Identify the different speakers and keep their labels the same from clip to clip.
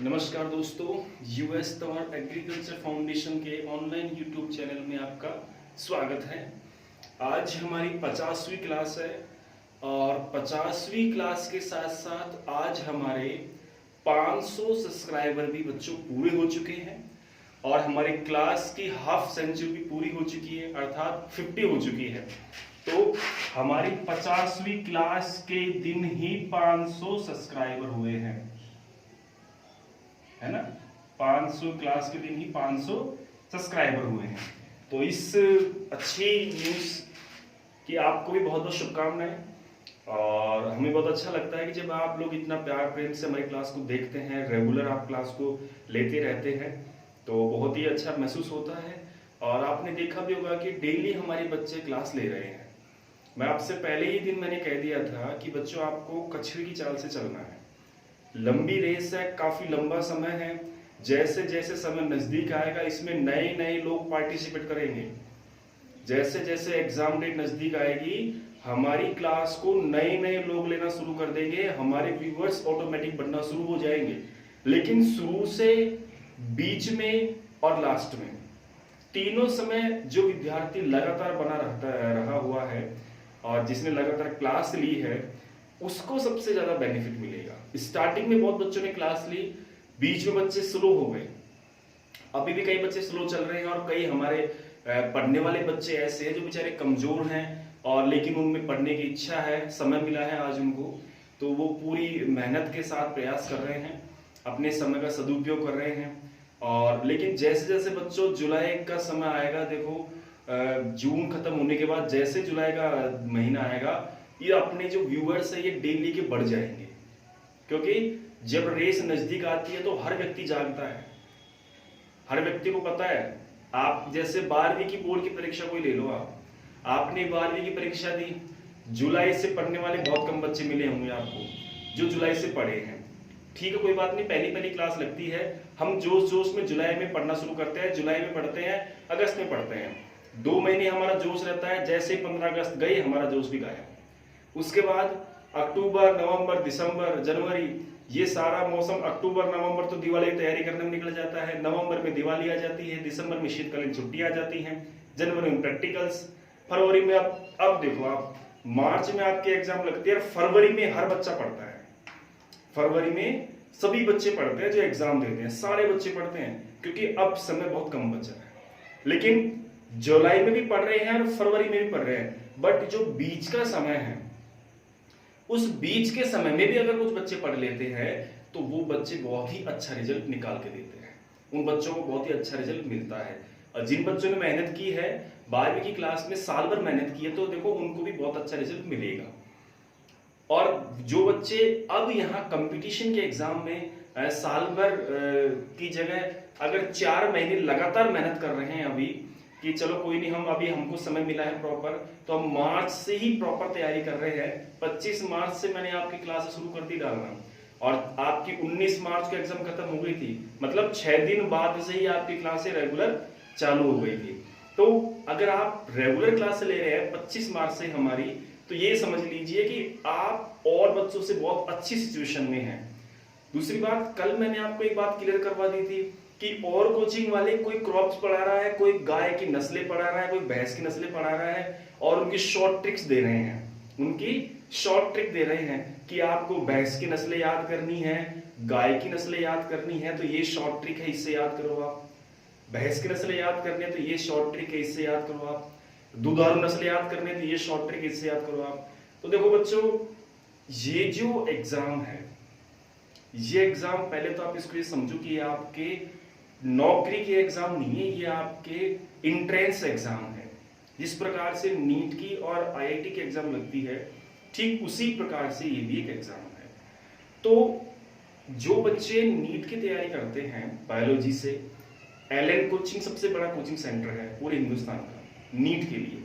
Speaker 1: नमस्कार दोस्तों, US Tanwar agriculture foundation के ऑनलाइन यूट्यूब चैनल में आपका स्वागत है। आज हमारी 50वीं क्लास है और 50वीं क्लास के साथ साथ आज हमारे 500 सब्सक्राइबर भी बच्चों पूरे हो चुके हैं और हमारी क्लास की हाफ सेंचुरी भी पूरी हो चुकी है, अर्थात 50 हो चुकी है। तो हमारी 50वीं क्लास के दिन ही 500 सब्सक्राइबर हुए हैं, है ना। 500 क्लास के दिन ही 500 सब्सक्राइबर हुए हैं। तो इस अच्छी न्यूज़ की आपको भी बहुत बहुत शुभकामनाएं और हमें बहुत अच्छा लगता है कि जब आप लोग इतना प्यार प्रेम से हमारी क्लास को देखते हैं, रेगुलर आप क्लास को लेते रहते हैं, तो बहुत ही अच्छा महसूस होता है। और आपने देखा भी होगा कि डेली हमारे बच्चे क्लास ले रहे हैं। मैं आपसे पहले ही दिन मैंने कह दिया था कि बच्चों आपको कछुए की चाल से चलना है, लंबी रेस है, काफी लंबा समय है। जैसे जैसे समय नजदीक आएगा इसमें नए नए लोग पार्टिसिपेट करेंगे। जैसे जैसे एग्जाम डेट नजदीक आएगी हमारी क्लास को नए नए लोग लेना शुरू कर देंगे, हमारे व्यूअर्स ऑटोमेटिक बढ़ना शुरू हो जाएंगे। लेकिन शुरू से, बीच में और लास्ट में तीनों समय जो विद्यार्थी लगातार बना रहा हुआ है और जिसने लगातार क्लास ली है उसको सबसे ज्यादा बेनिफिट मिलेगा। स्टार्टिंग में बहुत बच्चों ने क्लास ली, बीच में बच्चे स्लो हो गए, अभी भी कई बच्चे स्लो चल रहे हैं और कई हमारे पढ़ने वाले बच्चे ऐसे हैं जो बेचारे कमजोर हैं और लेकिन उनमें पढ़ने की इच्छा है, समय मिला है आज उनको, तो वो पूरी मेहनत के साथ प्रयास कर रहे हैं, अपने समय का सदुपयोग कर रहे हैं। और लेकिन जैसे जैसे बच्चों जुलाई का समय आएगा, देखो जून खत्म होने के बाद जैसे जुलाई का महीना आएगा ये अपने जो व्यूअर्स है ये डेली के बढ़ जाएंगे, क्योंकि जब रेस नजदीक आती है तो हर व्यक्ति जागता है। हर व्यक्ति को पता है, आप जैसे 12वीं की बोर्ड की परीक्षा कोई ले लो, आपने 12वीं की परीक्षा दी, जुलाई से पढ़ने वाले बहुत कम बच्चे मिले होंगे आपको जो जुलाई से पढ़े हैं। ठीक है, कोई बात नहीं, पहली पहली क्लास लगती है, हम जोश जोश में जुलाई में पढ़ना शुरू करते हैं, जुलाई में पढ़ते हैं, अगस्त में पढ़ते हैं, 2 महीने हमारा जोश रहता है। जैसे 15 अगस्त गई हमारा जोश भी गायब। उसके बाद अक्टूबर, नवंबर, दिसंबर, जनवरी, ये सारा मौसम, अक्टूबर नवंबर तो दिवाली की तैयारी करने में निकल जाता है, नवंबर में दिवाली आ जाती है, दिसंबर में शीतकालीन छुट्टियां आ जाती हैं, जनवरी में प्रैक्टिकल्स, फरवरी में अब देखो आप, मार्च में आपके एग्जाम लगते हैं, फरवरी में हर बच्चा पढ़ता है। फरवरी में सभी बच्चे पढ़ते हैं जो एग्जाम देते हैं, सारे बच्चे पढ़ते हैं, क्योंकि अब समय बहुत कम बचा है। लेकिन जुलाई में भी पढ़ रहे हैं और फरवरी में भी पढ़ रहे हैं, बट जो बीच का समय है उस बीच के समय में भी अगर कुछ बच्चे पढ़ लेते हैं तो वो बच्चे बहुत ही अच्छा रिजल्ट निकाल के देते हैं, उन बच्चों को बहुत ही अच्छा रिजल्ट मिलता है। और जिन बच्चों ने मेहनत की है 12वीं की क्लास में, साल भर मेहनत की है, तो देखो उनको भी बहुत अच्छा रिजल्ट मिलेगा। और जो बच्चे अब यहाँ कंपटीशन के एग्जाम में साल भर की जगह अगर 4 महीने लगातार मेहनत कर रहे हैं अभी कि चलो कोई नहीं, हम अभी हमको समय मिला है प्रॉपर, तो हम मार्च से ही प्रॉपर तैयारी कर रहे हैं। 25 मार्च से मैंने आपकी क्लास शुरू कर दी डालना और आपकी 19 मार्च को एग्जाम खत्म हो गई थी, मतलब 6 दिन बाद से ही आपकी क्लासें रेगुलर चालू हो गई थी। तो अगर आप रेगुलर क्लास ले रहे हैं 25 मार्च से हमारी, तो ये समझ लीजिए कि आप और बच्चों से बहुत अच्छी सिचुएशन में हैं। दूसरी बात, कल मैंने आपको एक बात क्लियर करवा दी थी कि और कोचिंग वाले कोई क्रॉप्स पढ़ा रहा है, कोई गाय की नस्लें पढ़ा रहा है, कोई भैंस की नस्लें पढ़ा रहा है और उनकी शॉर्ट ट्रिक्स दे रहे हैं, उनकी शॉर्ट ट्रिक दे रहे हैं कि आपको भैंस की नस्लें याद करनी है, गाय की नस्लें याद करनी है तो ये शॉर्ट ट्रिक है, इससे याद करो आप। भैंस की नस्लें याद करनी है तो ये शॉर्ट ट्रिक है, इससे याद करो आप। दुधारू नस्लें याद करनी है तो ये शॉर्ट ट्रिक, इससे याद करो आप। तो देखो बच्चों, ये जो एग्जाम है, ये एग्जाम पहले तो आप इसको ये समझो कि ये आपके नौकरी के एग्जाम नहीं है, ये आपके इंट्रेंस एग्जाम है। जिस प्रकार से नीट की और आईआईटी की एग्जाम लगती है, ठीक उसी प्रकार से ये भी एक एग्जाम है। तो जो बच्चे नीट की तैयारी करते हैं बायोलॉजी से, एलएन कोचिंग सबसे बड़ा कोचिंग सेंटर है पूरे हिंदुस्तान का नीट के लिए,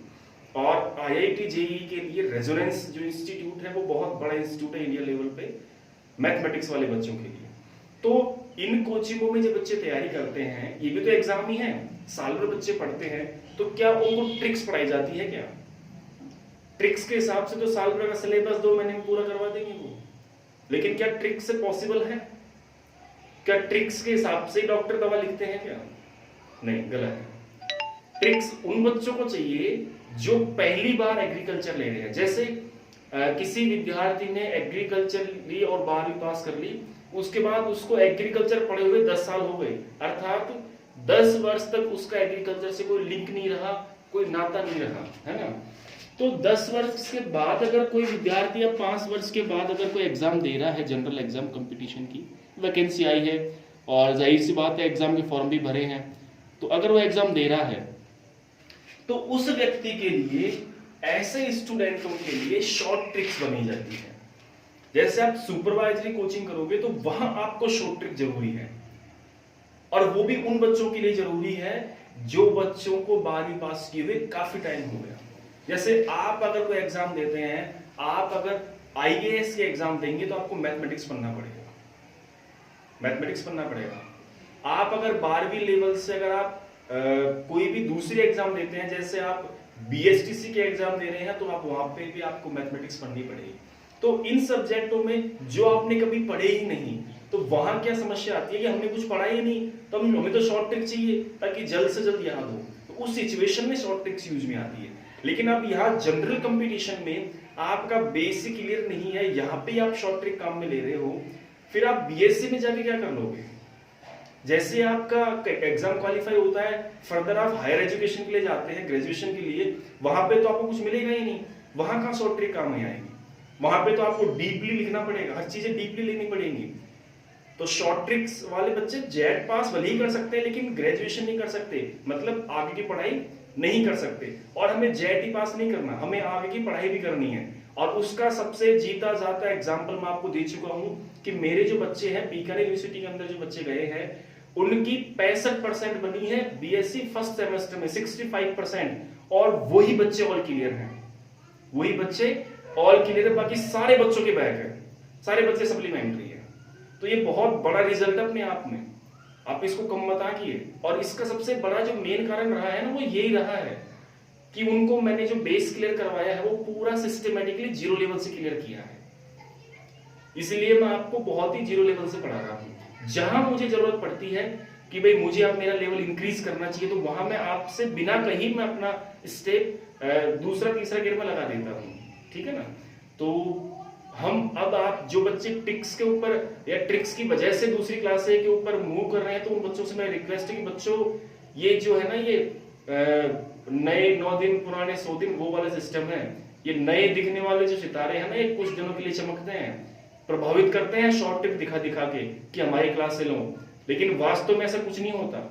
Speaker 1: और आईआईटी जेईई के लिए रेजोनेंस जो इंस्टीट्यूट है वो बहुत बड़ा इंस्टीट्यूट है इंडिया लेवल पे मैथमेटिक्स वाले बच्चों के लिए। तो इन कोचिंगों में जो बच्चे तैयारी करते हैं, ये भी तो एग्जाम ही है, साल भर बच्चे पढ़ते हैं, तो क्या उनको ट्रिक्स पढ़ाई जाती है क्या? ट्रिक्स के हिसाब से तो साल भर का सिलेबस 2 महीने में पूरा करवा देंगे वो, लेकिन क्या ट्रिक्स से पॉसिबल है? क्या ट्रिक्स के हिसाब से डॉक्टर दवा लिखते हैं क्या? नहीं, गलत है। ट्रिक्स उन बच्चों को चाहिए जो पहली बार एग्रीकल्चर ले रहे हैं। जैसे किसी विद्यार्थी ने एग्रीकल्चर ली और 12वीं पास कर ली, उसके बाद उसको एग्रीकल्चर पढ़े हुए 10 साल हो गए, अर्थात 10 वर्ष तक उसका एग्रीकल्चर से कोई लिंक नहीं रहा, कोई नाता नहीं रहा, है ना। तो 10 वर्ष के बाद अगर कोई विद्यार्थी या 5 वर्ष के बाद अगर कोई एग्जाम दे रहा है, जनरल एग्जाम कंपटीशन की वैकेंसी आई है और जाहिर सी बात है एग्जाम के फॉर्म भी भरे हैं, तो अगर वो एग्जाम दे रहा है तो उस व्यक्ति के लिए, ऐसे स्टूडेंटों के लिए शॉर्ट ट्रिक्स बनी जाती है। जैसे आप सुपरवाइजरी कोचिंग करोगे तो वहां आपको शॉर्ट ट्रिक जरूरी है, और वो भी उन बच्चों के लिए जरूरी है जो बच्चों को 12वीं पास किए हुए काफी टाइम हो गया। जैसे आप अगर कोई एग्जाम देते हैं, आप अगर आईएएस के एग्जाम देंगे तो आपको मैथमेटिक्स पढ़ना पड़ेगा, मैथमेटिक्स पढ़ना पड़ेगा। आप अगर 12वीं लेवल से अगर आप कोई भी दूसरी एग्जाम देते हैं, जैसे आप बीएसटीसी के एग्जाम दे रहे हैं, तो आप वहां पे भी आपको मैथमेटिक्स पढ़नी पड़ेगी। तो इन सब्जेक्टों में जो आपने कभी पढ़े ही नहीं, तो वहां क्या समस्या आती है कि हमने कुछ पढ़ा ही नहीं, तो हमें तो शॉर्ट ट्रिक चाहिए ताकि जल्द से जल्द याद हो। तो उस सिचुएशन में शॉर्ट ट्रिक्स यूज में आती है। लेकिन अब यहाँ जनरल कंपटीशन में आपका बेसिक क्लियर नहीं है, यहाँ पे आप शॉर्ट ट्रिक काम में ले रहे हो, फिर आप बीएससी में जाके क्या कर लोगे? जैसे आपका एग्जाम क्वालिफाई होता है, फर्दर आप हायर एजुकेशन के लिए जाते हैं, ग्रेजुएशन के लिए, वहां पे तो आपको कुछ मिलेगा ही नहीं, वहां कहां शॉर्ट ट्रिक काम में आएगी? वहां पे तो आपको डीपली लिखना पड़ेगा, हर चीजें डीपली लेनी पड़ेंगी। तो शॉर्ट ट्रिक्स वाले बच्चे जेट पास भले ही कर सकते हैं, लेकिन ग्रेजुएशन नहीं कर सकते, मतलब आगे की पढ़ाई नहीं कर सकते। और हमें जेट ही पास नहीं करना, हमें आगे की पढ़ाई भी करनी है। और उसका सबसे जीता जाता एग्जाम्पल मैं आपको दे चुका हूं कि मेरे जो बच्चे हैं बीकानेर यूनिवर्सिटी के अंदर जो बच्चे गए हैं, उनकी 65% बनी है बीएससी फर्स्ट सेमेस्टर में, 65%, और वही बच्चे ऑल क्लियर हैं, वही बच्चे ऑल क्लियर है, बाकी सारे बच्चों के बैक है, सारे बच्चे सप्लीमेंट्री है। तो ये बहुत बड़ा रिजल्ट है अपने आप में, आप इसको कम मत आंकिए। और इसका सबसे बड़ा जो मेन कारण रहा है ना, वो यही रहा है कि उनको मैंने जो बेस क्लियर करवाया है वो पूरा सिस्टमेटिकली 0 लेवल से क्लियर किया है। इसलिए मैं आपको बहुत ही 0 लेवल से पढ़ा रहा हूं। जहां मुझे जरूरत पड़ती है कि भाई मुझे अब मेरा लेवल इंक्रीज करना चाहिए, तो वहां मैं आपसे बिना कहीं मैं अपना स्टेप दूसरा तीसरा गियर में लगा देता हूं, ठीक है ना। तो हम अब आप जो बच्चे ट्रिक्स के ऊपर या ट्रिक्स की वजह से दूसरी क्लास के ऊपर मूव कर रहे हैं, तो उन बच्चों से मैं रिक्वेस्ट है कि बच्चों ये जो है ना, ये नए 9 दिन पुराने 100 दिन वो वाला सिस्टम है। ये नए दिखने वाले जो सितारे हैं ना, ये कुछ दिनों के लिए चमकते हैं, प्रभावित करते हैं शॉर्ट ट्रिक दिखा दिखा के कि हमारी क्लास से लो, लेकिन वास्तव में ऐसा कुछ नहीं होता।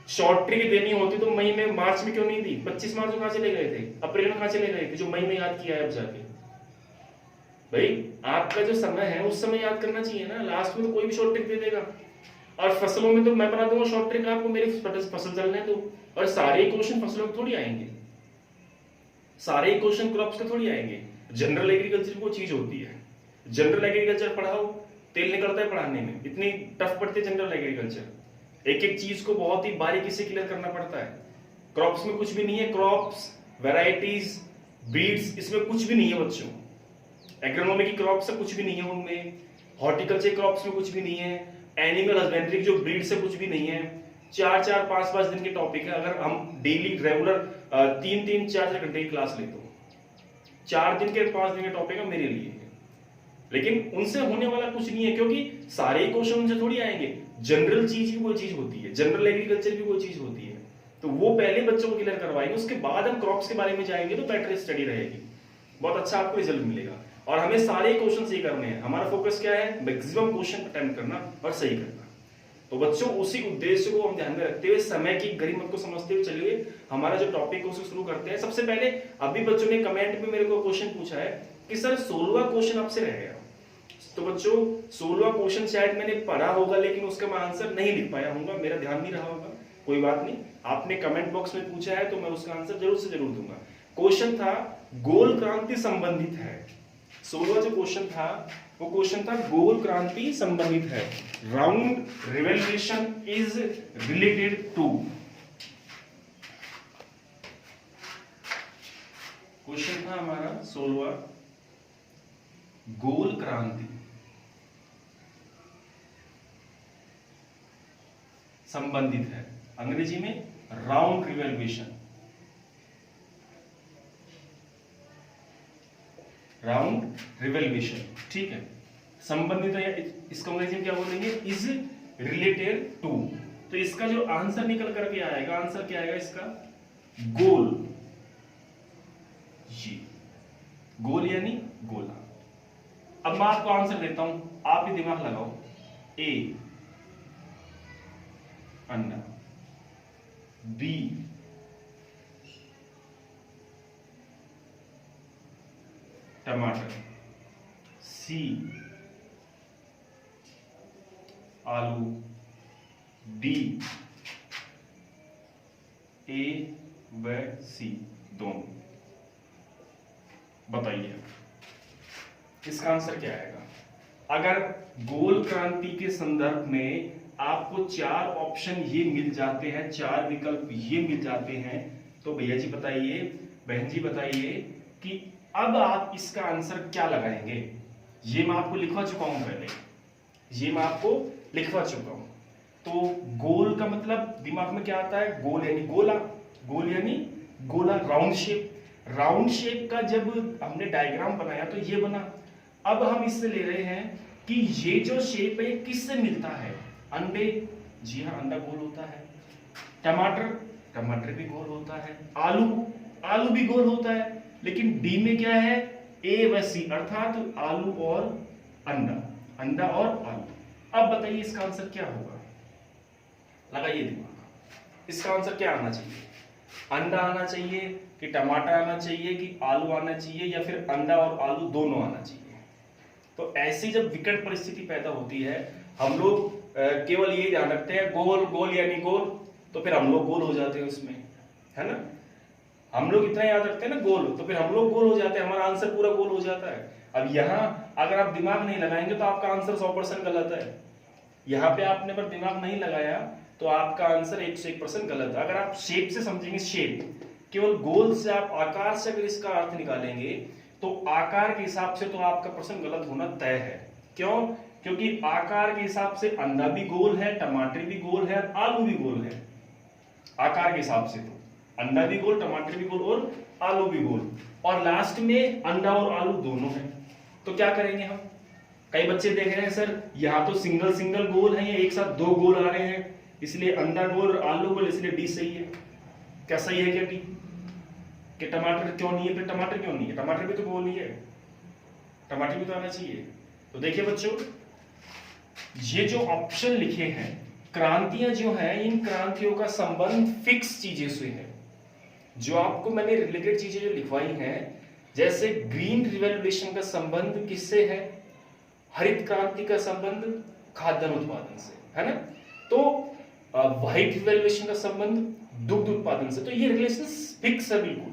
Speaker 1: शॉर्ट ट्रिक देनी होती तो मई में, मार्च में क्यों नहीं दी? 25 मार्च में कहां चले गए थे, अप्रैल में कहां चले गए थे, जो मई में याद किया है अब जाके? भाई आपका जो समय है उस समय याद करना चाहिए ना, लास्ट में तो कोई भी शॉर्ट ट्रिक दे देगा। और फसलों में तो मैं बना दूंगा शॉर्ट ट्रिक, आपको मेरी फसल चलने दो, और सारे क्वेश्चन फसलों में थोड़ी आएंगे, सारे क्वेश्चन क्रॉप्स के थोड़ी आएंगे। जनरल एग्रीकल्चर को चीज होती है, जनरल एग्रीकल्चर पढ़ाओ, तेल निकलता है पढ़ाने में, इतनी टफ पड़ती है जनरल एग्रीकल्चर, एक एक चीज को बहुत ही बारीकी से क्लियर करना पड़ता है। क्रॉप्स में कुछ भी नहीं है, क्रॉप्स, वैरायटीज, ब्रीड्स, इसमें कुछ भी नहीं है बच्चों। एग्रोनॉमी की क्रॉप्स से कुछ भी नहीं है उनमें, हॉर्टिकल्चर क्रॉप्स में कुछ भी नहीं है, एनिमल हस्बेंड्री जो ब्रीड से कुछ भी नहीं है। 4-4, 5-5 दिन के टॉपिक है। अगर हम डेली रेगुलर 3-3, 4-4 घंटे की क्लास लेते हो, 4 दिन के 5 दिन के टॉपिक है मेरे लिए, लेकिन उनसे होने वाला कुछ नहीं है, क्योंकि सारे क्वेश्चन उनसे थोड़ी आएंगे। जनरल चीज भी कोई चीज होती है, जनरल एग्रीकल्चर भी कोई चीज होती है, तो वो पहले बच्चों को क्लियर करवाएंगे, उसके बाद हम क्रॉप्स के बारे में जाएंगे, तो बेटर स्टडी रहेगी, बहुत अच्छा आपको रिजल्ट मिलेगा। और हमें सारे क्वेश्चन सही करने हैं, हमारा फोकस क्या है? मैक्सिमम क्वेश्चन अटेम्प्ट करना और सही करना। तो बच्चों उसी उद्देश्य को हम ध्यान में रखते हुए, समय की गरिमात को समझते हुए चलिए हमारा जो टॉपिक है उसे शुरू करते हैं। सबसे पहले अभी बच्चों ने कमेंट में मेरे को क्वेश्चन पूछा है कि सर 16वां क्वेश्चन आपसे रह गया। तो बच्चों 16वां क्वेश्चन शायद मैंने पढ़ा होगा, लेकिन उसका मैं आंसर नहीं लिख पाया होगा, मेरा ध्यान नहीं रहा होगा, कोई बात नहीं, आपने कमेंट बॉक्स में पूछा है तो मैं उसका आंसर जरूर से जरूर दूंगा। क्वेश्चन था गोल क्रांति संबंधित है, 16वां जो क्वेश्चन था वो क्वेश्चन था गोल क्रांति संबंधित है, round revolution is related to. Question था हमारा 16वां, गोल क्रांति संबंधित है, अंग्रेजी में राउंड रिवॉल्यूशन, राउंड रिवॉल्यूशन, ठीक है, संबंधित है। इसको अंग्रेजी में क्या बोलेंगे, इज रिलेटेड टू। तो इसका जो आंसर निकल करके आएगा, आंसर क्या आएगा इसका, गोल, ये गोल यानी गोला। अब मैं आपको आंसर देता हूं, आप भी दिमाग लगाओ। ए अंडा, बी टमाटर, सी आलू, डी ए व सी दोनों। बताइए इसका आंसर क्या आएगा। अगर गोल क्रांति के संदर्भ में आपको चार ऑप्शन ये मिल जाते हैं, चार विकल्प ये मिल जाते हैं, तो भैया जी बताइए, बहन जी बताइए कि अब आप इसका आंसर क्या लगाएंगे। ये मैं आपको लिखवा चुका हूं पहले, ये मैं आपको लिखवा चुका हूं। तो गोल का मतलब दिमाग में क्या आता है, गोल यानी गोला, गोल यानी गोला, राउंड शेप। राउंड शेप का जब हमने डायग्राम बनाया तो ये बना। अब हम इससे ले रहे हैं कि ये जो शेप है किससे मिलता है, अंडे, जी हाँ अंडा गोल होता है, टमाटर, टमाटर भी गोल होता है, आलू, आलू भी गोल होता है, लेकिन डी में क्या है, ए व सी, अर्थात आलू और अंडा, अंडा और आलू। अब बताइए इसका आंसर क्या होगा, लगाइए दिमाग, इसका आंसर क्या आना चाहिए, अंडा आना चाहिए कि टमाटर आना चाहिए कि आलू आना चाहिए या फिर अंडा और आलू दोनों आना चाहिए। तो ऐसी जब विकट परिस्थिति पैदा होती है, हम लोग केवल ये ध्यान रखते हैं गोल, गोल यानी गोल, तो फिर हम लोग गोल हो जाते हैं उसमें, है ना। हम लोग इतना याद रखते हैं ना गोल, तो फिर हम लोग गोल हो जाते हैं, हमारा आंसर पूरा गोल हो जाता है। अब यहाँ अगर आप दिमाग नहीं लगाएंगे तो आपका आंसर 100% गलत है। यहाँ पे आपने पर दिमाग नहीं लगाया तो आपका आंसर 101% गलत है। अगर आप शेप से समझेंगे, शेप केवल गोल से, आप आकार से अगर इसका अर्थ निकालेंगे तो आकार के हिसाब से तो आपका प्रश्न गलत होना तय है। क्यों? क्योंकि आकार के हिसाब से अंडा भी गोल है, टमाटर भी गोल है, आलू भी गोल है। आकार के हिसाब से तो अंडा भी गोल, टमाटर भी गोल और आलू भी गोल, और लास्ट में अंडा और आलू दोनों है। तो क्या करेंगे हम, कई बच्चे देख रहे हैं सर यहाँ तो सिंगल सिंगल गोल है, या एक साथ दो गोल आ रहे हैं, इसलिए अंडा गोल आलू गोल, इसलिए डी सही है। क्या सही है, क्या डी? कि टमाटर क्यों नहीं है? फिर टमाटर क्यों नहीं है? टमाटर भी तो गोल ही है, टमाटर भी तो आना चाहिए। तो देखिए बच्चों, ये जो ऑप्शन लिखे हैं, क्रांतियां जो है, इन क्रांतियों का संबंध फिक्स चीजें से है। जो आपको मैंने रिलेटेड चीजें जो लिखवाई हैं, जैसे ग्रीन रिवॉल्यूशन का संबंध किससे है, हरित क्रांति का संबंध खाद्यान्न उत्पादन से, है ना। तो व्हाइट रिवॉल्यूशन का संबंध दुग्ध उत्पादन से। तो ये रिलेशन फिक्स है, बिल्कुल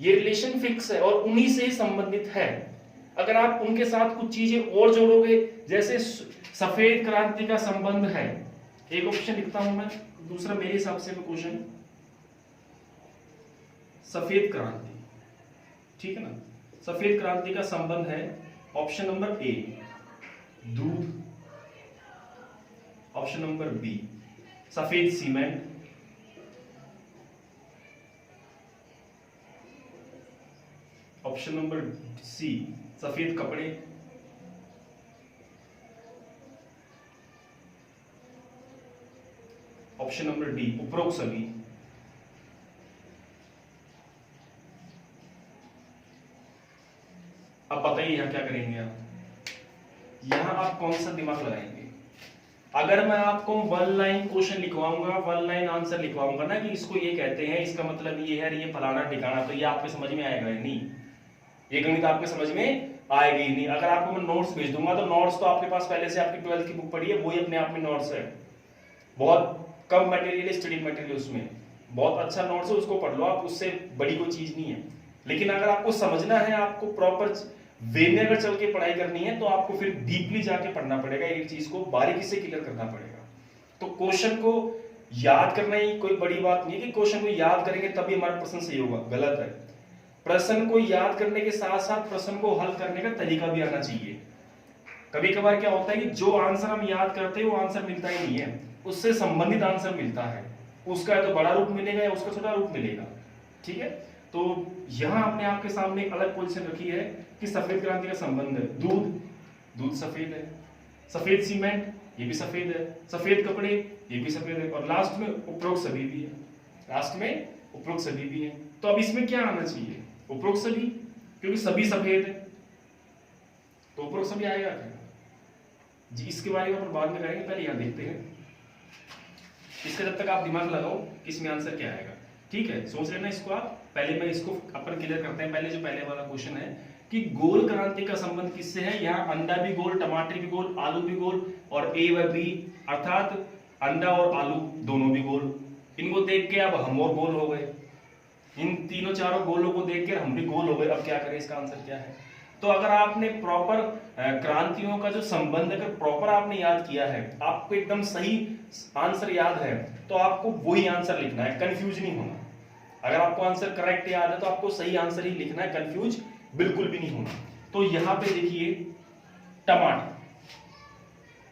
Speaker 1: ये रिलेशन फिक्स है और उन्हीं से संबंधित है। अगर आप उनके साथ कुछ चीजें और जोड़ोगे, जैसे सफेद क्रांति का संबंध है, एक ऑप्शन लिखता हूं मैं, दूसरा मेरे हिसाब से क्वेश्चन, सफेद क्रांति, ठीक है ना। सफेद क्रांति का संबंध है ऑप्शन नंबर ए दूध, ऑप्शन नंबर बी सफेद सीमेंट, ऑप्शन नंबर सी सफेद कपड़े, ऑप्शन नंबर डी उपरोक्त सभी। अब बताइए यहां क्या करेंगे आप, यहां आप कौन सा दिमाग लगाएंगे। अगर मैं आपको वन लाइन क्वेश्चन लिखवाऊंगा, वन लाइन आंसर लिखवाऊंगा ना कि इसको ये कहते हैं, इसका मतलब ये है, ये फलाना ठिकाना, तो ये आपके समझ में आएगा ही नहीं, ये गणित आपके समझ में आएगी ही नहीं। अगर आपको मैं नोट्स भेज दूंगा तो नोट्स तो आपके पास पहले से आपकी 12th की बुक पढ़ी है, वही अपने आप में नोट्स है। बहुत कम मटेरियल, स्टडी मटेरियल उसमें, बहुत अच्छा नोट्स है, उसको पढ़ लो आप, उससे बड़ी कोई चीज नहीं है। लेकिन अगर आपको समझना है, आपको प्रॉपर वे में अगर चल के पढ़ाई करनी है, तो आपको फिर डीपली जाके पढ़ना पड़ेगा, एक चीज को बारीकी से क्लियर करना पड़ेगा। तो क्वेश्चन को याद करना ही कोई बड़ी बात नहीं है कि क्वेश्चन को याद करेंगे तभी हमारा प्रश्न सही होगा, गलत है। प्रश्न को याद करने के साथ साथ प्रश्न को हल करने का तरीका भी आना चाहिए। कभी कभार क्या होता है कि जो आंसर हम याद करते हैं वो आंसर मिलता ही नहीं है, उससे संबंधित आंसर मिलता है, उसका या तो बड़ा रूप मिलेगा या उसका छोटा रूप मिलेगा। ठीक है, तो यहां आपने आपके सामने एक अलग पोजीशन रखी है कि सफेद क्रांति का संबंध है दूध, दूध सफेद है, सफेद सीमेंट ये भी सफेद है, सफेद कपड़े ये भी सफेद है, और लास्ट में उपरोक्त सभी भी है, लास्ट में उपरोक्त सभी भी है। तो अब इसमें क्या आना चाहिए? उपरोक्त सभी, क्योंकि सभी सफेद है तो उपरोक्त सभी आएगा क्या जी? इसके बारे में अपन बाद में करेंगे, पहले यहां देखते हैं इसका, जब तक आप दिमाग लगाओ कि इसमें आंसर क्या आएगा। ठीक है, सोच लेना इसको आप। पहले मैं इसको अपन क्लियर करते हैं। पहले जो पहले वाला क्वेश्चन है कि गोल क्रांति का संबंध किससे है? यहाँ अंडा भी गोल, टमाटर भी गोल, आलू भी गोल, और ए व बी अर्थात अंडा और आलू दोनों भी गोल। इनको देख के अब हम और गोल हो गए, इन तीनों चारों गोलों को देख कर हम भी गोल हो गए। अब क्या करें, इसका आंसर क्या है? तो अगर आपने प्रॉपर क्रांतियों का जो संबंध अगर प्रॉपर आपने याद किया है, आपको एकदम सही आंसर याद है, तो आपको वही आंसर लिखना है, कंफ्यूज नहीं होना। अगर आपको आंसर करेक्ट याद है तो आपको सही आंसर ही लिखना है, कंफ्यूज बिल्कुल भी नहीं होना। तो यहां पे देखिए टमाटर,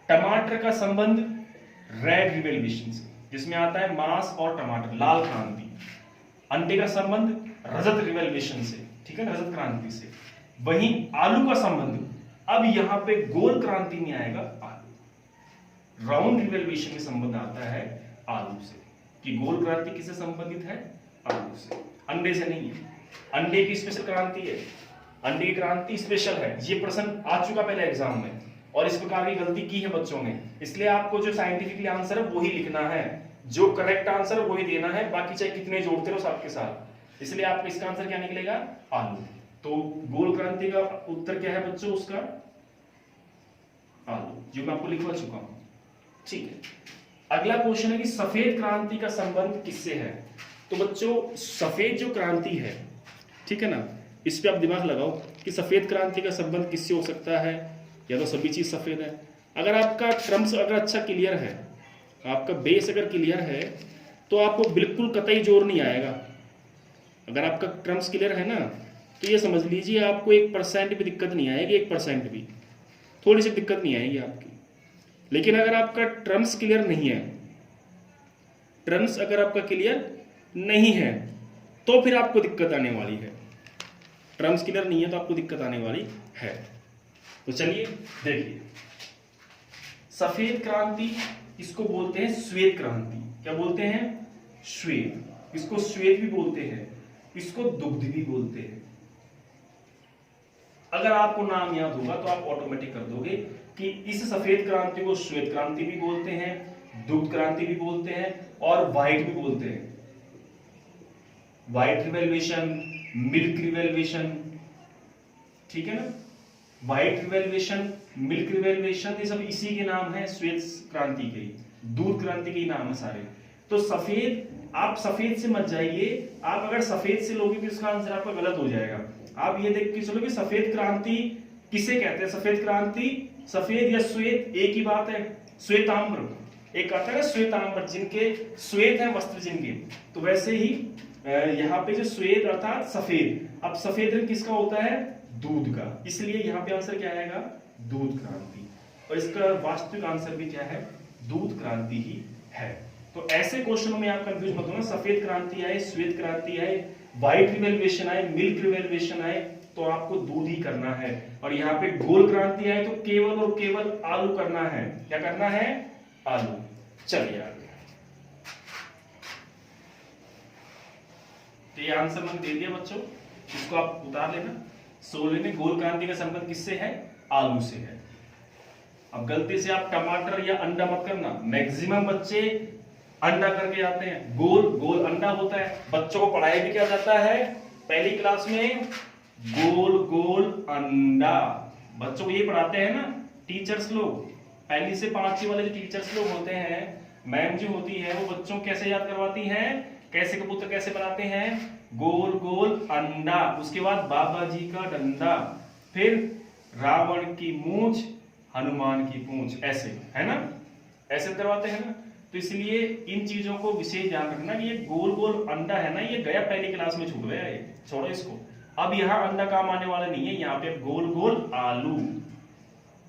Speaker 1: टमाटर का संबंध रेड रिवोल्यूशन से, जिसमें आता है मांस और टमाटर, लाल क्रांति। अंडे का संबंध रजत रिवोल्यूशन से, ठीक है ना, रजत क्रांति से। वहीं आलू का संबंध अब यहां पे गोल क्रांति में आएगा, आलू राउंड रिवोल्यूशन में संबंध आता है आलू से, कि गोल क्रांति किससे संबंधित है? आलू से, अंडे से नहीं है। अंडे की स्पेशल क्रांति है, अंडे की क्रांति स्पेशल है। ये प्रश्न आ चुका पहले एग्जाम में, और इस प्रकार की गलती की है बच्चों ने, इसलिए आपको जो साइंटिफिकली आंसर है वही लिखना है, जो करेक्ट आंसर वही देना है, बाकी चाहे कितने जोड़ते रहो आपके साथ। इसलिए आपका इसका आंसर क्या निकलेगा? आलू। तो गोल क्रांति का उत्तर क्या है बच्चों? उसका आलू, जो मैं आपको लिखवा चुका हूं। ठीक है, अगला क्वेश्चन है कि सफेद क्रांति का संबंध किससे है? तो बच्चों सफेद जो क्रांति है, ठीक है ना, इस पे आप दिमाग लगाओ कि सफेद क्रांति का संबंध किससे हो सकता है? या तो सभी चीज सफेद है। अगर आपका टर्म्स अगर अच्छा क्लियर है, आपका बेस अगर क्लियर है, तो आपको बिल्कुल कतई जोर नहीं आएगा। अगर आपका टर्म्स क्लियर है ना, तो ये समझ लीजिए आपको 1% भी दिक्कत नहीं आएगी, 1% भी, थोड़ी सी दिक्कत नहीं आएगी आपकी। लेकिन अगर आपका टर्म्स क्लियर नहीं है, टर्म्स अगर आपका क्लियर नहीं है, तो फिर आपको दिक्कत आने वाली है। टर्म्स क्लियर नहीं है तो आपको दिक्कत आने वाली है। तो चलिए देखिए, सफेद क्रांति इसको बोलते हैं श्वेत क्रांति। क्या बोलते हैं? श्वेत। इसको श्वेत भी बोलते हैं, इसको दुग्ध भी बोलते हैं। अगर आपको नाम याद होगा तो आप ऑटोमेटिक कर दोगे कि इस सफेद क्रांति को श्वेत क्रांति भी बोलते हैं, दुग्ध क्रांति भी बोलते हैं, और व्हाइट भी बोलते हैं। व्हाइट रिवोल्यूशन, मिल्क रिवोल्यूशन, ठीक है ना, व्हाइट रिवोल्यूशन, मिल्क रिवोल्यूशन, ये सब इसी के नाम है, श्वेत क्रांति के, दूध क्रांति के नाम है सारे। तो सफेद, आप सफेद से मत जाइए, आप अगर सफेद से लोगे तो इसका आंसर आपका गलत हो जाएगा। आप ये देख के चलो कि सफेद क्रांति किसे कहते हैं? सफेद क्रांति, सफेद या श्वेत एक ही बात है। श्वेतांबर, एक आता है श्वेतांबर, जिनके श्वेत है वस्त्र जिनके, तो वैसे ही यहाँ पे जो श्वेत अर्थात सफेद। अब सफेद रंग किसका होता है? दूध का, इसलिए यहाँ पे आंसर क्या आएगा? दूध क्रांति। और इसका वास्तविक आंसर भी क्या है? दूध क्रांति ही है। तो ऐसे क्वेश्चनों में आप कंफ्यूज मत होना, सफेद क्रांति आए, श्वेत क्रांति आए, व्हाइट रिवोल्यूशन आए, मिल्क रिवोल्यूशन आए, तो आपको दूध ही करना है। और यहाँ पे गोल क्रांति आए तो केवल और केवल आलू करना है। क्या करना है? आलू। चलिए आगे, तो ये आंसर मैंने दे दिया बच्चों, इसको आप उतार लेना। 16 में गोल क्रांति का संबंध किससे है? आलू से है। अब गलती से आप टमाटर या अंडा मत करना, मैक्सिमम बच्चे अंडा करके आते हैं। गोल गोल अंडा होता है। बच्चों को पढ़ाया भी क्या जाता है पहली क्लास में? गोल गोल अंडा। बच्चों को ये पढ़ाते हैं ना टीचर्स लोग, पहली से 5वीं वाले जो टीचर्स लोग होते हैं, मैम जो होती है, वो बच्चों को कैसे याद करवाती हैं? कैसे कबूतर कैसे बनाते हैं? गोल गोल अंडा, उसके बाद बाबा जी का डंडा, फिर रावण की मूंछ, हनुमान की पूंछ, ऐसे है ना, ऐसे करवाते हैं ना। तो इसलिए इन चीजों को विशेष ध्यान रखना कि ये गोल गोल अंडा है ना, ये गया पहली क्लास में, छूट गया ये, छोड़ो इसको। अब यहाँ अंडा काम आने वाला नहीं है, यहाँ पे गोल गोल आलू,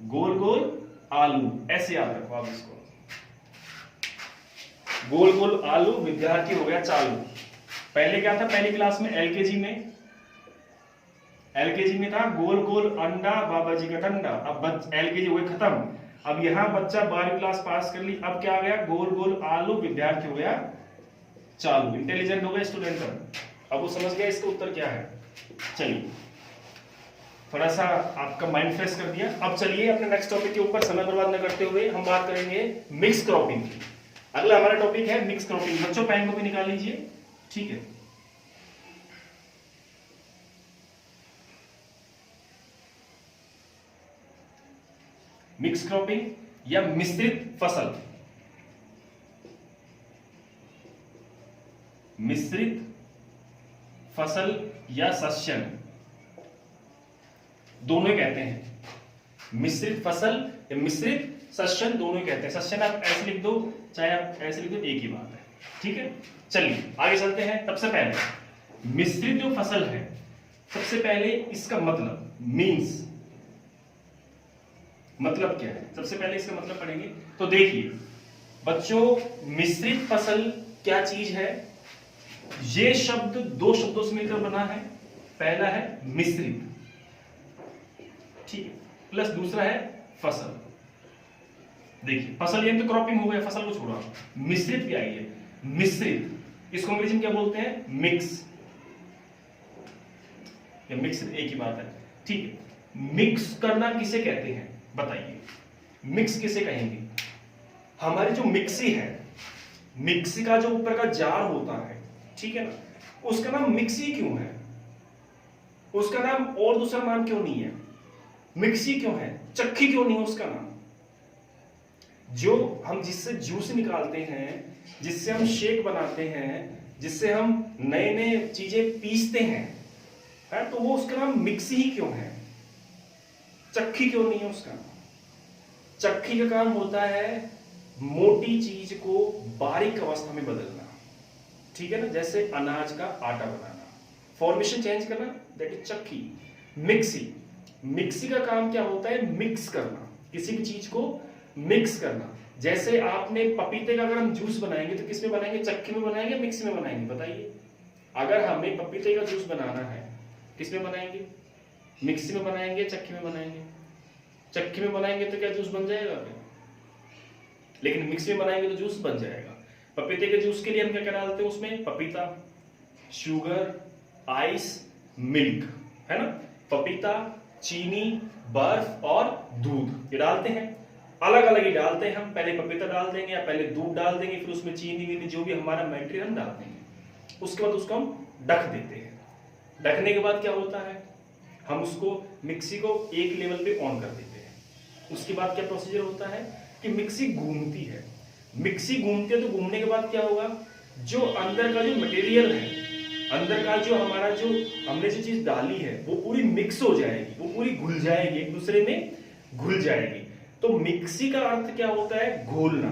Speaker 1: गोल गोल आलू, ऐसे याद रखो आप इसको। गोल गोल आलू विद्यार्थी हो गया चालू। पहले क्या था, पहली क्लास में एलकेजी में था गोल गोल अंडा बाबा जी का डंडा। अब एलकेजी हो गई खत्म। अब यहाँ बच्चा 12वीं क्लास पास कर ली, अब क्या आ गया, गोल गोल आलू विद्यार्थी हो गया चालू। इंटेलिजेंट हो गया स्टूडेंट। अब वो समझ गया इसका उत्तर क्या है। चलिए थोड़ा सा आपका माइंड फ्रेश कर दिया। अब चलिए अपने नेक्स्ट टॉपिक के ऊपर समय बर्बाद न करते हुए हम बात करेंगे मिक्स क्रॉपिंग की। अगला हमारा टॉपिक है मिक्स क्रॉपिंग। बच्चों पेन को भी निकाल लीजिए, ठीक है। मिक्स क्रॉपिंग या मिश्रित फसल, मिश्रित फसल या सस्यन दोनों ही कहते हैं। मिश्रित फसल या मिश्रित सस्यन दोनों ही कहते हैं। सस्यन आप ऐसे लिख दो चाहे आप ऐसे लिख दो, एक ही बात है, ठीक है। चलिए आगे चलते हैं। सबसे पहले मिश्रित जो फसल है, सबसे पहले इसका मतलब मीन्स, मतलब क्या है, सबसे पहले इसका मतलब पढ़ेंगे। तो देखिए बच्चों, मिश्रित फसल क्या चीज है, ये शब्द दो शब्दों से मिलकर बना है। पहला है मिश्रित, ठीक है, प्लस दूसरा है फसल। देखिए फसल यानी तो क्रॉपिंग हो गया, फसल को छोड़ा। मिश्रित भी आई है, मिश्रित, इसको अंग्रेजी में क्या बोलते हैं, मिक्स या मिक्स, एक ही बात है, ठीक है। मिक्स करना किसे कहते हैं बताइए, मिक्स किसे कहेंगे। हमारी जो मिक्सी है, मिक्सी का जो ऊपर का जार होता है, ठीक है ना, उसका नाम मिक्सी क्यों है, उसका नाम और दूसरा नाम क्यों नहीं है, मिक्सी क्यों है, चक्की क्यों नहीं है उसका नाम। जो हम जिससे जूस निकालते हैं, जिससे हम शेक बनाते हैं, जिससे हम नए नए चीजें पीसते हैं, है, तो वो उसका नाम मिक्सी ही क्यों है, चक्की क्यों नहीं है उसका। चक्की का काम होता है मोटी चीज को बारीक अवस्था में बदलना, ठीक है ना, जैसे अनाज का आटा बनाना, फॉर्मेशन चेंज करना, दैट इज चक्की। मिक्सी, मिक्सी का काम क्या होता है, मिक्स करना, किसी भी चीज को मिक्स करना। जैसे आपने पपीते का अगर हम जूस बनाएंगे तो किस में बनाएंगे, चक्की में बनाएंगे, मिक्सी में बनाएंगे, बताइए। अगर हमें पपीते का जूस बनाना है किस में बनाएंगे, मिक्सी में बनाएंगे, चक्की में बनाएंगे। चक्की में बनाएंगे तो क्या जूस बन जाएगा क्या, लेकिन मिक्सी में बनाएंगे तो जूस बन जाएगा। पपीते के जूस के लिए हम क्या क्या डालते हैं उसमें, पपीता, शुगर, आइस, मिल्क, है ना, पपीता, चीनी, बर्फ और दूध, ये डालते हैं। अलग अलग ही डालते हैं हम, पहले पपीता डाल देंगे या पहले दूध डाल देंगे, फिर उसमें चीनी वीनी जो भी हमारा मटेरियल हम डाल देंगे। उसके बाद उसको हम ढक देते हैं। ढकने के बाद क्या होता है, हम उसको मिक्सी को एक लेवल पे ऑन कर देते हैं। उसके बाद क्या प्रोसीजर होता है कि मिक्सी घूमती है। मिक्सी घूमती है तो घूमने के बाद क्या होगा, जो अंदर का जो मटेरियल है, अंदर का जो हमारा जो हमने जो चीज डाली है वो पूरी मिक्स हो जाएगी, वो पूरी घुल जाएगी, एक दूसरे में घुल जाएगी। तो मिक्सी का अर्थ क्या होता है, घोलना।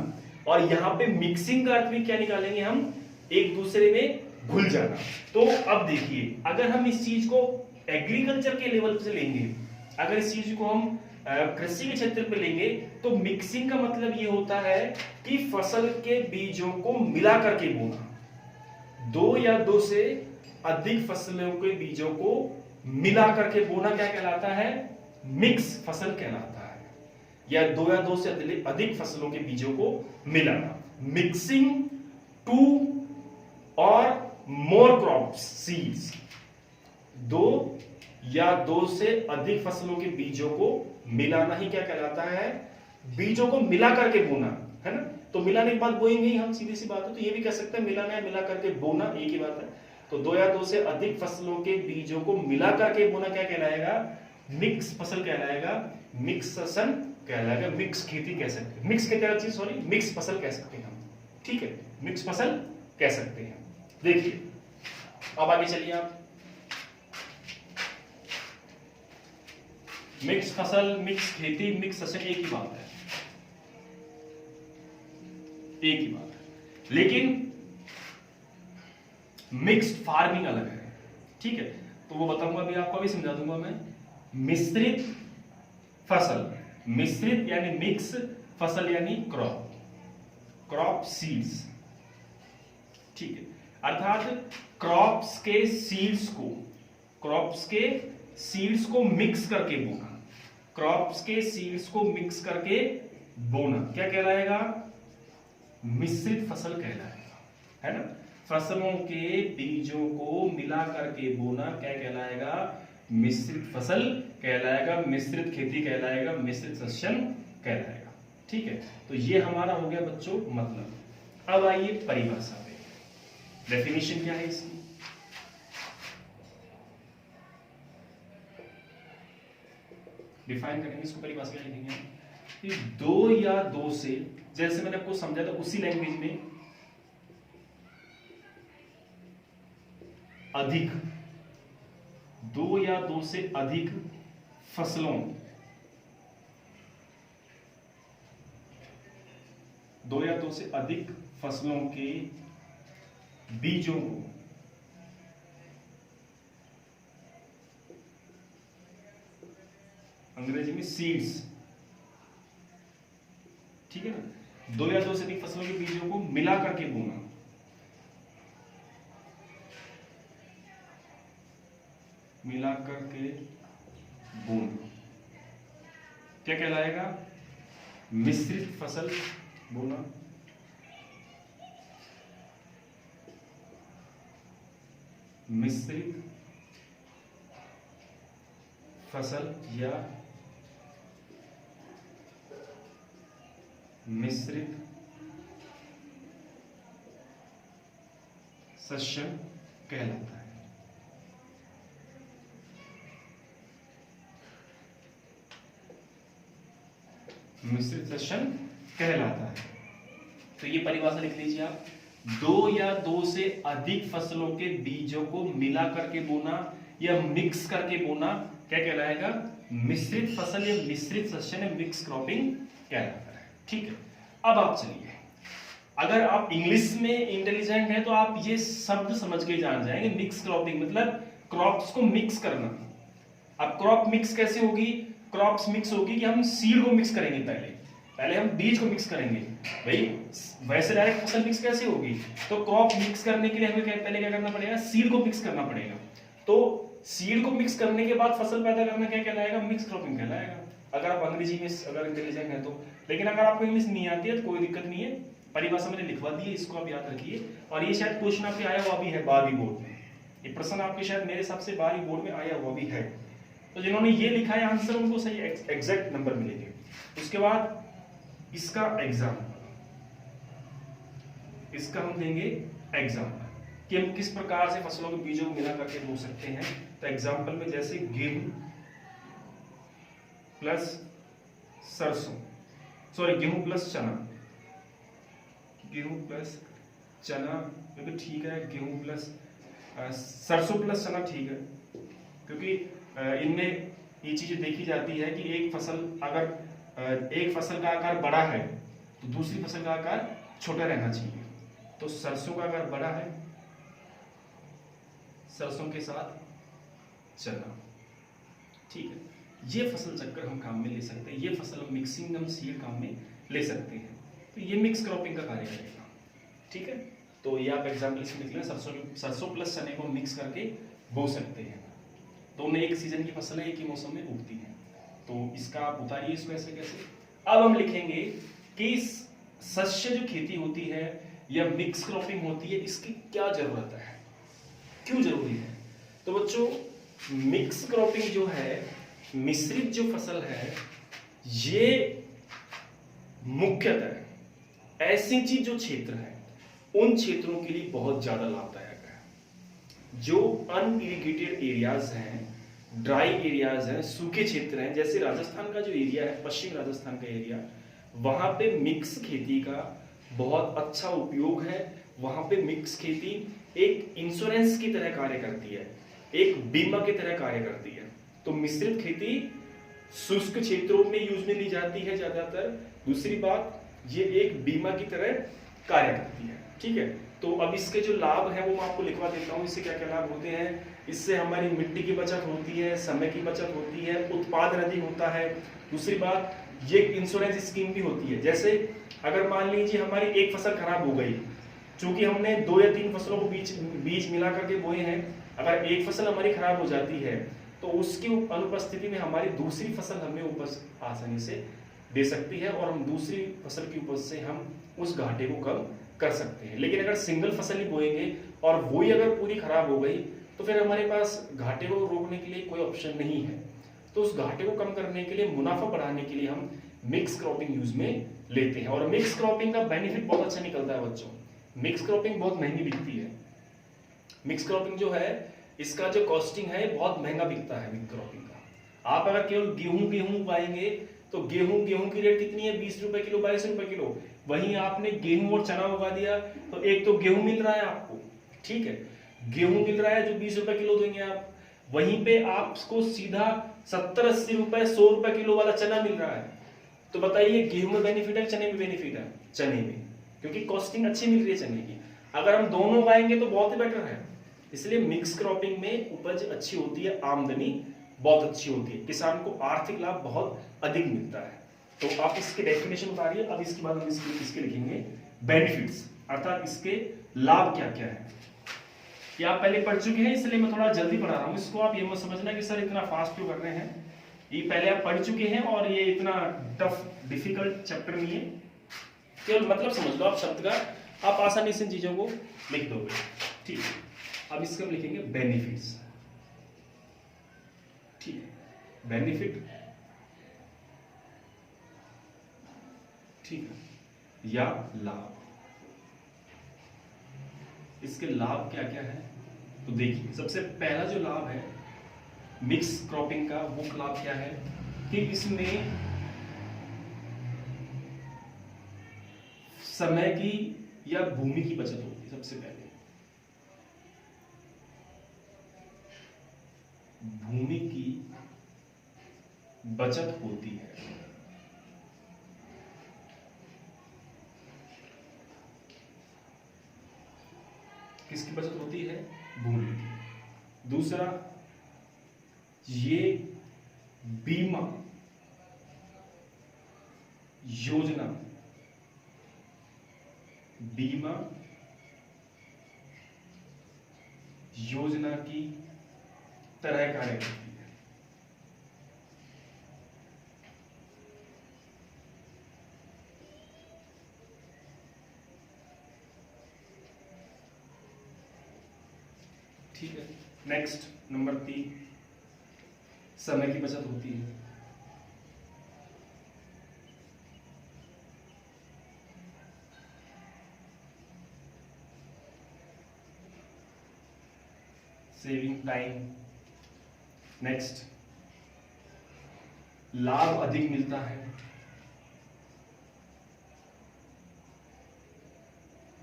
Speaker 1: और यहाँ पे मिक्सिंग का अर्थ भी क्या निकालेंगे हम, एक दूसरे में घुल जाना। तो अब देखिए, अगर हम इस चीज को एग्रीकल्चर के लेवल से लेंगे, अगर इस चीज को हम कृषि के क्षेत्र पे लेंगे, तो मिक्सिंग का मतलब ये होता है कि फसल के बीजों को मिला करके बोना। दो या दो से अधिक फसलों के बीजों को मिला करके बोना क्या कहलाता है, मिक्स फसल कहलाता है। या दो से अधिक फसलों के बीजों को मिलाना, मिक्सिंग टू और मोर क्रॉप सीड्स। दो से अधिक फसलों के बीजों को मिलाना ही क्या कहलाता है, बीजों को मिला करके बोना, है ना। तो मिलाने के बाद बोएंगे ही हम, सीधी सी बात है। तो ये भी कह सकते हैं मिलाना या मिला करके बोना, एक ही बात है। तो दो से अधिक फसलों के बीजों को मिला करके बोना क्या कहलाएगा, मिक्स फसल कहलाएगा, मिक्स सेशन कहलाएगा, मिक्स खेती कह सकते हैं, मिक्स खेती, सॉरी, मिक्स फसल कह सकते हैं हम, ठीक है, मिक्स फसल कह सकते हैं। देखिए अब आगे चलिए आप, मिक्स फसल, मिक्स खेती, मिक्स सेशन, एक ही बात है, एक ही बात है। लेकिन मिक्स्ड फार्मिंग अलग है, ठीक है। तो वो बताऊंगा अभी आपको, अभी समझा दूंगा मैं। मिश्रित फसल, मिश्रित यानी मिक्स, फसल यानी क्रॉप, क्रॉप सीड्स, ठीक है, अर्थात क्रॉप्स के सीड्स को मिक्स करके बोना, क्रॉप्स के सीड्स को मिक्स करके बोना क्या कहलाएगा? मिश्रित फसल कहलाएगा, है ना। फसलों के बीजों को मिला करके बोना क्या कहलाएगा? मिश्रित फसल कहलाएगा, मिश्रित खेती कहलाएगा, मिश्रित शस्यन कहलाएगा। ठीक है, तो ये हमारा हो गया बच्चों मतलब। अब आइए परिभाषा पे, डेफिनेशन क्या है इसकी? डिफाइन करेंगे इसको, परिभाषा क्या लिखेंगे कि दो या दो से, जैसे मैंने आपको समझा था उसी लैंग्वेज में, अधिक, दो या दो से अधिक फसलों, दो या दो से अधिक फसलों के बीजों को अंग्रेजी में सीड्स, ठीक है ना, दो या दो से अधिक फसलों के बीजों को मिला करके बोना, मिला करके बोना क्या कहलाएगा? मिश्रित फसल बोना। मिश्रित फसल या मिश्रित शस्य कहलाता है। मिश्रित शस्य कहलाता है। तो ये परिभाषा लिख लीजिए आप, दो या दो से अधिक फसलों के बीजों को मिला करके बोना या मिक्स करके बोना क्या कहलाएगा? मिश्रित फसल या मिश्रित शस्य या मिक्स क्रॉपिंग कहलाता है। ठीक है, अब आप चलिए, अगर आप इंग्लिश में इंटेलिजेंट हैं तो आप ये शब्द समझ के जान जाएंगे। मिक्स क्रॉपिंग मतलब क्रॉप्स को मिक्स करना। अब क्रॉप मिक्स कैसे होगी? क्रॉप्स मिक्स होगी कि हम सीड को मिक्स करेंगे, पहले हम बीज को मिक्स करेंगे। भाई वैसे डायरेक्ट फसल मिक्स कैसे होगी? तो क्रॉप मिक्स करने के लिए हमें पहले क्या करना पड़ेगा? सीड को मिक्स करना पड़ेगा। तो सीड को मिक्स करने के बाद फसल पैदा करना क्या कहलाएगा? मिक्स क्रॉपिंग कहलाएगा। अगर आप अंग्रेजी में अगर इंटेलिजेंट है तो। लेकिन अगर आपको इंग्लिश नहीं आती है तो कोई दिक्कत नहीं है, परिभाषा मैंने लिखवा दी है, इसको आप याद रखिए। और ये शायद क्वेश्चन आपके आया हुआ भी है 12वीं बोर्ड में, ये प्रश्न आपके शायद मेरे हिसाब से 12वीं बोर्ड में आया हुआ भी है। तो जिन्होंने ये लिखा है आंसर उनको सही एग्जैक्ट नंबर मिलेंगे। उसके बाद इसका एग्जाम्पल, इसका हम देंगे एग्जाम्पल कि हम किस प्रकार से फसलों के बीजों को मिला करके बो सकते हैं। तो एग्जाम्पल में जैसे गेहूं प्लस सरसों, सॉरी गेहूं प्लस चना, गेहूं प्लस चना तो ठीक है, गेहूं प्लस सरसों प्लस चना ठीक है, क्योंकि इनमें ये चीजें देखी जाती है कि एक फसल अगर एक फसल का आकार बड़ा है तो दूसरी फसल का आकार छोटा रहना चाहिए। तो सरसों का आकार बड़ा है, सरसों के साथ चना, ठीक है। ये फसल चक्कर हम काम में ले सकते हैं, ये फसल हम मिक्सिंग हम सीड काम में ले सकते हैं। तो ये मिक्स क्रॉपिंग का कार्य करेगा, ठीक है। तो ये आप एग्जाम्पल इसमें लिख लें, सरसों प्लस चने को मिक्स करके बो सकते हैं। दोनों एक सीजन की फसल है, एक ही मौसम में उगती है। तो इसका आप उतारिए इसको ऐसे कैसे। अब हम लिखेंगे कि शस्य जो खेती होती है या मिक्स क्रॉपिंग होती है, इसकी क्या जरूरत है, क्यों जरूरी है। तो बच्चों मिक्स क्रॉपिंग जो है, मिश्रित जो फसल है, ये मुख्यतः ऐसी चीज जो क्षेत्र है उन क्षेत्रों के लिए बहुत ज्यादा लाभदायक है। जो अनइरिगेटेड एरियाज हैं, ड्राई एरियाज हैं, सूखे क्षेत्र हैं, जैसे राजस्थान का जो एरिया है, पश्चिम राजस्थान का एरिया, वहां पे मिक्स खेती का बहुत अच्छा उपयोग है। वहां पे मिक्स खेती एक इंश्योरेंस की तरह कार्य करती है, एक बीमा की तरह कार्य करती है। तो मिश्रित खेती शुष्क क्षेत्रों में यूज में ली जाती है ज्यादातर। दूसरी बात, ये एक बीमा की तरह कार्य करती है, ठीक है। तो अब इसके जो लाभ है वो मैं आपको लिखवा देता हूँ। इससे क्या क्या लाभ होते हैं? इससे हमारी मिट्टी की बचत होती है, समय की बचत होती है, उत्पादन अधिक होता है। दूसरी बात, ये इंश्योरेंस स्कीम भी होती है। जैसे अगर मान लीजिए हमारी एक फसल खराब हो गई, चूंकि हमने 2 या 3 फसलों को बीज मिला करके बोए हैं, अगर एक फसल हमारी खराब हो जाती है तो उसकी अनुपस्थिति में हमारी दूसरी फसल हमें उपज आसानी से दे सकती है और हम दूसरी फसल की उपज से हम उस घाटे को कम कर सकते हैं। लेकिन अगर सिंगल फसल ही बोएंगे और वही अगर पूरी खराब हो गई तो फिर हमारे पास घाटे को रोकने के लिए कोई ऑप्शन नहीं है। तो उस घाटे को कम करने के लिए, मुनाफा बढ़ाने के लिए हम मिक्स क्रॉपिंग यूज में लेते हैं। और मिक्स क्रॉपिंग का बेनिफिट बहुत अच्छा निकलता है बच्चों। मिक्स क्रॉपिंग बहुत महंगी बिकती है। मिक्स क्रॉपिंग जो है, इसका जो कॉस्टिंग है बहुत महंगा बिकता है मिक्स क्रॉपिंग का। आप अगर केवल गेहूं उगाएंगे तो गेहूं की रेट कितनी है, 20 रुपए किलो, 22 रुपए किलो। वहीं आपने गेहूं और चना उगा दिया तो एक तो गेहूं मिल रहा है आपको, ठीक है, गेहूं मिल रहा है जो 20 रुपए किलो देंगे आप, वहीं पे आपको सीधा 70-80 रुपए, 100 रुपए किलो वाला चना मिल रहा है। तो बताइए गेहूं में बेनिफिट है, चने में बेनिफिट है? चने में, क्योंकि कॉस्टिंग अच्छी मिल रही है चने की। अगर हम दोनों उगाएंगे तो बहुत ही बेटर है। इसलिए मिक्स क्रॉपिंग में उपज अच्छी होती है, आमदनी बहुत अच्छी होती है, किसान को आर्थिक लाभ बहुत अधिक मिलता है। तो आप इसके डेफिनेशन उतारिए। अब इसके बाद हम इसके लिखेंगे बेनिफिट्स, अर्थात इसके लाभ क्या क्या है। ये आप पहले पढ़ चुके हैं, इसलिए मैं थोड़ा जल्दी पढ़ा रहा हूँ इसको। आप ये मत समझना कि सर इतना फास्ट क्यों कर रहे हैं, ये पहले आप पढ़ चुके हैं और ये इतना टफ डिफिकल्ट चैप्टर नहीं है। केवल मतलब समझ लो आप शब्द का, आप आसानी से इन चीजों को लिख दोगे, ठीक है। अब इसके हम लिखेंगे बेनिफिट्स, ठीक है, बेनिफिट, ठीक है, या लाभ। इसके लाभ क्या क्या है तो देखिए, सबसे पहला जो लाभ है मिक्स क्रॉपिंग का, वो लाभ क्या है कि इसमें समय की या भूमि की बचत होती है। सबसे पहले भूमि की बचत होती है। किसकी बचत होती है? भूमि की। दूसरा, ये बीमा योजना, बीमा योजना की तरह कार्य करती है। ठीक है। नेक्स्ट नंबर 3, समय की बचत होती है। Saving time. नेक्स्ट, लाभ अधिक मिलता है।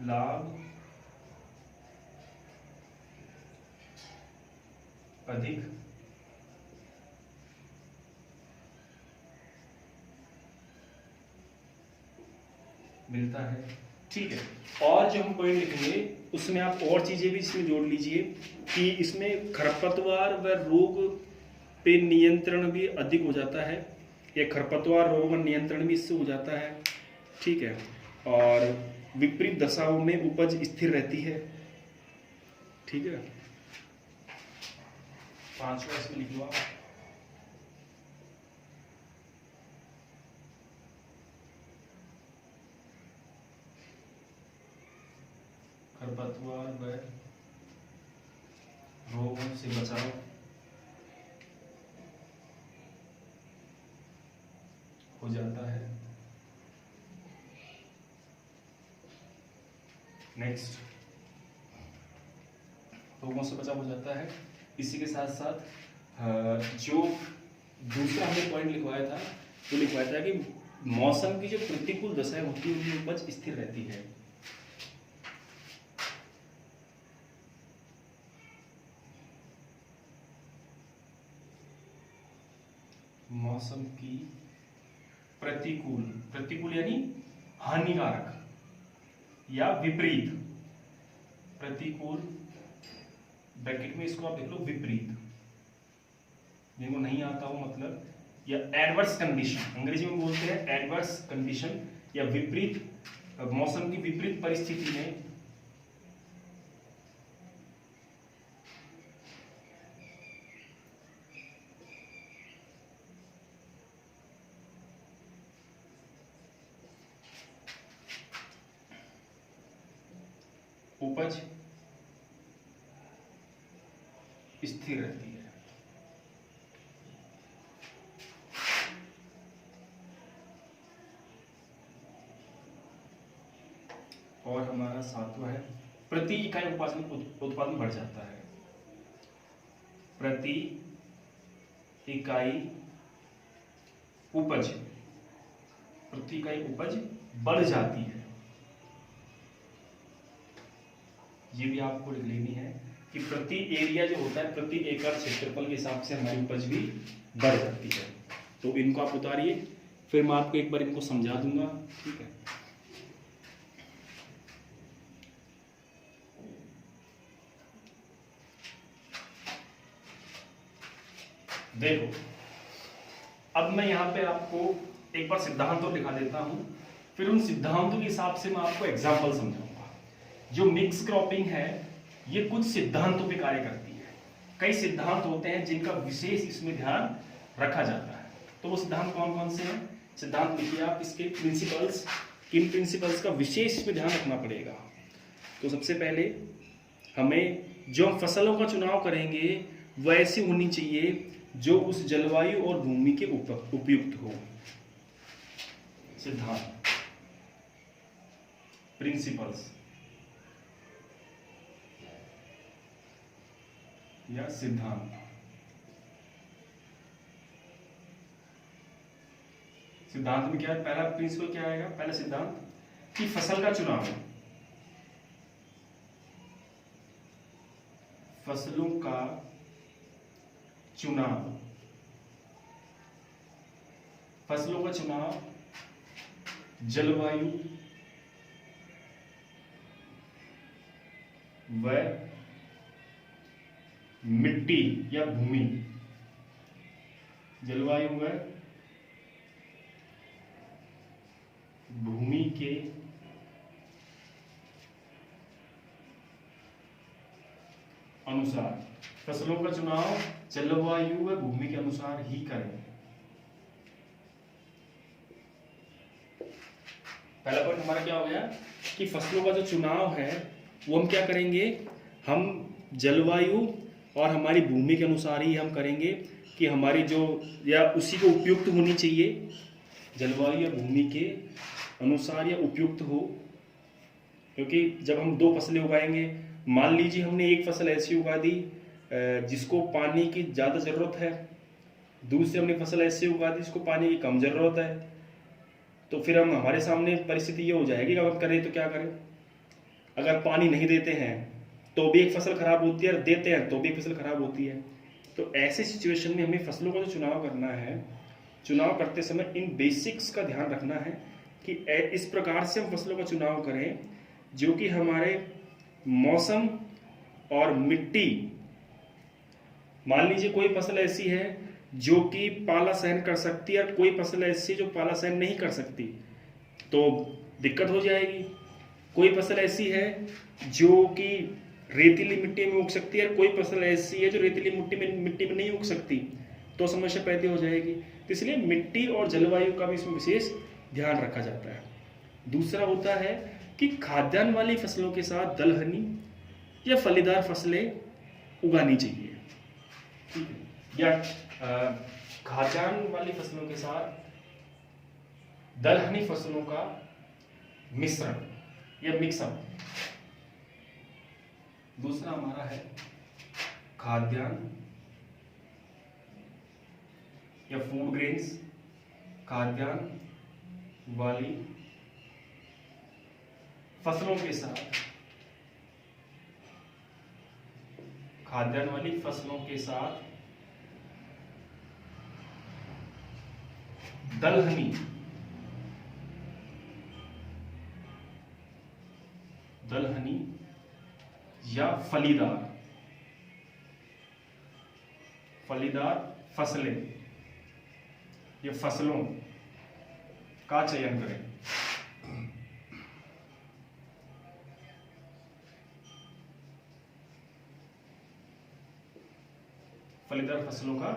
Speaker 1: लाभ अधिक मिलता है, ठीक है। और जो हम पॉइंट लिखेंगे उसमें आप और चीजें भी इसमें जोड़ लीजिए कि इसमें खरपतवार व रोग पे नियंत्रण भी अधिक हो जाता है, या खरपतवार रोग नियंत्रण भी इससे हो जाता है, ठीक है। और विपरीत दशाओं में उपज स्थिर रहती है, ठीक है। 5वां इसमें लिख लो आप। खरपतवार व रोगों से बचाव हो जाता है। नेक्स्ट, रोगों से बचाव हो जाता है। इसी के साथ साथ जो दूसरा हमने पॉइंट लिखवाया था, तो लिखवाया था कि मौसम की जो प्रतिकूल दशाएं होती है उनकी उपज स्थिर रहती है। मौसम की प्रतिकूल, प्रतिकूल यानी हानिकारक या विपरीत, प्रतिकूल ब्रैकेट में इसको आप देख लो विपरीत, जिनको नहीं आता हो मतलब, या एडवर्स कंडीशन, अंग्रेजी में बोलते हैं एडवर्स कंडीशन, या विपरीत, मौसम की विपरीत परिस्थिति में उपज स्थिर रहती है। और हमारा सातवां है प्रति इकाई उत्पादन बढ़ जाता है। प्रति इकाई उपज, प्रति इकाई उपज बढ़ जाती है। ये भी आपको लिख लेनी है कि प्रति एरिया जो होता है, प्रति एकड़ क्षेत्रफल के हिसाब से हमारी उपज भी बढ़ जाती है। तो इनको आप उतारिए, फिर मैं आपको एक बार इनको समझा दूंगा, ठीक है। देखो, अब मैं यहाँ पे आपको एक बार सिद्धांत और लिखा देता हूं, फिर उन सिद्धांतों के हिसाब से मैं आपको एग्जाम्पल समझाऊंगा। जो मिक्स क्रॉपिंग है ये कुछ सिद्धांतों पे कार्य करती है। कई सिद्धांत होते हैं जिनका विशेष इसमें ध्यान रखा जाता है। तो वो सिद्धांत कौन कौन से हैं? सिद्धांत लिखिए आप, इसके प्रिंसिपल्स, किन प्रिंसिपल्स का विशेष इसमें ध्यान रखना पड़ेगा। तो सबसे पहले हमें जो हम फसलों का चुनाव करेंगे वह ऐसी होनी चाहिए जो उस जलवायु और भूमि के उपयुक्त हो। सिद्धांत, प्रिंसिपल्स या सिद्धांत। सिद्धांत में क्या है? पहला प्रिंसिपल क्या आएगा? पहला सिद्धांत कि फसल का चुनाव, फसलों का चुनाव, फसलों का चुनाव जलवायु व मिट्टी या भूमि, जलवायु व भूमि के अनुसार, फसलों का चुनाव जलवायु व भूमि के अनुसार ही करें। पहला पॉइंट हमारा क्या हो गया कि फसलों का जो चुनाव है वो हम क्या करेंगे, हम जलवायु और हमारी भूमि के अनुसार ही हम करेंगे कि हमारी जो या उसी को उपयुक्त होनी चाहिए, जलवायु या भूमि के अनुसार या उपयुक्त हो। क्योंकि जब हम दो फसलें उगाएंगे, मान लीजिए हमने एक फसल ऐसी उगा दी जिसको पानी की ज़्यादा ज़रूरत है, दूसरी हमने फसल ऐसी उगा दी जिसको पानी की कम ज़रूरत है, तो फिर हम हमारे सामने परिस्थिति ये हो जाएगी कि अब करें तो क्या करें। अगर पानी नहीं देते हैं तो भी एक फसल खराब होती है, और देते हैं तो भी एक फसल खराब होती है। तो ऐसे सिचुएशन में हमें फसलों का जो चुनाव करना है, चुनाव करते समय इन बेसिक्स का ध्यान रखना है कि इस प्रकार से हम फसलों का चुनाव करें जो कि हमारे मौसम और मिट्टी, मान लीजिए कोई फसल ऐसी है जो कि पाला सहन कर सकती है और कोई फसल ऐसी जो पाला सहन नहीं कर सकती, तो दिक्कत हो जाएगी। कोई फसल ऐसी है जो कि रेतीली मिट्टी में उग सकती है और कोई फसल ऐसी है जो रेतीली मिट्टी में नहीं उग सकती, तो समस्या पैदा हो जाएगी। तो इसलिए मिट्टी और जलवायु का भी इसमें विशेष ध्यान रखा जाता है। दूसरा होता है कि खाद्यान्न वाली फसलों के साथ दलहनी या फलीदार फसलें उगानी चाहिए, ठीक है, या खाद्यान्न वाली फसलों के साथ दलहनी फसलों का मिश्रण या मिक्सअप। दूसरा हमारा है खाद्यान्न या फूड ग्रेन्स, खाद्यान्न वाली फसलों के साथ, खाद्यान्न वाली फसलों के साथ दलहनी या फलीदार फसलें या फसलों का चयन करें। फलीदार फसलों का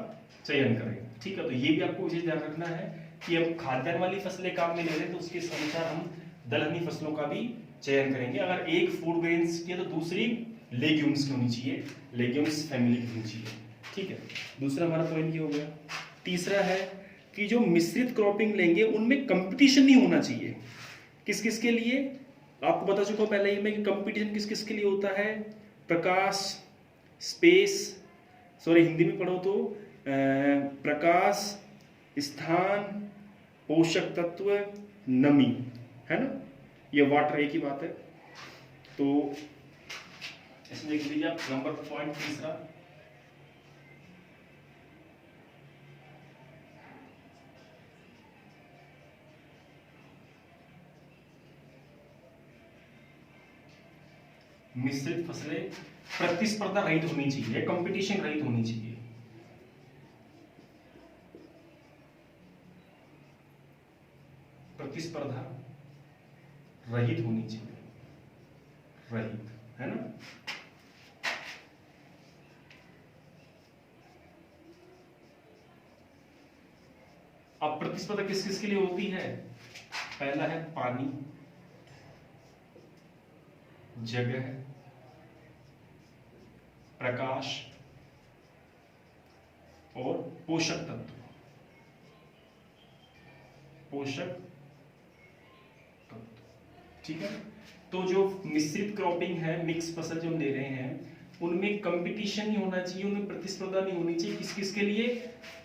Speaker 1: चयन करें, ठीक है। तो ये भी आपको विशेष ध्यान रखना है कि अब खाद्यान्न वाली फसलें काम में ले रहे हैं तो उसके अनुसार हम दलहनी फसलों का भी चयन करेंगे। अगर एक फूड ग्रेन्स की है तो दूसरी लेग्यूम्स की होनी चाहिए, लेग्यूम्स फैमिली की होनी चाहिए। ठीक है, दूसरा हमारा पॉइंट ये हो गया। तीसरा है कि जो मिश्रित क्रॉपिंग लेंगे उनमें कंपटीशन नहीं होना चाहिए। किस किस के लिए? आपको बता चुका हूं पहले ही मैं कि कंपटीशन किस किस के लिए होता है। प्रकाश, स्पेस, सॉरी हिंदी में पढ़ो तो प्रकाश, स्थान, पोषक तत्व, नमी, है ना, ये वाटर एक ही बात है। तो इसमें देख लीजिए आप नंबर पॉइंट तीसरा, मिश्रित फसलें प्रतिस्पर्धा रहित होनी चाहिए, कंपटीशन रहित होनी चाहिए। प्रतिस्पर्धा रहित होनी चाहिए, रहित, है ना। अब प्रतिस्पर्धा किस किस के लिए होती है? पहला है पानी, जगह, प्रकाश और पोषक तत्व, पोषक तत्व। ठीक है, तो जो मिश्रित क्रॉपिंग है, मिक्स फसल जो हम ले रहे हैं, उनमें कंपटीशन नहीं होना चाहिए, उनमें प्रतिस्पर्धा नहीं होनी चाहिए। किस किस के लिए?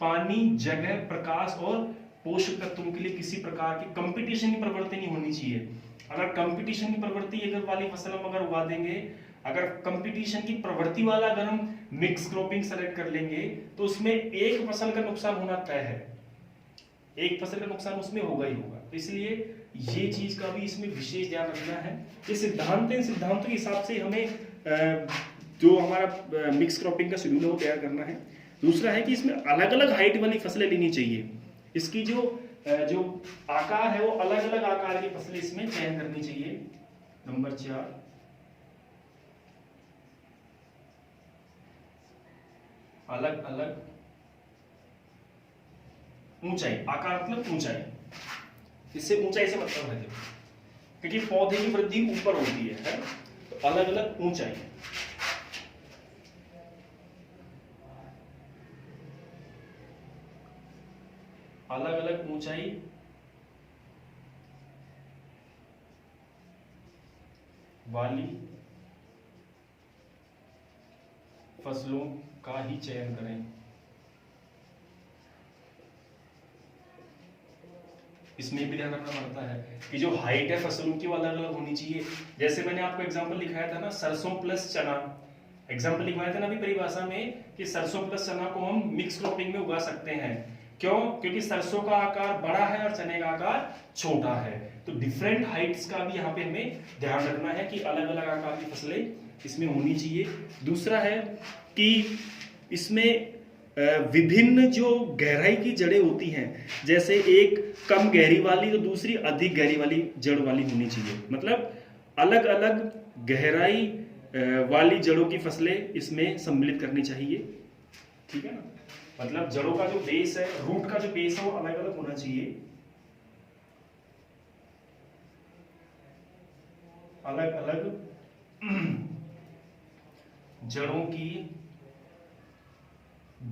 Speaker 1: पानी, जगह, प्रकाश और पोषक तत्वों के लिए किसी प्रकार की कंपटीशन की प्रवृत्ति नहीं होनी चाहिए। अगर कंपटीशन की प्रवृत्ति अगर वाली फसल हम अगर उगा देंगे, अगर कंपटीशन की प्रवृत्ति वाला अगर हम मिक्स क्रॉपिंग सेलेक्ट कर लेंगे तो उसमें एक फसल का नुकसान होना तय है, एक फसल का नुकसान उसमें होगा ही होगा। तो इसलिए ये चीज का भी इसमें विशेष ध्यान रखना है। ये सिद्धांत है, इन सिद्धांतों के हिसाब से हमें जो हमारा मिक्स क्रॉपिंग का शेड्यूल है वो तैयार करना है। दूसरा है कि इसमें अलग अलग हाइट वाली फसलें लेनी चाहिए। इसकी जो आकार है वो अलग अलग आकार की फसलें इसमें चयन करनी चाहिए। नंबर 4, अलग अलग ऊंचाई, आकार मतलब ऊंचाई, इससे ऊंचाई से मतलब है क्योंकि पौधे की वृद्धि ऊपर होती है, तो अलग अलग ऊंचाई, अलग अलग ऊंचाई वाली फसलों का ही चयन करें। इसमें भी ध्यान रखना पड़ता है कि जो हाइट है फसलों की वो अलग अलग होनी चाहिए। जैसे मैंने आपको एग्जांपल लिखाया था ना, सरसों प्लस चना, एग्जांपल लिखवाया था ना अभी परिभाषा में कि सरसों प्लस चना को हम मिक्स क्रॉपिंग में उगा सकते हैं। क्यों? क्योंकि सरसों का आकार बड़ा है और चने का आकार छोटा है। तो डिफरेंट हाइट्स का भी यहाँ पे हमें ध्यान रखना है कि अलग अलग आकार की फसलें इसमें होनी चाहिए। दूसरा है कि इसमें विभिन्न जो गहराई की जड़ें होती हैं, जैसे एक कम गहरी वाली तो दूसरी अधिक गहरी वाली जड़ वाली होनी चाहिए। मतलब अलग अलग गहराई वाली जड़ों की फसलें इसमें सम्मिलित करनी चाहिए। ठीक है ना, मतलब जड़ों का जो बेस है, रूट का जो बेस है वो अलग अलग होना चाहिए, अलग अलग जड़ों की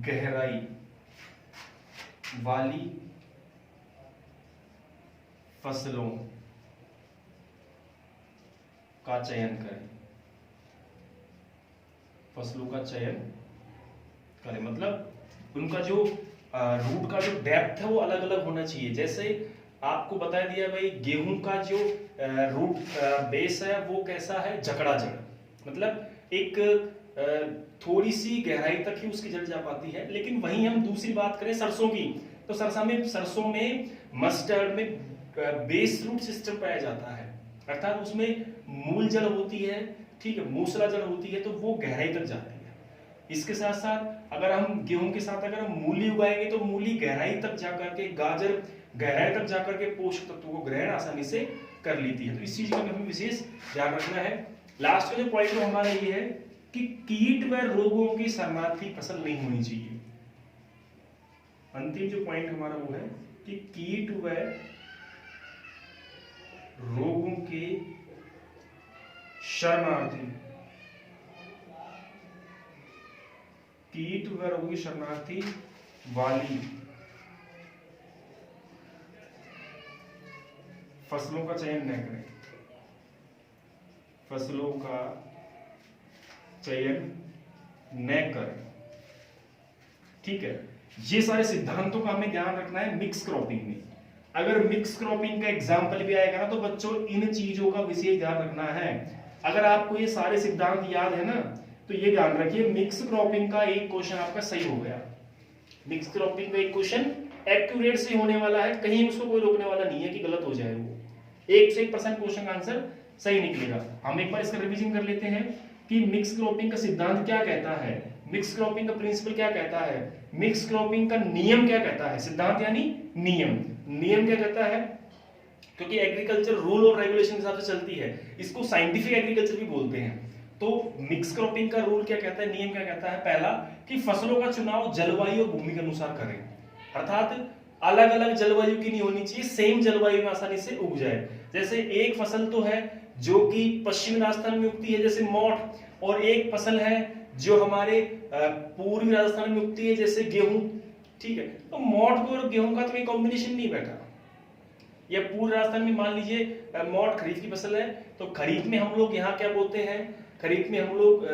Speaker 1: गहराई वाली फसलों का चयन करें, फसलों का चयन करें। मतलब उनका जो रूट का जो डेप्थ है वो अलग अलग होना चाहिए। जैसे आपको बता दिया भाई, गेहूं का जो रूट बेस है वो कैसा है, जकड़ा जड़, मतलब एक थोड़ी सी गहराई तक ही उसकी जड़ जा पाती है। लेकिन वहीं हम दूसरी बात करें सरसों की, तो सरसों में मस्टर्ड में बेस रूट सिस्टम पाया जाता है, अर्थात उसमें मूल जड़ होती है, ठीक है, मूसला जड़ होती है, तो वो गहराई तक जाती है। इसके साथ साथ अगर हम गेहूं के साथ अगर हम मूली उगाएंगे तो मूली गहराई तक जाकर के, गाजर गहराई तक जाकर के पोषक तत्वों को ग्रहण आसानी से कर लेती है। तो इस चीज का हमें विशेष ध्यान रखना है। लास्ट का जो पॉइंट हमारा ये है कि कीट व रोगों की शरणार्थी फसल नहीं होनी चाहिए। अंतिम जो पॉइंट हमारा वो है कि कीट व रोगों के शरणार्थी, कीट व रोगों की शरणार्थी वाली फसलों का चयन न करें, फसलों का चयन न करें। ठीक है, ये सारे सिद्धांतों का हमें ध्यान रखना है मिक्स क्रॉपिंग में। अगर मिक्स क्रॉपिंग का एग्जाम्पल भी आएगा ना तो बच्चों इन चीजों का विशेष ध्यान रखना है। अगर आपको ये सारे सिद्धांत याद है ना तो ये ध्यान रखिए, मिक्स क्रॉपिंग का एक क्वेश्चन आपका सही हो गया। मिक्स क्रॉपिंग का एक क्वेश्चन एक्यूरेट से होने वाला है, कहीं उसको कोई रोकने वाला नहीं है कि गलत हो जाए। वो 1 से 1% क्वेश्चन का आंसर सही निकलेगा। हम एक बार इसका रिवीजन कर लेते हैं कि मिक्स क्रॉपिंग का सिद्धांत क्या कहता है, मिक्स क्रॉपिंग का प्रिंसिपल क्या कहता है, मिक्स क्रॉपिंग का नियम क्या कहता है। सिद्धांत यानी नियम, नियम क्या कहता है, क्योंकि एग्रीकल्चर रूल और रेगुलेशन के हिसाब से चलती है, इसको साइंटिफिक एग्रीकल्चर भी बोलते हैं। तो मिक्स क्रॉपिंग का रूल क्या कहता है, नियम क्या कहता है, पहला कि फसलों का चुनाव जलवायु और भूमि के अनुसार करें, अर्थात अलग अलग जलवायु की नहीं होनी चाहिए, सेम जलवायु में आसानी से उग जाए। जैसे एक फसल तो है जो कि पश्चिमी राजस्थान में उगती है जैसे मोठ, और एक फसल है जो हमारे पूर्वी राजस्थान में उगती है जैसे गेहूं। ठीक है, तो मोठ को और गेहूं का तो कोई कॉम्बिनेशन नहीं बैठा। या पूर्व राजस्थान में मान लीजिए मोठ खरीफ की फसल है, तो खरीफ में हम लोग यहाँ क्या बोते हैं, खरीफ में हम लोग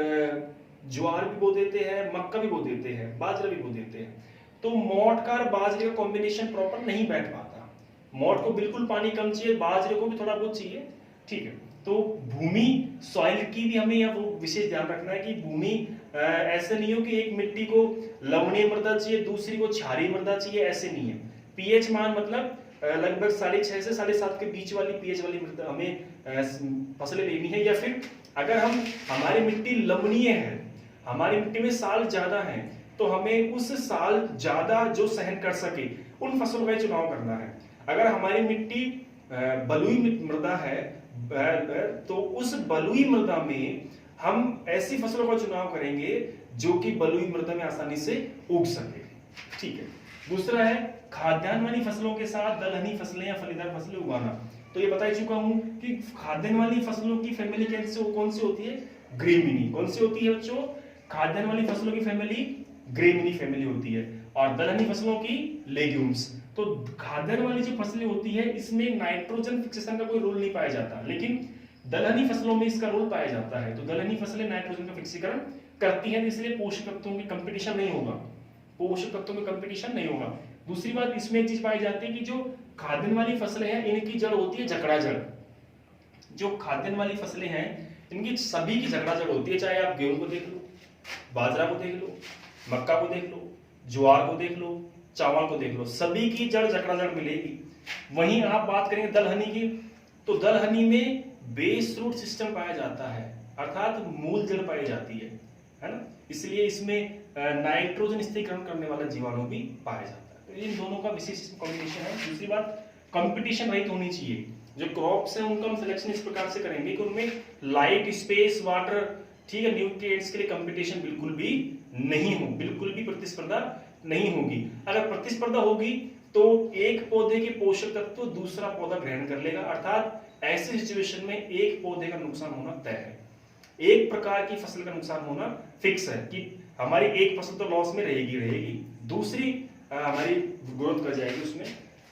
Speaker 1: ज्वार भी बो देते हैं, मक्का भी बो देते हैं, बाजरा भी बो देते हैं। तो मोठ का और बाजरे का कॉम्बिनेशन प्रॉपर नहीं बैठ पाता। मोठ को बिल्कुल पानी कम चाहिए, बाजरे को भी थोड़ा बहुत चाहिए। ठीक है, तो भूमि सॉइल की भी हमें यह विशेष ध्यान रखना है कि भूमि ऐसे नहीं हो कि एक मिट्टी को लवणीय मृदा चाहिए, दूसरी को क्षारीय मृदा चाहिए, ऐसे नहीं है। पीएच मान मतलब लगभग 6.5 से 7.5 के बीच वाली पीएच वाली मृदा हमें फसलें लेनी है। या फिर अगर हमारी मिट्टी लवणीय है, हमारी मिट्टी में साल ज्यादा है, तो हमें उस साल ज्यादा जो सहन कर सके उन फसलों का चुनाव करना है। अगर हमारी मिट्टी बलुई मृदा है तो उस बलुई मृदा में हम ऐसी फसलों का चुनाव करेंगे जो कि बलुई मृदा में आसानी से उग सके। ठीक है, दूसरा है खाद्यान्न वाली फसलों के साथ दलहनी फसलें या फलीदार फसलें उगाना। तो ये बता चुका हूं कि खाद्यान्न वाली फसलों की फैमिली कौन सी होती है, ग्रेमिनी। कौन सी होती है बच्चों, खाद्यान्न वाली फसलों की फैमिली ग्रेमिनी फैमिली होती है, और दलहनी फसलों की लेग्यूम्स। तो खाद्यान्न वाली जो फसलें होती है इसमें नाइट्रोजन फिक्सेशन का कोई रोल नहीं पाया जाता, लेकिन दलहनी फसलों में इसका रोल पाया जाता है। तो दलहनी फसलें नाइट्रोजन का फिक्सीकरण करती हैं, इसलिए पोषक तत्वों की कंपटीशन नहीं होगा, पोषक तत्वों में कंपटीशन नहीं होगा। दूसरी बात इसमें एक चीज पाई जाती है कि जो खाद्यान्न वाली फसलें हैं इनकी जड़ होती है जकड़ा जड़। जो खाद्यान्न वाली फसलें हैं इनकी सभी की जकड़ा जड़ होती है, चाहे आप गेहूं को देख लो, बाजरा को देख लो, मक्का को देख लो, ज्वार को देख लो, चावल को देख लो, सभी की जड़ जकड़ा जड़ मिलेगी। वहीं आप बात करेंगे दलहनी की, तो दलहनी में बेस रूट सिस्टम पाया जाता है, अर्थात मूल जड़ पाई जाती है ना, इसलिए इसमें नाइट्रोजन स्थिरीकरण करने वाला जीवाणु भी पाया जाता है। तो इन दोनों का विशेष कॉम्बिनेशन है। दूसरी बात कंपटीशन रहित होनी चाहिए। जो क्रॉप्स हैं उनका हम सिलेक्शन इस प्रकार से करेंगे कि उनमें लाइट, स्पेस, वाटर, ठीक है, न्यूट्रिएंट्स के लिए कंपटीशन बिल्कुल भी नहीं हो, बिल्कुल भी प्रतिस्पर्धा नहीं होगी। अगर प्रतिस्पर्धा होगी तो एक पौधे के पोषक तत्व दूसरा पौधा ग्रहण कर लेगा, अर्थात ऐसी सिचुएशन में एक पौधे का नुकसान होना तय है, एक प्रकार की फसल का नुकसान होना फिक्स है कि हमारी एक फसल तो लॉस में रहेगी, दूसरी हमारी ग्रोथ कर जाएगी उसमें।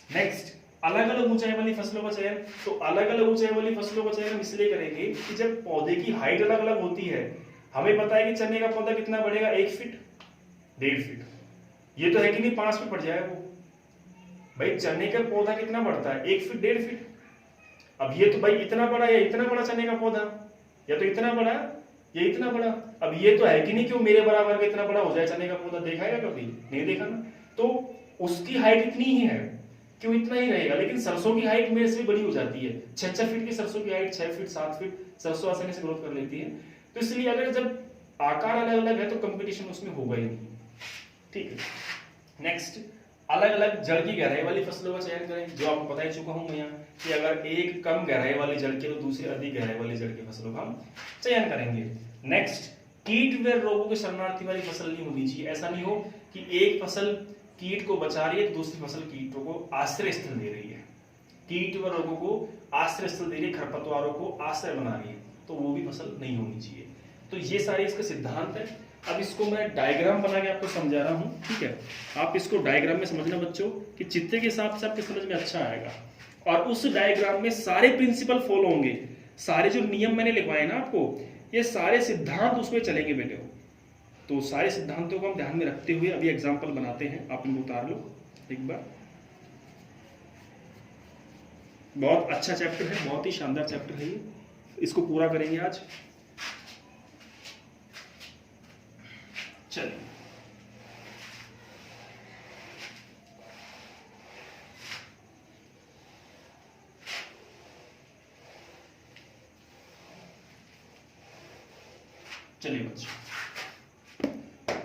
Speaker 1: नेक्स्ट, अलग अलग ऊंचाई वाली फसलों का चयन। तो अलग अलग ऊंचाई वाली फसलों का चयन इसलिए करेंगे कि जब पौधे की हाइट अलग अलग होती है, हमें पता है कि चने का पौधा कितना बढ़ेगा, 1 फीट, 1.5 फीट, ये तो है कि नहीं 5 फीट बढ़ जाए वो। भाई चने का पौधा कितना बढ़ता है, 1 फीट, 1.5 फीट। अब ये तो भाई इतना बड़ा या इतना बड़ा चने का पौधा, या तो इतना बड़ा या इतना बड़ा। अब ये तो है कि नहीं कि वो मेरे बराबर का इतना बड़ा हो जाए चने का पौधा, देखा है कभी, नहीं देखा ना। तो उसकी हाइट इतनी ही है कि वो इतना ही रहेगा, लेकिन सरसों की हाइट मेरे से भी बड़ी हो जाती है, 6 फीट की सरसों की हाइट, 6 फीट 7 फीट सरसों आसानी से ग्रोथ कर लेती है। तो इसलिए अगर जब आकार अलग अलग है तो कंपटीशन उसमें होगा ही नहीं। ठीक है, नेक्स्ट, अलग अलग जड़ की गहराई वाली फसलों का चयन करें। जो आपको बता ही चुका हूं मैं यहाँ कि अगर एक कम गहराई वाली जड़ की तो दूसरी अधिक गहराई वाली जड़ की फसलों का हम चयन करेंगे। नेक्स्ट, कीट व रोगों के शरणार्थी वाली फसल नहीं होनी चाहिए। ऐसा नहीं हो कि एक फसल कीट को बचा रही है तो दूसरी फसल कीटों को आश्रय स्थल दे रही है, कीट व रोगों को आश्रय स्थल दे रही है, खरपतवारों को आश्रय बना रही है। तो वो भी फसल नहीं होनी चाहिए। तो ये सारे इसका सिद्धांत है। अब इसको मैं डायग्राम बना के आपको समझा रहा हूँ, ठीक है। आप इसको डायग्राम में समझना बच्चों, कि चित्र के हिसाब से आपके समझ में अच्छा आएगा। और उस डायग्राम में सारे प्रिंसिपल फॉलो होंगे, सारे जो नियम मैंने लिखवाए ना आपको, ये सारे सिद्धांत उसमें चलेंगे बेटे। तो सारे सिद्धांतों को हम ध्यान में रखते हुए अभी एग्जाम्पल बनाते हैं। आप इनको उतार लो एक बार। बहुत अच्छा चैप्टर है, बहुत ही शानदार चैप्टर है ये, इसको पूरा करेंगे आज। चलिए चलिए बच्चों,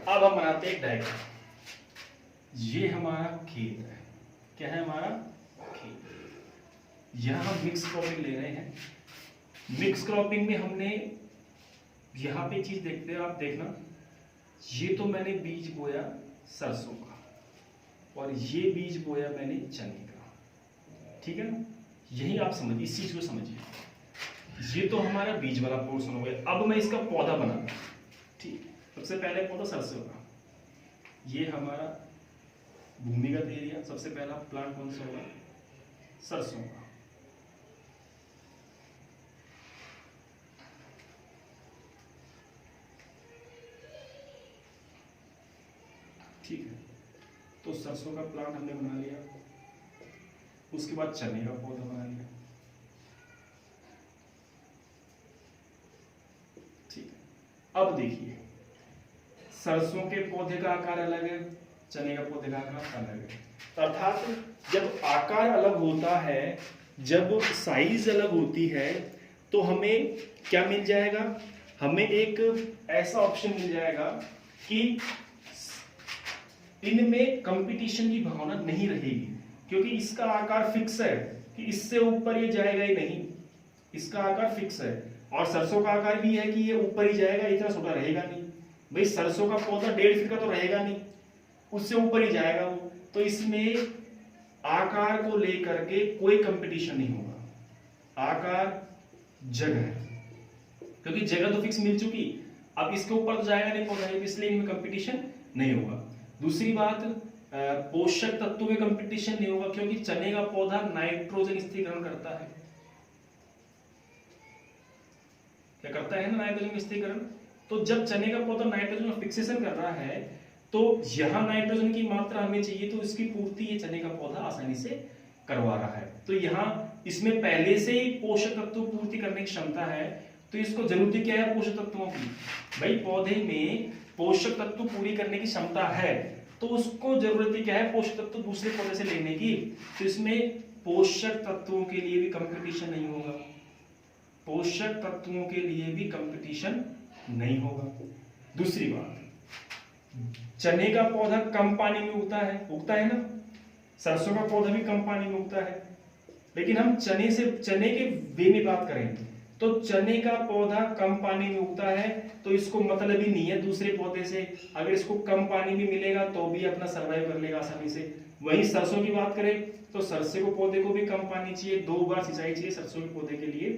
Speaker 1: अब हम बनाते हैं एक डायग्राम। ये हमारा खेत है, क्या है हमारा खेत। यहां हम मिक्स क्रॉपिंग ले रहे हैं। मिक्स क्रॉपिंग में हमने यहां पे चीज देखते हैं, आप देखना, ये तो मैंने बीज बोया सरसों का, और ये बीज बोया मैंने चने का, ठीक है ना। यही आप समझिए, इस चीज को समझिए। ये तो हमारा बीज वाला पोर्शन हो गया। अब मैं इसका पौधा बनाता हूं, ठीक। सबसे पहले पौधा सरसों का, ये हमारा भूमिगत एरिया। सबसे पहला प्लांट कौन सा होगा, सरसों का। ठीक है, तो सरसों का प्लांट हमने बना लिया। उसके बाद चने का पौधा बना लिया, ठीक है। अब देखिए, सरसों के पौधे का आकार अलग है, चने का पौधे का आकार अलग है। अर्थात जब आकार अलग होता है, जब साइज अलग होती है, तो हमें क्या मिल जाएगा, हमें एक ऐसा ऑप्शन मिल जाएगा कि इनमें कंपटीशन की भावना नहीं रहेगी, क्योंकि इसका आकार फिक्स है कि इससे ऊपर ये जाएगा ही नहीं, इसका आकार फिक्स है। और सरसों का आकार भी है कि ये ऊपर ही जाएगा, इतना छोटा रहेगा नहीं। भाई सरसों का पौधा 1.5 फीट का तो रहेगा नहीं, उससे ऊपर ही जाएगा वो। तो इसमें आकार को लेकर के कोई कंपटीशन नहीं होगा। आकार, जगह, क्योंकि जगह तो फिक्स मिल चुकी, अब इसके ऊपर तो जाएगा नहीं पौधा, इसलिए इनमें कंपटीशन नहीं होगा। दूसरी बात, पोषक तत्वों में कंपटीशन नहीं होगा, क्योंकि चने का पौधा नाइट्रोजन स्थिरीकरण करता है। क्या करता है ना, नाइट्रोजन स्थिरीकरण। तो जब चने का पौधा नाइट्रोजन फिक्सेशन कर रहा है, तो यहां नाइट्रोजन की मात्रा हमें चाहिए, तो इसकी पूर्ति ये चने का पौधा आसानी से करवा रहा है। तो यहाँ इसमें पहले से ही पोषक तत्व पूर्ति करने की क्षमता है। तो इसको जरूरत क्या है पोषक तत्वों की, भाई पौधे में पोषक तत्व पूरी करने की क्षमता है, तो उसको जरूरत क्या है पोषक तत्व दूसरे पौधे से लेने की। तो इसमें पोषक तत्वों के लिए भी कंपटीशन नहीं होगा, पोषक तत्वों के लिए भी कंपटीशन नहीं होगा। दूसरी बात, चने का पौधा कम पानी में उगता है ना, सरसों का पौधा भी कम पानी में उगता है। लेकिन हम चने के वे में बात करें तो चने का पौधा कम पानी में उगता है, तो इसको मतलब ही नहीं है दूसरे पौधे से, अगर इसको कम पानी भी मिलेगा तो भी अपना सर्वाइव कर लेगा आसानी से। वहीं सरसों की बात करें तो सरसों को पौधे को भी कम पानी चाहिए, 2 बार सिंचाई चाहिए सरसों के पौधे के लिए।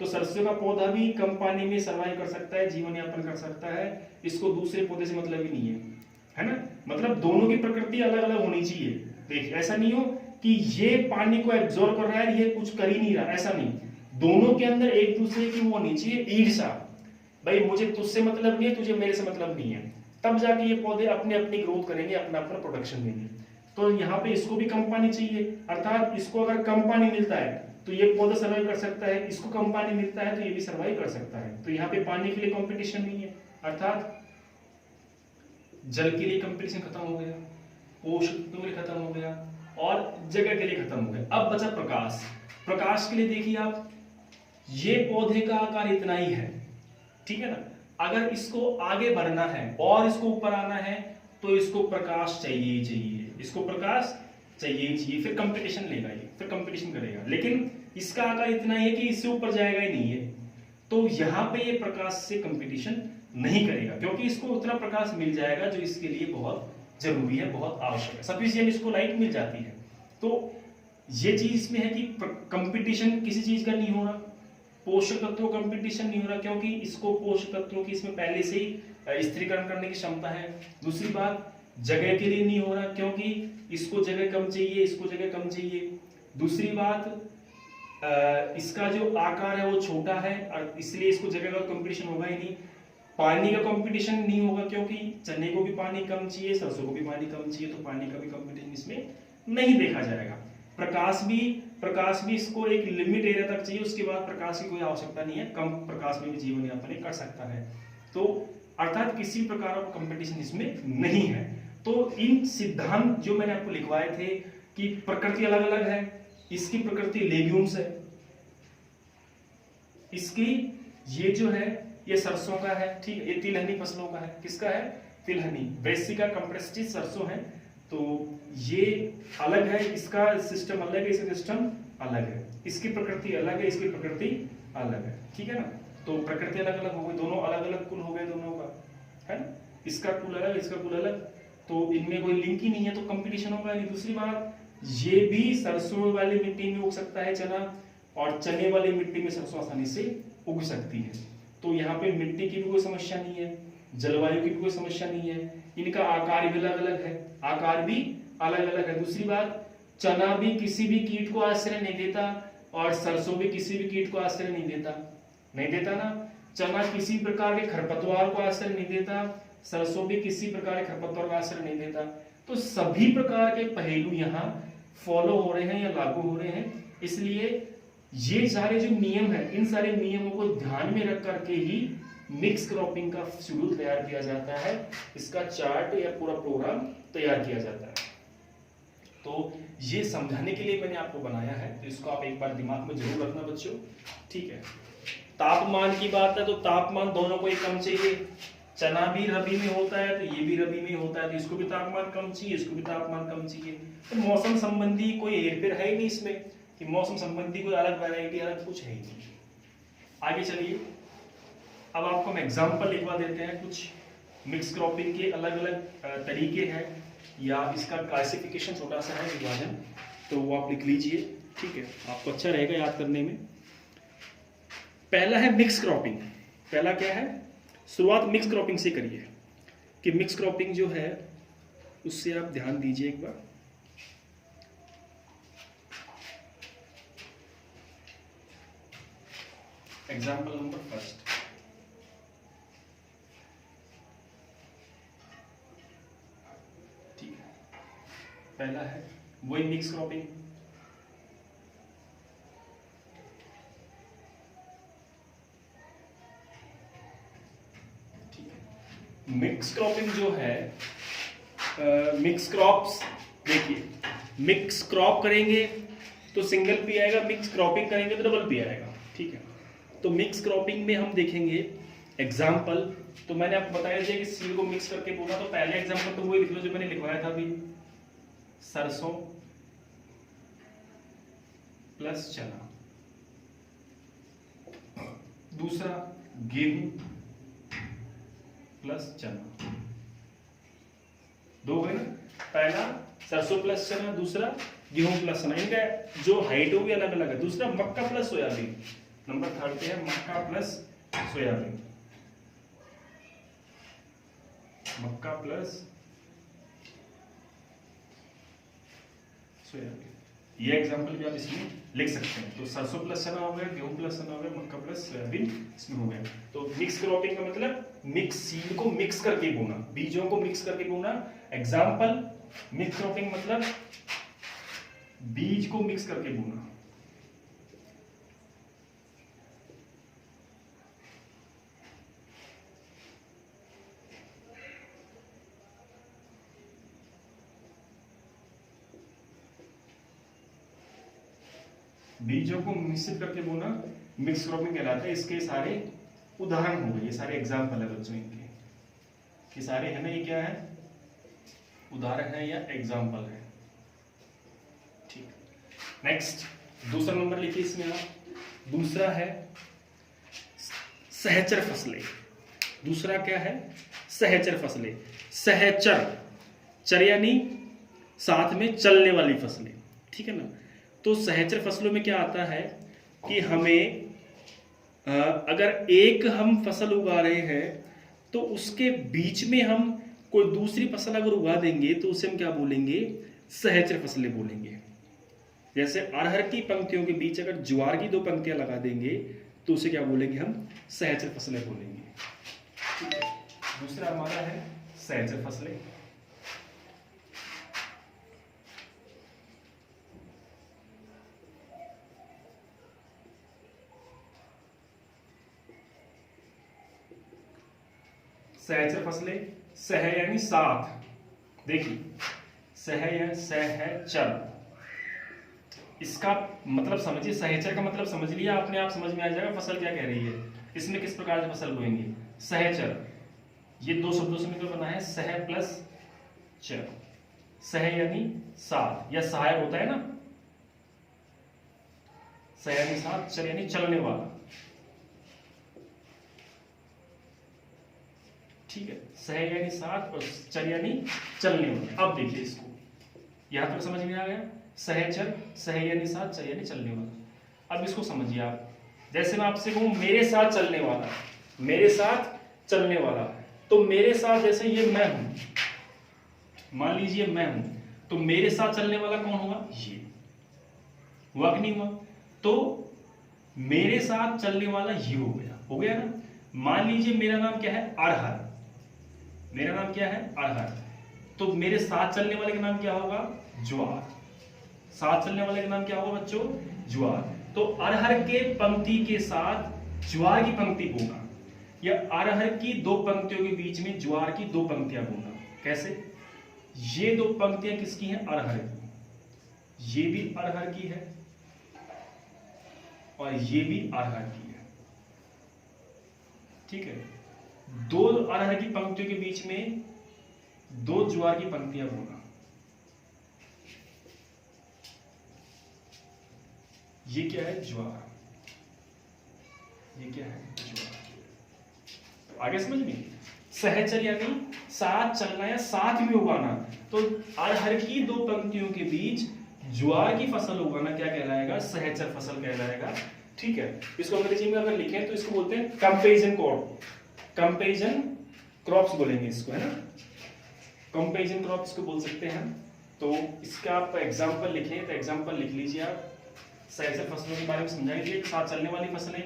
Speaker 1: तो सरसों का पौधा भी कम पानी में सर्वाइव कर सकता है, जीवन यापन कर सकता है, इसको दूसरे पौधे से मतलब ही नहीं है ना। मतलब दोनों की प्रकृति अलग अलग होनी चाहिए। देखिए ऐसा नहीं हो कि ये पानी को एब्जॉर्ब कर रहा है, ये कुछ कर ही नहीं रहा, ऐसा नहीं। दोनों के अंदर एक दूसरे की वो होनी चाहिए ईर्ष्या, भाई मुझे तुझसे मतलब नहीं है, तुझे मेरे से मतलब नहीं है, तब जाके ये पौधे अपने अपनी ग्रोथ करेंगे, अपना अपना प्रोडक्शन देंगे। तो यहाँ पे इसको भी कम पानी चाहिए, अर्थात इसको अगर कम पानी मिलता है तो ये पौधा सर्वाइव कर सकता है, इसको कम पानी मिलता है तो ये भी सर्वाइव कर सकता है। तो यहाँ पे पानी के लिए कंपटीशन नहीं है, अर्थात जल के लिए कंपटीशन खत्म हो गया, पोषक तत्वों के लिए खत्म हो गया, और जगह के लिए खत्म हो गया। अब बचा प्रकाश। प्रकाश के लिए देखिए आप, ये पौधे का आकार इतना ही है, ठीक है ना। अगर इसको आगे बढ़ना है और इसको ऊपर आना है तो इसको प्रकाश चाहिए ही चाहिए, इसको प्रकाश चाहिए ही चाहिए, फिर कंपटीशन लेगा ये, फिर कंपटीशन करेगा। लेकिन इसका आकार इतना ही है कि इससे ऊपर जाएगा ही नहीं है, तो यहाँ पे ये प्रकाश से कंपटीशन नहीं करेगा, क्योंकि इसको उतना प्रकाश मिल जाएगा जो इसके लिए बहुत जरूरी है, बहुत आवश्यक है, सफिशिएंट इसको लाइट मिल जाती है। तो ये चीज इसमें है कि कंपटीशन किसी चीज का नहीं हो रहा, पोषक तत्वों कंपटीशन नहीं हो रहा क्योंकि इसको पोषक तत्वों की इसमें पहले से ही स्थिरीकरण करने की क्षमता है। दूसरी बात, जगह के लिए नहीं हो रहा क्योंकि इसको जगह कम चाहिए, इसको जगह कम चाहिए। दूसरी बात, इसका जो आकार है वो छोटा है और इसलिए इसको जगह का कंपटीशन होगा ही नहीं। पानी का कंपटीशन नहीं होगा क्योंकि चने को भी पानी कम चाहिए, सरसों को भी पानी कम चाहिए, तो पानी का भी कंपटीशन इसमें नहीं देखा जाएगा। प्रकाश भी इसको एक लिमिट एरिया तक चाहिए, उसके बाद प्रकाश की कोई आवश्यकता नहीं है, कम प्रकाश में भी जीवन यापन कर सकता है। तो अर्थात किसी प्रकार का कंपटीशन इसमें नहीं है। तो इन सिद्धांत जो मैंने आपको लिखवाए थे कि प्रकृति अलग अलग है, इसकी प्रकृति लेग्यूम्स है, इसकी ये जो है ये सरसों का है, ठीक है, ये तिलहनी फसलों का है। किसका है? तिलहनी, ब्रेसिका कंप्रेस्टिस सरसों है। तो ये अलग है, इसका सिस्टम अलग है, इसका सिस्टम अलग है, इसकी प्रकृति अलग है, इसकी प्रकृति अलग है, ठीक है ना। तो प्रकृति अलग अलग हो गई, दोनों अलग अलग कुल हो गए दोनों का, है ना। इसका कुल अलग, इसका कुल अलग, तो इनमें कोई लिंक ही नहीं है, तो कंपटीशन होगा नहीं। दूसरी बात, ये भी सरसों वाली मिट्टी में उग सकता है चना, और चने वाली मिट्टी में सरसों आसानी से उग सकती है। तो यहाँ पे मिट्टी की भी कोई समस्या नहीं है, जलवायु की भी कोई समस्या नहीं है, इनका आकार भी अलग अलग है, आकार भी अलग अलग है। दूसरी बात, चना भी किसी भी कीट को आश्रय नहीं देता और सरसों भी किसी भी कीट को आश्रय नहीं देता ना। चना किसी प्रकार के खरपतवार को आश्रय नहीं देता, सरसों भी किसी प्रकार के खरपतवार को आश्रय नहीं देता। तो सभी प्रकार के पहलू यहाँ फॉलो हो रहे हैं या लागू हो रहे हैं। इसलिए ये सारे जो नियम है, इन सारे नियमों को ध्यान में रख करके ही मिक्स क्रॉपिंग का शेड्यूल तैयार किया जाता है, इसका चार्ट या पूरा प्रोग्राम तैयार किया जाता है। तो ये समझाने के लिए मैंने आपको बनाया है, तो इसको आप एक बार दिमाग में जरूर रखना बच्चों, ठीक है। तापमान की बात है तो तापमान दोनों को ही कम चाहिए, चना भी रबी में होता है तो ये भी रबी में होता है, तो इसको भी तापमान कम चाहिए, इसको भी तापमान कम चाहिए। तो मौसम संबंधी कोई हेरफेर है ही नहीं इसमें कि मौसम संबंधी कोई अलग वैरायटी अलग कुछ है ही नहीं। आगे चलिए, अब आपको हम एग्जाम्पल लिखवा देते हैं, कुछ मिक्स क्रॉपिंग के अलग अलग तरीके हैं या इसका क्लासिफिकेशन छोटा सा है, विभाजन, तो वो आप लिख लीजिए, ठीक है, आपको अच्छा रहेगा याद करने में। पहला है मिक्स क्रॉपिंग। पहला क्या है? शुरुआत मिक्स क्रॉपिंग से करिए कि मिक्स क्रॉपिंग जो है उससे आप ध्यान दीजिए एक बार। एग्जाम्पल नंबर फर्स्ट, ठीक है, पहला है वही मिक्स क्रॉपिंग। मिक्स क्रॉपिंग जो है, मिक्स क्रॉप्स, देखिए मिक्स क्रॉप करेंगे तो सिंगल पी आएगा, मिक्स क्रॉपिंग करेंगे तो डबल पी आएगा, ठीक है। तो मिक्स क्रॉपिंग में हम देखेंगे एग्जाम्पल, तो मैंने आपको बताया था कि सीड को मिक्स करके बोला, तो पहले एग्जाम्पल तो वही लिख लो जो मैंने लिखवाया था अभी, सरसों प्लस चना। दूसरा गेहूं प्लस चना, दो है ना, पहला सरसों प्लस चना, दूसरा गेहूं प्लस चना। इनका जो हाइट होगी अलग अलग है। दूसरा मक्का प्लस सोयाबीन, नंबर थर्ड पे है मक्का प्लस सोयाबीन, मक्का प्लस सोयाबीन। ये एग्जांपल भी आप इसमें लिख सकते हैं। तो सरसों प्लस चना हो गया, गेहूं प्लस चना हो गया, मक्का प्लस सोयाबीन इसमें हो गया। तो मिक्स क्रॉपिंग का मतलब मिक्स सीड को मिक्स करके बोना, बीजों को मिक्स करके बोना। एग्जांपल, मिक्स क्रॉपिंग मतलब बीज को मिक्स करके बोना। बीजों को मिश्रित करके बोना मिक्स क्रॉपिंग कहलाता है। इसके सारे उदाहरण हो गए, ये सारे एग्जाम्पल है बच्चों इनके, ये सारे है ना, ये क्या है, उदाहरण है या एग्जाम्पल है, ठीक। नेक्स्ट दूसरा नंबर लिखिए इसमें आप, दूसरा है सहचर फसलें। दूसरा क्या है? सहचर फसलें। सहचर, चर यानी साथ में चलने वाली फसलें, ठीक है ना। तो सहचर फसलों में क्या आता है कि हमें अगर एक हम फसल उगा रहे हैं तो उसके बीच में हम कोई दूसरी फसल अगर उगा देंगे तो उसे हम क्या बोलेंगे, सहचर फसलें बोलेंगे। जैसे अरहर की पंक्तियों के बीच अगर ज्वार की 2 पंक्तियां लगा देंगे तो उसे क्या बोलेंगे, हम सहचर फसलें बोलेंगे। ठीक है, दूसरा हमारा है सहचर फसलें। सहचर फसलें, सह यानी साथ, देखिए सह या सहचर, इसका मतलब समझिए, सहचर का मतलब समझ लिया आपने, आप समझ में आ जाएगा फसल क्या कह रही है। इसमें किस प्रकार से फसल बोएंगे, सहचर, ये 2 शब्दों से मिलकर बना है सह प्लस चर। सह यानी साथ या सहायक होता है ना, सह यानी साथ, चर यानी चलने वाला। ठीक है, सह यानी साथ और चर यानी चलने वाला। अब देखिए इसको, यहां तक समझ में आ गया, सहचर, सह यानी साथ, चर यानी चलने वाला। अब इसको समझिए आप, जैसे मैं आपसे कहूं मेरे साथ चलने वाला, मेरे साथ चलने वाला, तो मेरे साथ जैसे ये मैं हूं, मान लीजिए मैं हूं, तो मेरे साथ चलने वाला कौन होगा, ये हुआ कि नहीं हुआ। तो मेरे साथ चलने वाला ये हो गया ना। मान लीजिए मेरा नाम क्या है, अरहर, मेरा नाम क्या है, अरहर, तो मेरे साथ चलने वाले का नाम क्या होगा, ज्वार। साथ चलने वाले का नाम क्या होगा बच्चों, ज्वार। तो अरहर के पंक्ति के साथ ज्वार की पंक्ति बोना, या अरहर की 2 पंक्तियों के बीच में ज्वार की 2 पंक्तियां बोना। कैसे, ये 2 पंक्तियां किसकी हैं, अरहर की, ये भी अरहर की है और ये भी अरहर की है। ठीक है, 2 अरहर की पंक्तियों के बीच में 2 ज्वार की पंक्तियां बोना। ये क्या है, ज्वार, ये क्या है, ज्वार। आगे समझ में, सहचर यानी साथ चलना या साथ में उगाना। तो अरहर की 2 पंक्तियों के बीच ज्वार की फसल उगाना क्या कहलाएगा, सहचर फसल कहलाएगा। ठीक है, इसको अंग्रेजी में अगर लिखें तो इसको बोलते हैं कंपैरिजन क्रॉप, कंपैरिजन क्रॉप्स बोलेंगे इसको, है ना, कंपैरिजन क्रॉप्स को बोल सकते हैं। तो इसका आप एग्जांपल लिखें तो एग्जांपल लिख लीजिए आप, सहचर फसलों के बारे में समझाइए। साथ चलने वाली फसलें,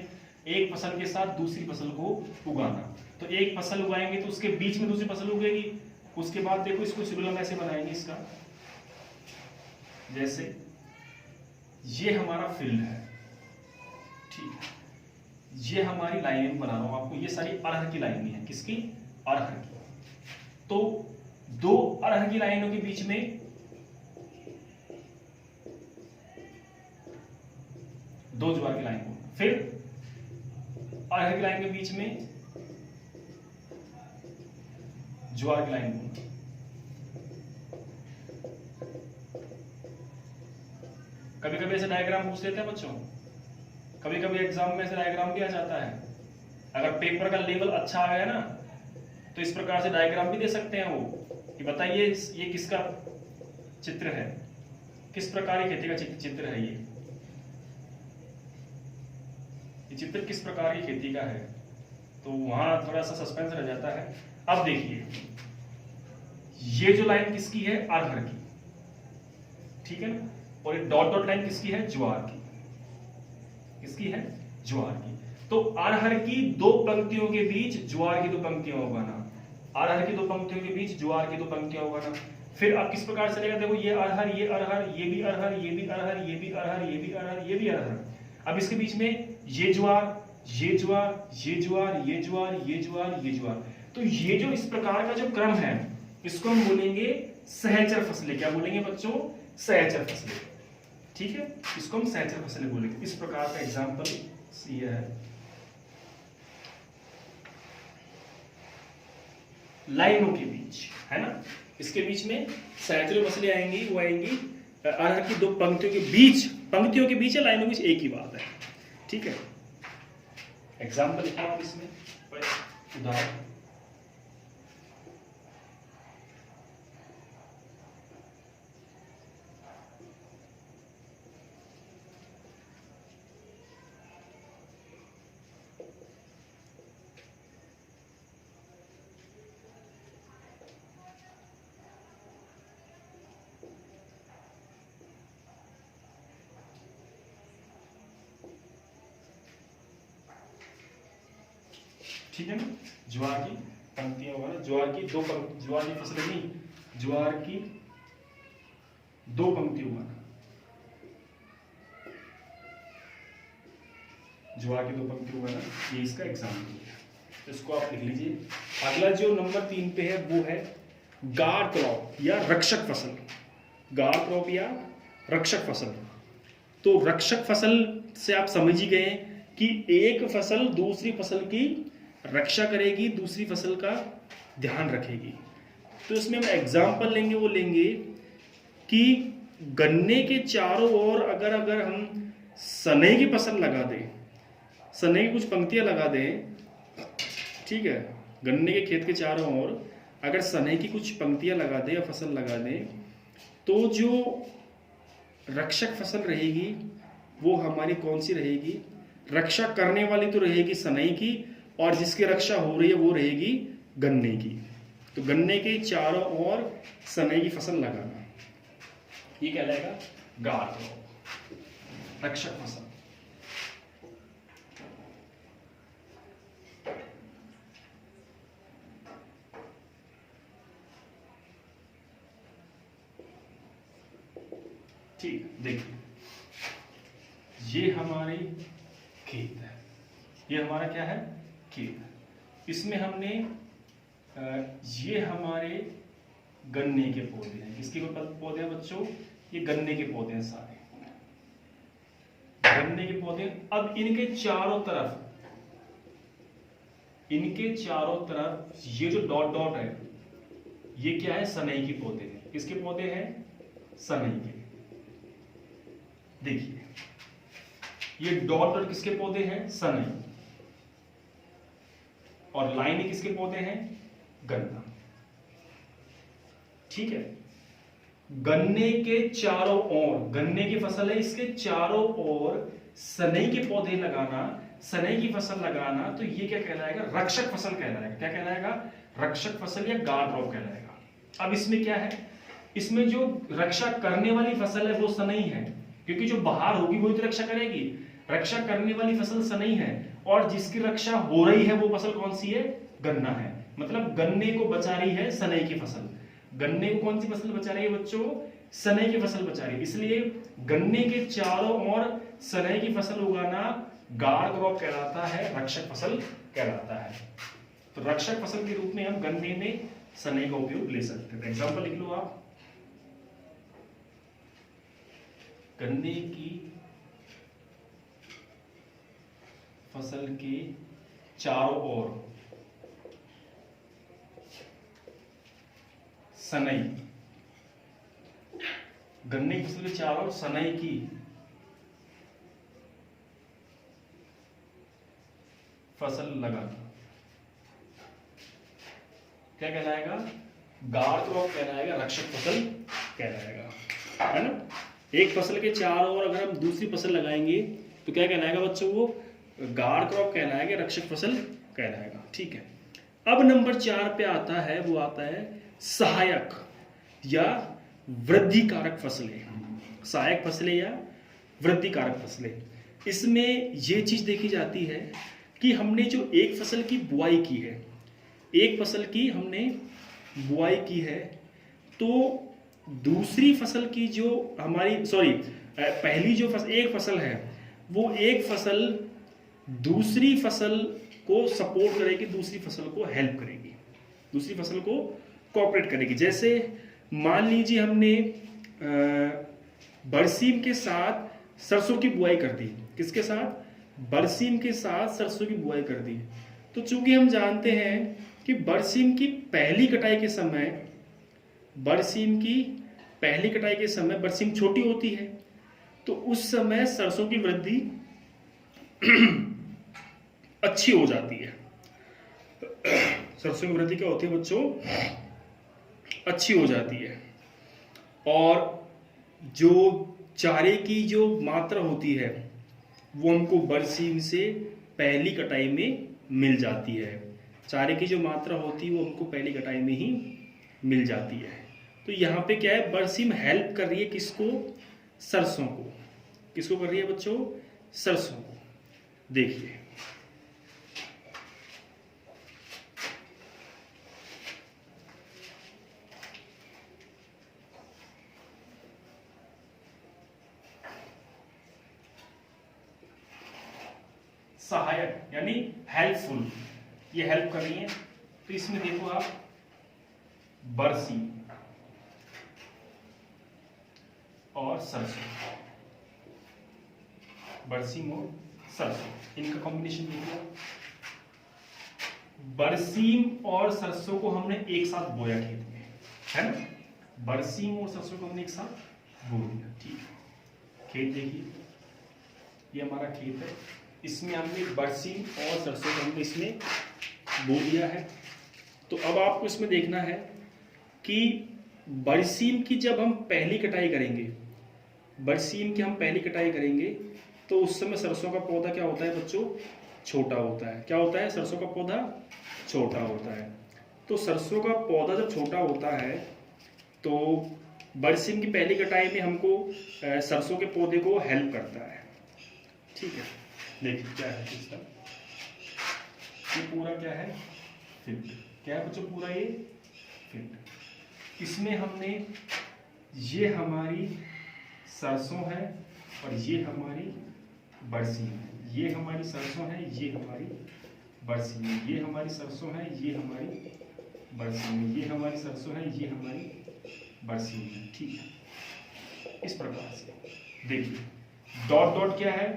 Speaker 1: एक फसल के साथ दूसरी फसल को उगाना। तो एक फसल उगाएंगे तो उसके बीच में दूसरी फसल उगेगी। उसके बाद देखो इसको शेड्यूल हम ऐसे बनाएंगे इसका, जैसे ये हमारा फील्ड है, ठीक है, ये हमारी लाइनें बना रहा हूं आपको, ये सारी अरहर की लाइनें हैं, किसकी, अरहर की। तो 2 अरहर की लाइनों के बीच में 2 ज्वार की लाइन को, फिर अरहर की लाइन के बीच में ज्वार की लाइन को। कभी कभी ऐसे डायग्राम पूछ लेते हैं बच्चों, कभी कभी एग्जाम में ऐसे डायग्राम भी आ जाता है। अगर पेपर का लेवल अच्छा आ गया ना तो इस प्रकार से डायग्राम भी दे सकते हैं वो, कि बताइए ये किसका चित्र है, किस प्रकार की खेती का चित्र है, ये चित्र किस प्रकार की खेती का है। तो वहां थोड़ा सा सस्पेंस रह जाता है। अब देखिए ये जो लाइन किसकी है, अरहर की, ठीक है ना, और ये डॉट डॉट लाइन किसकी है, ज्वार की, किसकी है, ज्वार की। तो अरहर की 2 पंक्तियों के बीच ज्वार की 2 पंक्तियां उगाना, अरहर की 2 पंक्तियों के बीच ज्वार की 2 पंक्तियां उगाना। फिर अब किस प्रकार चलेगा, देखो ये अरहर, ये अरहर, ये भी अरहर, ये भी अरहर, ये भी अरहर, ये भी अरहर, ये भी अरहर। अब इसके बीच में ये ज्वार, ये ज्वार, ये ज्वार, ये ज्वार, ये ज्वार, ये ज्वार। तो ये जो इस प्रकार का जो क्रम है इसको हम बोलेंगे सहचर फसलें। क्या बोलेंगे बच्चों, सहचर फसलें। ठीक है, इसको हम सहचर फसलें बोलेंगे। इस प्रकार का एग्जांपल ये है। लाइनों के बीच, है ना, इसके बीच में सहचर फसलें आएंगी, वो आएंगी अरहर की 2 पंक्तियों के बीच, पंक्तियों के बीच या लाइनों के बीच, एक ही बात है। ठीक है, एग्जांपल लिखा आप इसमें, उदाहरण, ठीक है ना। ज्वार की पंक्तियां उगाना, ज्वार की फसलें नहीं, ज्वार की 2 पंक्ति उगाना, ज्वार की 2 पंक्ति उगाना, ये इसका एग्जाम्पल है, तो इसको आप लिख लीजिए। अगला जो नंबर 3 पे है वो है गार्ड क्रॉप या रक्षक फसल। गार्ड क्रॉप या रक्षक फसल। तो रक्षक फसल से आप समझ ही गए कि एक फसल दूसरी फसल की रक्षा करेगी, दूसरी फसल का ध्यान रखेगी। तो इसमें हम एग्जाम्पल लेंगे, वो लेंगे कि गन्ने के चारों ओर अगर हम सनई की फसल लगा दें, सनई की कुछ पंक्तियां लगा दें, ठीक है, गन्ने के खेत के चारों ओर अगर सनई की कुछ पंक्तियां लगा दें या फसल लगा दें, तो जो रक्षक फसल रहेगी वो हमारी कौन सी रहेगी? रक्षा करने वाली तो रहेगी सनई की, और जिसकी रक्षा हो रही है वो रहेगी गन्ने की। तो गन्ने के चारों ओर सनई की फसल लगाना, ये कहलाएगा गार्ड क्रॉप, रक्षक फसल। ठीक, देखिए ये हमारी खेत है, ये हमारा क्या है? खेत। इसमें हमने ये हमारे गन्ने के पौधे हैं। किसके पौधे हैं बच्चों? ये गन्ने के पौधे हैं, सारे गन्ने के पौधे। अब इनके चारों तरफ ये जो डॉट डॉट है, ये क्या है? सनई के पौधे हैं। किसके पौधे हैं? सनई के। देखिए ये डॉट डॉट किसके पौधे हैं? सनई। और लाइन किसके पौधे हैं? गन्ना। ठीक है। गन्ने के चारों ओर, गन्ने की फसल है, इसके चारों ओर सनई के पौधे लगाना, सनई की फसल लगाना, तो ये क्या कहलाएगा? रक्षक फसल कहलाएगा। क्या कहलाएगा? रक्षक फसल या गार्ड क्रॉप कहलाएगा। अब इसमें क्या है? इसमें जो रक्षा करने वाली फसल है वो सनई है, क्योंकि जो बाहर होगी वही तो रक्षा करेगी। रक्षा करने वाली फसल सनई है, और जिसकी रक्षा हो रही है वो फसल कौन सी है? गन्ना है। मतलब गन्ने को बचा रही है सनई की फसल। गन्ने को कौन सी फसल बचा रही है बच्चों? सनई की फसल बचा रही है। इसलिए गन्ने के चारों ओर सनई की फसल उगाना गार्ड क्रॉप कहलाता है, रक्षक फसल कहलाता है। तो रक्षक फसल के रूप में हम गन्ने में सनई का उपयोग ले सकते हैं। एग्जाम्पल लिख लो आप। गन्ने की फसल के चारों ओर सनई, गन्ने की फसल के चारों ओर सनई की फसल लगाना क्या कहलाएगा? गार्ड क्रॉप कहलाएगा, रक्षक फसल कहलाएगा, है ना। एक फसल के चारों ओर अगर हम दूसरी फसल लगाएंगे तो क्या कहलाएगा बच्चों? वो गार्ड क्रॉप कहलाएगा, रक्षक फसल कहलाएगा। ठीक है। अब नंबर 4 पे आता है, वो आता है सहायक या वृद्धि कारक फसलें। सहायक फसलें या वृद्धि कारक फसलें। इसमें ये चीज देखी जाती है कि हमने जो एक फसल की बुआई की है, एक फसल की हमने बुआई की है, तो दूसरी फसल की जो हमारी पहली जो एक फसल है, वो एक फसल दूसरी फसल को सपोर्ट करेगी, दूसरी फसल को हेल्प करेगी, दूसरी फसल को कोऑपरेट करेगी। जैसे मान लीजिए हमने बरसीम के साथ सरसों की बुआई कर दी। किसके साथ? बरसीम के साथ सरसों की बुआई कर दी। तो चूंकि हम जानते हैं कि बरसीम की पहली कटाई के समय, बरसीम छोटी होती है, तो उस समय सरसों की वृद्धि अच्छी हो जाती है। सरसों की वृद्धि क्या होती है बच्चों? अच्छी हो जाती है। और जो चारे की जो मात्रा होती है वो हमको बरसीम से पहली कटाई में मिल जाती है। चारे की जो मात्रा होती है वो हमको पहली कटाई में ही मिल जाती है। तो यहाँ पे क्या है? बरसीम हेल्प कर रही है किसको? सरसों को। किसको कर रही है बच्चों? सरसों को। देखिए सहायक यानी हेल्पफुल, ये हेल्प कर रही है। तो इसमें देखो आप बरसीम और सरसों, बरसीम और सरसों, इनका कॉम्बिनेशन देखिए। बरसीम और सरसों को हमने एक साथ बोया खेत में, है ना, बरसीम और सरसों को हमने एक साथ बो दिया, ठीक है। खेत देखिए, ये हमारा खेत है, इसमें हमने बरसीम और सरसों को हमने इसमें बो दिया है। तो अब आपको इसमें देखना है कि बरसीम की जब हम पहली कटाई करेंगे, बरसीम की हम पहली कटाई करेंगे तो उस समय सरसों का पौधा क्या होता है बच्चों, छोटा होता है। क्या होता है, सरसों का पौधा छोटा होता है। तो सरसों का पौधा जब छोटा होता है तो बरसीम की पहली कटाई में हमको सरसों के पौधे को हेल्प करता है, ठीक है। देखिए क्या है इसका, ये पूरा क्या है, फिट, क्या है बच्चों, पूरा ये फिट। इसमें हमने, ये हमारी सरसों है और ये हमारी बरसीम है, ये हमारी सरसों है, ये हमारी बरसीम है, ये हमारी सरसों है, ये हमारी बरसीम है, ये हमारी सरसों है, ये हमारी बरसीम है, ठीक है। इस प्रकार से देखिए, डॉट डॉट क्या है,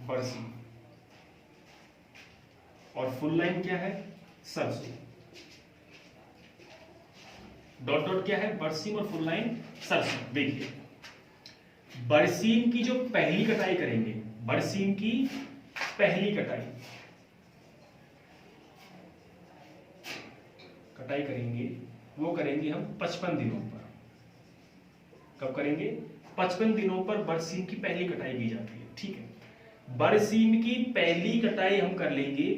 Speaker 1: बरसीम, और फुल लाइन क्या है, सरसों। डॉट डॉट क्या है, बरसीम, और फुल लाइन सरसों। देखिए बरसीम की जो पहली कटाई करेंगे, बरसीम की पहली कटाई करेंगे, वो करेंगे हम 55 दिनों पर। कब करेंगे, 55 दिनों पर बरसीम की पहली कटाई की जाती है, ठीक है। बरसीम की पहली कटाई हम कर लेंगे,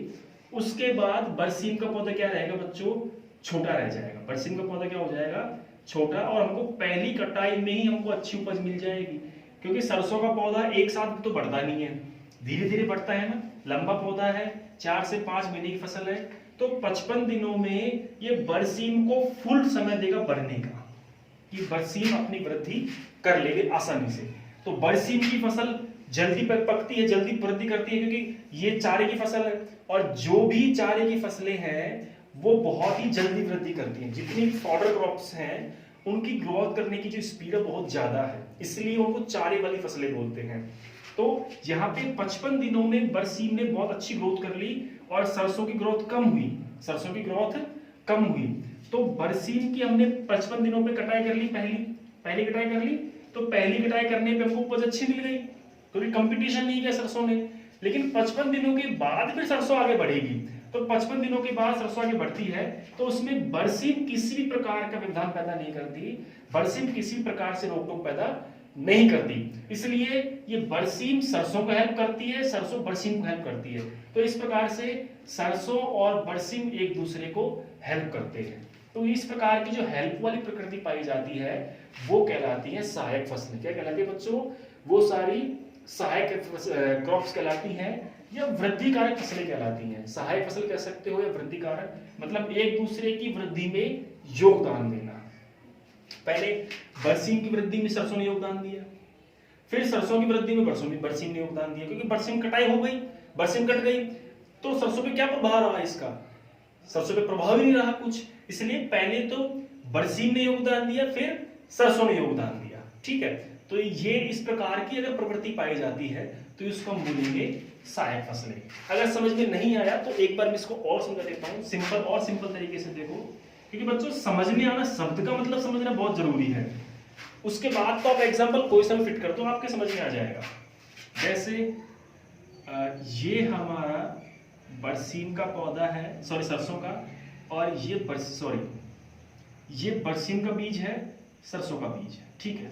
Speaker 1: उसके बाद बरसीम का पौधा क्या रहेगा बच्चों, छोटा रह जाएगा। बरसीम का पौधा क्या हो जाएगा, छोटा, और हमको पहली कटाई में ही हमको अच्छी उपज मिल जाएगी, क्योंकि सरसों का पौधा एक साथ तो बढ़ता नहीं है, धीरे धीरे बढ़ता है ना, लंबा पौधा है, 4 से 5 महीने की फसल है। तो 55 दिनों में ये बरसीम को फुल समय देगा बढ़ने का, कि बरसीम अपनी वृद्धि कर लेगी आसानी से। तो बरसीम की फसल जल्दी पकती है, जल्दी वृद्धि करती है, क्योंकि ये चारे की फसल है, और जो भी चारे की फसलें हैं वो बहुत ही जल्दी वृद्धि करती हैं। जितनी फॉडर क्रॉप्स हैं उनकी ग्रोथ करने की जो स्पीड है बहुत ज्यादा है, इसलिए उनको चारे वाली फसलें बोलते हैं। तो यहाँ पे 55 दिनों में बरसीम ने बहुत अच्छी ग्रोथ कर ली और सरसों की ग्रोथ कम हुई, सरसों की ग्रोथ कम हुई। तो बरसीम की हमने 55 दिनों पे कटाई कर ली, पहली कटाई कर ली। तो पहली कटाई करने पे हमको उपज अच्छी मिल गई, क्योंकि कंपटीशन नहीं किया सरसों ने। लेकिन 55 दिनों के बाद फिर सरसों आगे बढ़ेगी, तो 55 दिनों के बाद सरसों आगे बढ़ती है, तो उसमें बरसीम किसी भी प्रकार का व्यवधान पैदा नहीं करती, बरसीम किसी प्रकार से रोक टोक पैदा नहीं करती। इसलिए ये बरसीम सरसों को हेल्प करती है, सरसों बरसीम को हेल्प करती है। तो इस प्रकार से सरसों और बरसीम एक दूसरे को हेल्प करते हैं। तो इस प्रकार की जो हेल्प वाली प्रकृति पाई जाती है वो कहलाती है सहायक फसलें। क्या कहलाती है बच्चों, वो सारी सहायक क्रॉप्स कहलाती हैं या वृद्धि कारक फसलें कहलाती हैं। सहायक फसल कह सकते हो या वृद्धि कारक, मतलब एक दूसरे की वृद्धि में योगदान देना। पहले बरसीम की वृद्धि में सरसों ने योगदान दिया, फिर सरसों की वृद्धि में बरसीम ने योगदान दिया, क्योंकि बरसीम कटाई हो गई, बरसीम कट गई, तो सरसों पे क्या प्रभाव रहा इसका, सरसों पे प्रभाव ही नहीं रहा कुछ। इसलिए पहले तो बरसीम ने योगदान दिया, फिर सरसों ने योगदान दिया, ठीक है। तो ये इस प्रकार की अगर प्रवृत्ति पाई जाती है तो इसको हम बोलेंगे सहायक फसलें। अगर समझ में नहीं आया तो एक बार मैं इसको और समझा देता हूं, सिंपल तरीके से देखो, क्योंकि बच्चों समझ में आना, शब्द का मतलब समझना बहुत जरूरी है। उसके बाद तो आप एग्जाम्पल कोई सा फिट कर दो, आपके समझ में आ जाएगा। जैसे ये हमारा बरसीम का पौधा है, सॉरी सरसों का, और ये बरसीम का बीज है, सरसों का बीज है, ठीक है।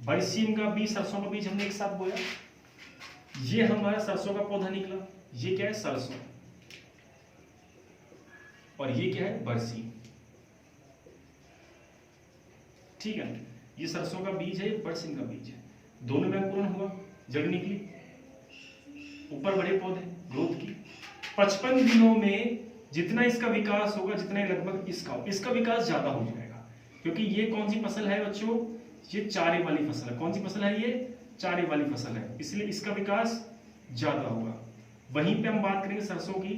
Speaker 1: बरसीम का बीज, सरसों का बीज हमने एक साथ बोया, ये हमारा सरसों का पौधा निकला, ये क्या है सरसों, और ये क्या है बरसीम, ठीक है। ये सरसों का बीज है, ये बरसीम का बीज है, दोनों में अंकुरण हुआ, जड़ निकली, ऊपर बड़े पौधे, ग्रोथ की। 55 दिनों में जितना इसका विकास होगा, जितना लगभग इसका विकास ज्यादा हो जाएगा, क्योंकि ये कौन सी फसल है बच्चों, ये चारे वाली फसल है। कौन सी फसल है, ये चारे वाली फसल है, इसलिए इसका विकास ज्यादा होगा। वहीं पे हम बात करेंगे सरसों की,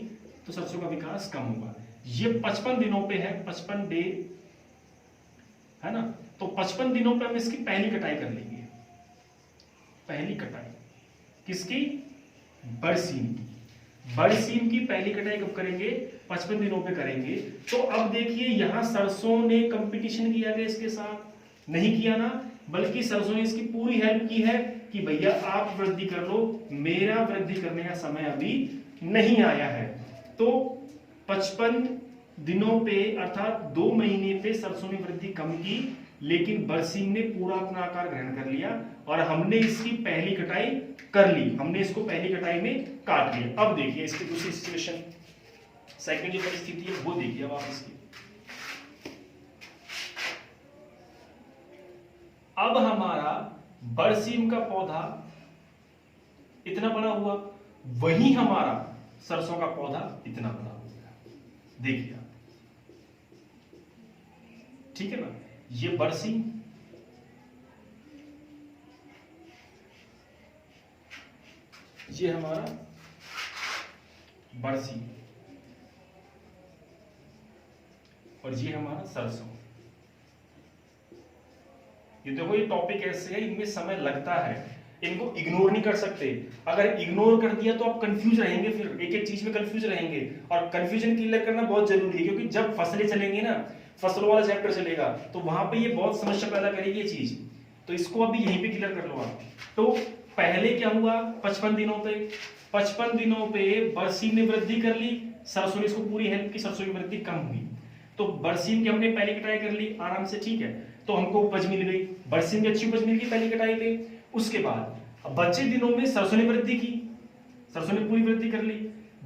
Speaker 1: तो सरसों का विकास कम होगा। ये 55 दिनों पे है, 55 डे है ना। तो 55 दिनों पे हम इसकी पहली कटाई कर लेंगे। पहली कटाई किसकी? बरसीम की। बरसीम की पहली कटाई कब करेंगे? 55 दिनों पे करेंगे। तो अब देखिए यहां सरसों ने कंपटीशन किया गया इसके साथ? नहीं किया ना, बल्कि सरसों ने इसकी पूरी हेल्प की है कि भैया आप वृद्धि कर लो, मेरा वृद्धि करने का समय अभी नहीं आया है। तो 55 दिनों पे अर्थात 2 महीने पे सरसों ने वृद्धि कम की, लेकिन बरसीम ने पूरा अपना आकार ग्रहण कर लिया और हमने इसकी पहली कटाई कर ली, हमने इसको पहली कटाई में काट लिया। अब देखिए इसकी दूसरी सिचुएशन, सेकंड जो परिस्थिति है वो देखिए अब आप इसकी। अब हमारा बरसीम का पौधा इतना बड़ा हुआ, वही हमारा सरसों का पौधा इतना बड़ा हो गया। देखिए आप, ठीक है ना, ये बरसीम, ये हमारा बरसीम और ये हमारा सरसों। ये देखो ये टॉपिक ऐसे है, इनमें समय लगता है, इनको इग्नोर नहीं कर सकते। अगर इग्नोर कर दिया तो आप कंफ्यूज रहेंगे, फिर एक एक चीज में कंफ्यूज रहेंगे। और कंफ्यूजन क्लियर करना बहुत जरूरी है, क्योंकि जब फसलें चलेंगी ना, फसलों वाला चैप्टर चलेगा, तो वहां पे ये बहुत समस्या पैदा करेगी ये चीज। तो इसको अभी यहीं पे क्लियर कर लो आप। तो पहले क्या हुआ? 55 दिनों पे, 55 दिनों पे बरसीम ने वृद्धि कर ली, सरसों ने इसको पूरी हेल्प की, सरसों की वृद्धि कम हुई। तो बरसीम की हमने पहली कटाई कर ली आराम से, ठीक है, तो हमको उपज मिल गई, बरसीम की अच्छी उपज मिल गई पहली कटाई पे। उसके बाद बचे दिनों में सरसों ने वृद्धि की, सरसों ने पूरी वृद्धि कर ली,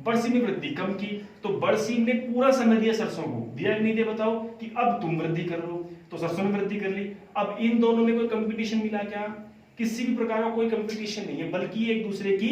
Speaker 1: बरसीम ने वृद्धि कम की। तो बरसीम ने पूरा समय दिया सरसों को, दिया कि नहीं दिया बताओ, कि अब तुम वृद्धि कर लो। तो सरसों ने वृद्धि कर ली। अब इन दोनों में कोई कंपटीशन मिला क्या? किसी भी प्रकार का कोई कंपटीशन नहीं है, बल्कि एक दूसरे की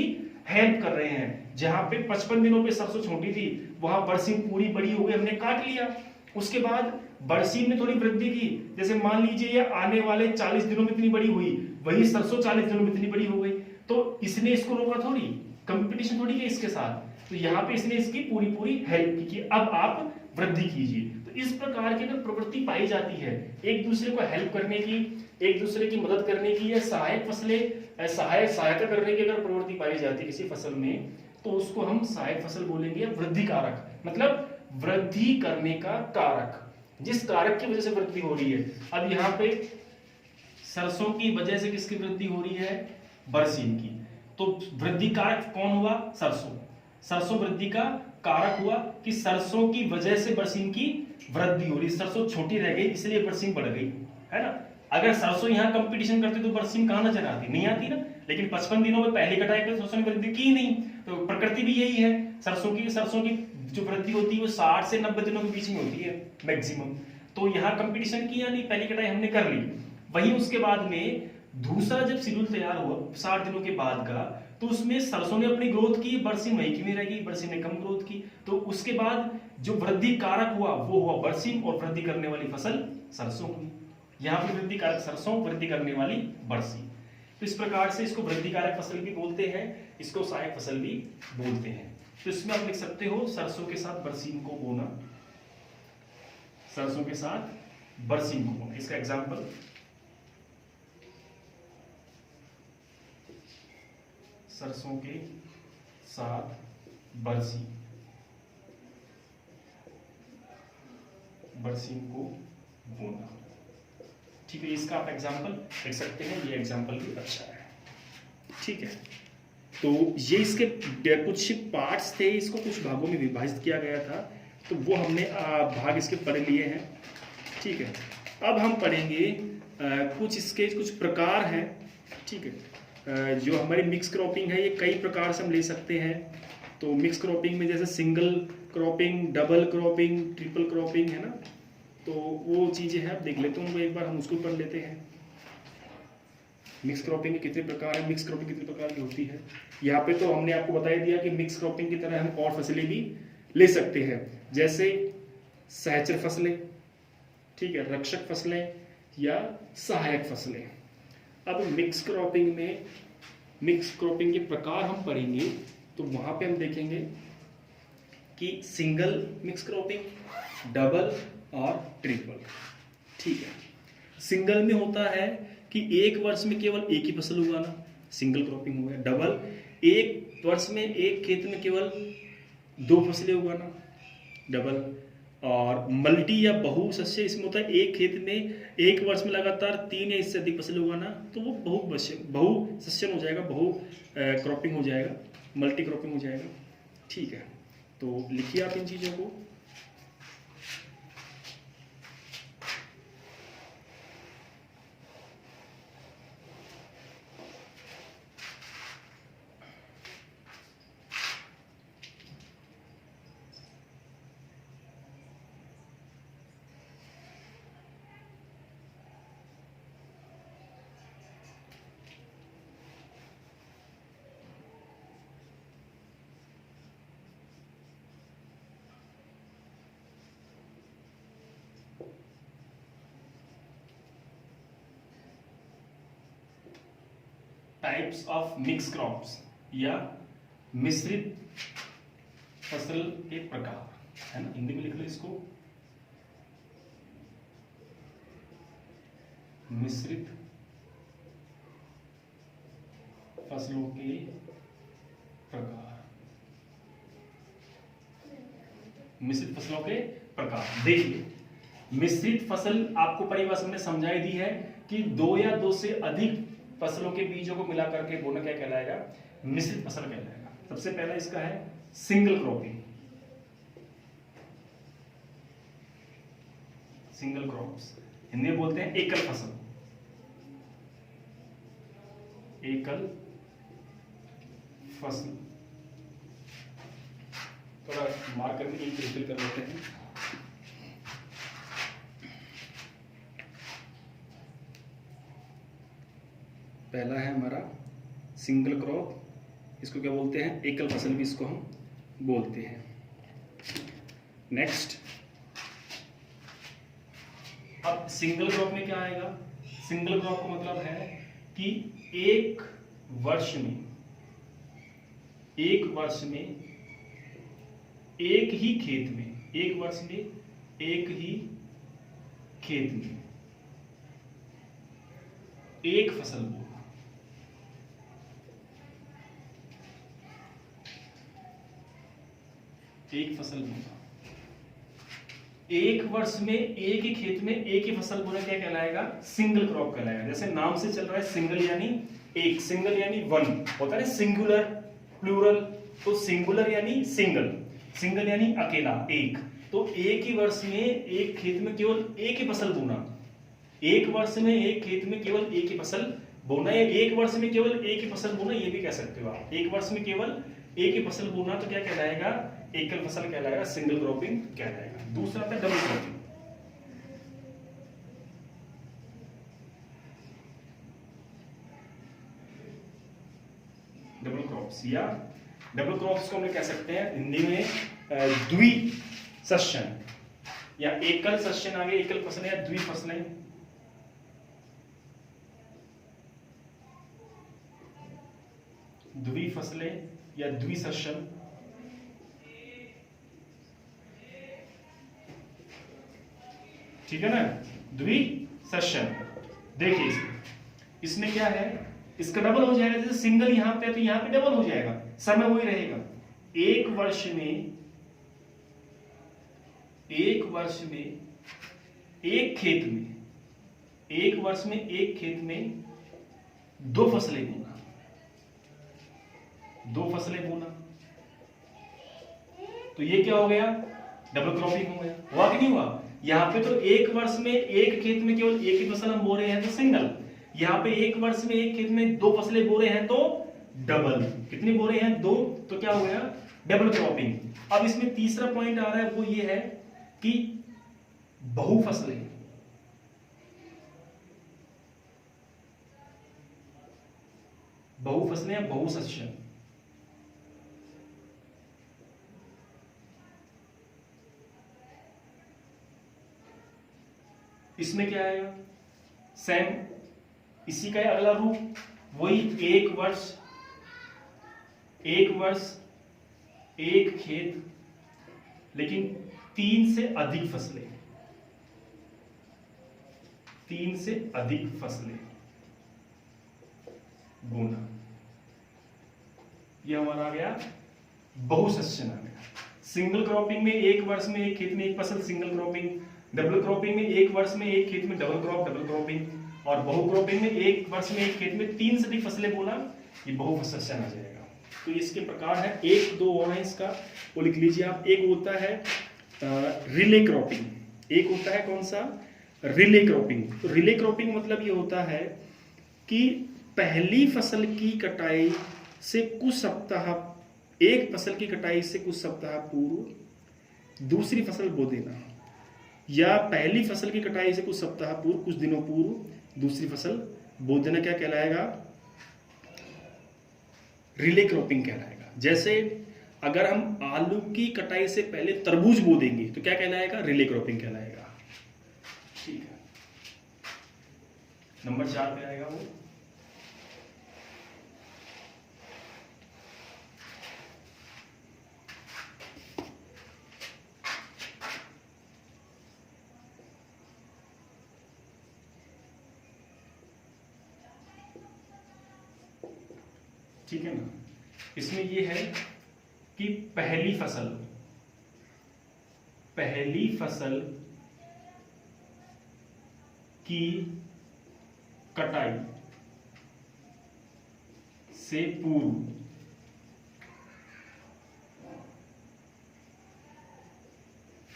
Speaker 1: हेल्प कर रहे हैं। जहां पे 55 दिनों पे सरसों छोटी थी, वहां बरसीम पूरी बड़ी हो गई, हमने काट लिया। उसके बाद बरसीम ने थोड़ी वृद्धि की, जैसे मान लीजिए ये आने वाले 40 दिनों में इतनी बड़ी हुई, वही सरसों 40 दिनों में इतनी बड़ी हो गई। तो इसने इसको रोका थोड़ी, कंपटीशन थोड़ी है इसके साथ। तो यहाँ पे इसने इसकी पूरी पूरी हेल्प की कि अब आप वृद्धि कीजिए। तो इस प्रकार की ना प्रवृत्ति पाई जाती है, एक दूसरे को हेल्प करने की, एक दूसरे की मदद करने की, या सहायक फसलें सहायता करने की अगर प्रवृत्ति पाई जाती है किसी फसल में, तो उसको हम सहायक फसल बोलेंगे, या वृद्धि कारक, मतलब वृद्धि करने का कारक, जिस कारक की वजह से वृद्धि हो रही है। अब यहाँ पे सरसों की वजह से किसकी वृद्धि हो रही है? बरसीम की। तो वृद्धि कारक कौन हुआ? सरसों। सरसों वृद्धि का कारक हुआ कि सरसों की वजह से बरसीम की वृद्धि हो रही। सरसों छोटी रह गई इसलिए बरसीम बढ़ गई, है ना। अगर सरसों यहाँ कंपटीशन करती तो बरसीम कहां नजर आती? नहीं आती ना। लेकिन 55 दिनों में पहली कटाई पे सरसों ने वृद्धि की नहीं, तो प्रकृति भी यही है, सरसों की जो वृद्धि होती है वो 60 से 90 दिनों के बीच में होती है मैक्सिमम। तो यहाँ कंपटीशन किया नहीं, पहली कटाई हमने कर ली। वहीं उसके बाद में दूसरा जब शेड्यूल तैयार हुआ 60 दिनों के बाद का, तो उसमें सरसों ने अपनी ग्रोथ की, बरसीम वही की में रह गई, बरसीम ने कम ग्रोथ की। तो उसके बाद जो वृद्धि कारक हुआ वो हुआ बरसीम, और वृद्धि करने वाली फसल सरसों हुई। यहाँ पे वृद्धि कारक सरसों, वृद्धि करने वाली बरसीम। तो इस प्रकार से इसको वृद्धि कारक फसल भी बोलते हैं, इसको सहायक फसल भी बोलते हैं। तो इसमें आप लिख सकते हो सरसों के साथ बरसीम को बोना, सरसों के साथ बरसीम को बोना। इसका एग्जांपल सरसों के साथ बरसीम, बरसीम को बोना, ठीक है। इसका आप एग्जांपल लिख सकते हैं, ये एग्जांपल भी अच्छा है, ठीक है। तो ये इसके कुछ पार्ट्स थे, इसको कुछ भागों में विभाजित किया गया था, तो वो हमने भाग इसके पढ़ लिए हैं, ठीक है। अब हम पढ़ेंगे कुछ इसके कुछ प्रकार हैं, ठीक है। जो हमारी मिक्स क्रॉपिंग है ये कई प्रकार से हम ले सकते हैं। तो मिक्स क्रॉपिंग में जैसे single cropping, double cropping, triple cropping, है ना। तो वो चीजें हैं, आप देख लेते हैं, एक बार हम उसको पढ़ लेते हैं। मिक्स क्रॉपिंग के कितने प्रकार है, मिक्स क्रॉपिंग कितने प्रकार की होती है। यहाँ पे तो हमने आपको बता दिया कि मिक्स क्रॉपिंग की तरह हम और फसलें भी ले सकते हैं, जैसे सहचर फसलें, ठीक है, रक्षक फसलें या सहायक फसलें। अब मिक्स क्रॉपिंग में मिक्स क्रॉपिंग के प्रकार हम पढ़ेंगे तो वहाँ पे हम देखेंगे कि सिंगल मिक्स क्रॉपिंग, डबल और ट्रिपल। ठीक है, सिंगल में होता है कि एक वर्ष में केवल एक ही फसल उगाना, सिंगल क्रॉपिंग हो गया। डबल, एक वर्ष में एक खेत में केवल दो फसलें उगाना, डबल। और मल्टी या बहुशस्य इसमें होता है एक खेत में एक वर्ष में लगातार तीन या इससे अधिक फसलें उगाना, तो वो बहुशस्य हो जाएगा, बहु क्रॉपिंग हो जाएगा, मल्टी क्रॉपिंग हो जाएगा। ठीक है, तो लिखिए आप इन चीज़ों को। टाइप्स ऑफ मिक्स क्रॉप्स या मिश्रित फसल के प्रकार, है ना, हिंदी में लिख लो इसको, मिश्रित फसलों के प्रकार। मिश्रित फसलों के प्रकार देखिए, मिश्रित फसल आपको परिभाषा में समझाई दी है कि दो या दो से अधिक फसलों के बीजों को मिला करके बोना क्या कहलाएगा, मिश्रित फसल कहलाएगा। सबसे पहला इसका है single cropping, single crops, Hindi में बोलते हैं एकल फसल, एकल फसल। थोड़ा मार्क करके रिफिल कर लेते हैं। पहला है हमारा सिंगल क्रॉप, इसको क्या बोलते हैं, एकल फसल भी इसको हम बोलते हैं। नेक्स्ट, अब सिंगल क्रॉप में क्या आएगा, सिंगल क्रॉप का मतलब है कि एक वर्ष में एक ही खेत में, एक वर्ष में एक ही खेत में एक फसल बोना, एक फसल बोना। एक वर्ष में एक ही खेत में एक ही फसल बोना क्या कहलाएगा, सिंगल क्रॉप कहलाएगा। जैसे नाम से चल रहा है सिंगल यानी एक, सिंगल यानी वन होता है, सिंगुलर प्लूरल, तो सिंगुलर यानी सिंगल, सिंगल यानी अकेला एक। तो एक ही वर्ष में एक खेत में केवल एक ही फसल बोना, एक वर्ष में एक खेत में केवल एक ही फसल बोना, या एक वर्ष में केवल एक ही फसल बोना, ये भी कह सकते हो आप। एक वर्ष में केवल एक ही फसल बोना तो क्या कहलाएगा, एकल फसल कहलाएगा, सिंगल क्रॉपिंग कहलाएगा। दूसरा आता है डबल क्रॉपिंग। डबल क्रॉप्स या डबल क्रॉप्स को हम कह सकते हैं हिंदी में द्विसस्यन या एकल सस्यन, आगे एकल फसलें या द्विफसलें। द्विफसलें या द्विसस्यन, ठीक है ना, द्विसस्यन। देखिए इसमें क्या है, इसका डबल हो जाएगा, जैसे सिंगल यहां पे तो यहां पे डबल हो जाएगा, समय वही रहेगा। एक वर्ष में एक खेत में, एक वर्ष में एक खेत में दो फसलें बोना, दो फसलें बोना, तो ये क्या हो गया, डबल क्रॉपिंग हो गया। हुआ कि नहीं हुआ, यहाँ पे तो एक वर्ष में एक खेत में केवल एक ही फसल हम बो रहे हैं तो सिंगल, यहाँ पे एक वर्ष में एक खेत में दो फसलें बो रहे हैं तो डबल। कितनी बो रहे हैं, दो, तो क्या हो गया, डबल क्रॉपिंग। अब इसमें तीसरा पॉइंट आ रहा है, वो ये है कि बहुफसलें, बहुफसलें या बहुसस्यन। इसमें क्या आएगा, सेम इसी का अगला रूप, वही एक वर्ष एक वर्ष एक खेत लेकिन 3 से अधिक फसलें, 3 से अधिक फसलें बोना, यह हमारा आ गया बहुशस्यन आ गया। सिंगल क्रॉपिंग में एक वर्ष में एक खेत में एक फसल, सिंगल क्रॉपिंग। डबल क्रॉपिंग में एक वर्ष में एक खेत में डबल क्रॉप, डबल क्रॉपिंग। और बहु क्रॉपिंग में एक वर्ष में एक खेत में 3 से अधिक फसलें बोना, ये बहुफसस्यन आ जाएगा। तो इसके प्रकार है, एक दो और है इसका, वो लिख लीजिए आप। एक होता है रिले क्रॉपिंग, एक होता है कौन सा, रिले क्रॉपिंग। तो रिले क्रॉपिंग मतलब ये होता है कि पहली फसल की कटाई से कुछ सप्ताह, एक फसल की कटाई से कुछ सप्ताह पूर्व दूसरी फसल बो देना, या पहली फसल की कटाई से कुछ सप्ताह पूर्व, कुछ दिनों पूर्व दूसरी फसल बो देना, क्या कहलाएगा, रिले क्रॉपिंग कहलाएगा। जैसे अगर हम आलू की कटाई से पहले तरबूज बो देंगे तो क्या कहलाएगा, रिले क्रॉपिंग कहलाएगा। ठीक है, नंबर 4 पे आएगा वो। ठीक है ना, इसमें ये है कि पहली फसल की कटाई से पूर्व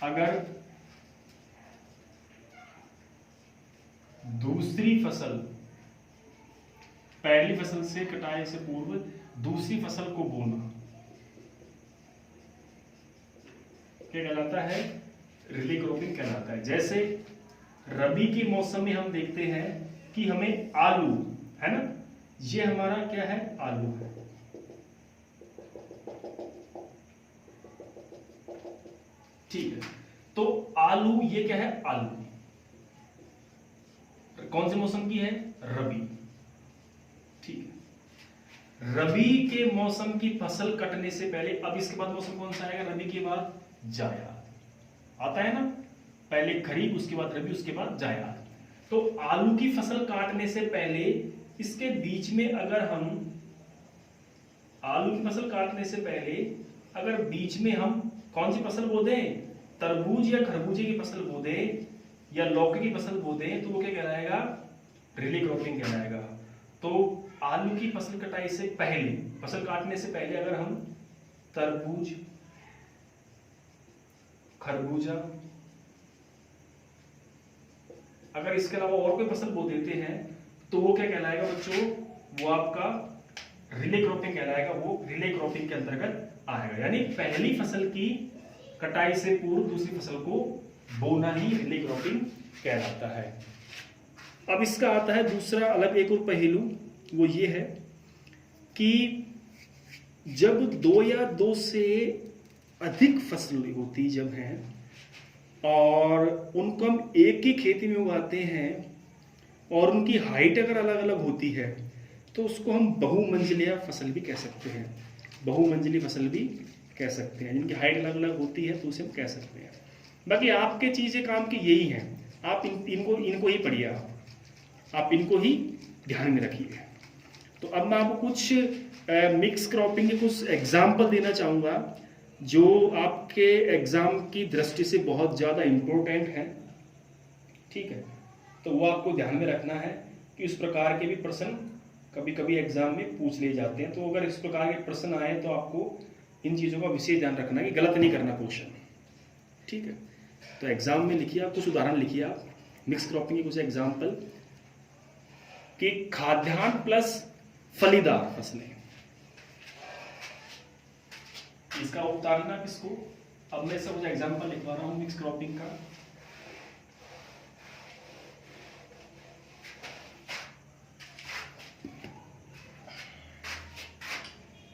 Speaker 1: अगर दूसरी फसल, पहली फसल से कटाई से पूर्व दूसरी फसल को बोना, क्या कहलाता है, रिले क्रॉपिंग कहलाता है। जैसे रबी के मौसम में हम देखते हैं कि हमें आलू है ना, ये हमारा क्या है, आलू है। ठीक है, तो आलू ये क्या है, आलू कौन से मौसम की है, रबी। ठीक है, रबी के मौसम की फसल कटने से पहले, अब इसके बाद मौसम कौन सा आएगा, रबी के बाद जायद आता है ना, पहले खरीफ उसके बाद रबी उसके बाद जायद। तो आलू की फसल काटने से पहले इसके बीच में अगर हम, आलू की फसल काटने से पहले अगर बीच में हम कौन सी फसल बो दें, तरबूज या खरबूजे की फसल बो दें या लौकी की फसल बो दें, तो वो क्या कहलाएगा, रिले क्रॉपिंग कहलाएगा। तो आलू की फसल कटाई से पहले, फसल काटने से पहले अगर हम तरबूज, खरबूजा, अगर इसके अलावा और कोई फसल बो देते हैं तो वो क्या कहलाएगा बच्चों, वो आपका रिले क्रॉपिंग कहलाएगा, वो रिले क्रॉपिंग के अंतर्गत आएगा। यानी पहली फसल की कटाई से पूर्व दूसरी फसल को बोना ही रिले क्रॉपिंग कहलाता है। अब इसका आता है दूसरा अलग एक और पहलू, वो ये है कि जब 2 या 2 से अधिक फसलें होती जब हैं और उनको हम एक ही खेती में उगाते हैं और उनकी हाइट अगर अलग अलग होती है तो उसको हम बहुमंजिलिया फसल भी कह सकते हैं, बहुमंजिली फसल भी कह सकते हैं। जिनकी हाइट अलग अलग होती है तो उसे हम कह सकते हैं। बाकी आपके चीज़ें काम की यही हैं, आप इनको ही पढ़िए, आप इनको ही ध्यान में रखिए। तो अब मैं आपको कुछ मिक्स क्रॉपिंग के कुछ एग्जाम्पल देना चाहूँगा जो आपके एग्जाम की दृष्टि से बहुत ज़्यादा इम्पोर्टेंट है। ठीक है, तो वो आपको ध्यान में रखना है कि इस प्रकार के भी प्रश्न कभी कभी एग्जाम में पूछ लिए जाते हैं। तो अगर इस प्रकार के प्रश्न आए तो आपको इन चीज़ों का विशेष ध्यान रखना है कि गलत नहीं करना क्वेश्चन। ठीक है, तो एग्जाम में लिखिए आप, कुछ उदाहरण लिखिए आप मिक्स क्रॉपिंग के कुछ एग्जाम्पल कि खाद्यान्न प्लस फलीदार फसलें, इसका उतारना किसको। अब मैं सब एग्जाम्पल लिखवा रहा हूं मिक्स क्रॉपिंग का।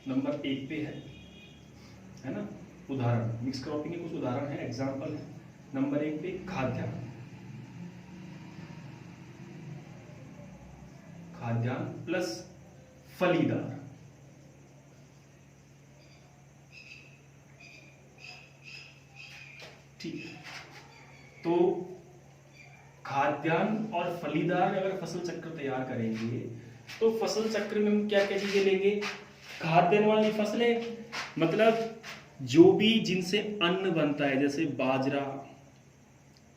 Speaker 1: नंबर 1 पे है ना, उदाहरण मिक्स क्रॉपिंग के कुछ उदाहरण है, एग्जाम्पल है। नंबर 1 पे खाद्यान्न, खाद्यान्न प्लस फलीदार, खाद्यान्न और फलीदार अगर फसल चक्र तैयार करेंगे तो फसल चक्र में हम क्या क्या चीजें लेंगे? खाद्यान्न वाली फसलें, मतलब जो भी जिनसे अन्न बनता है, जैसे बाजरा,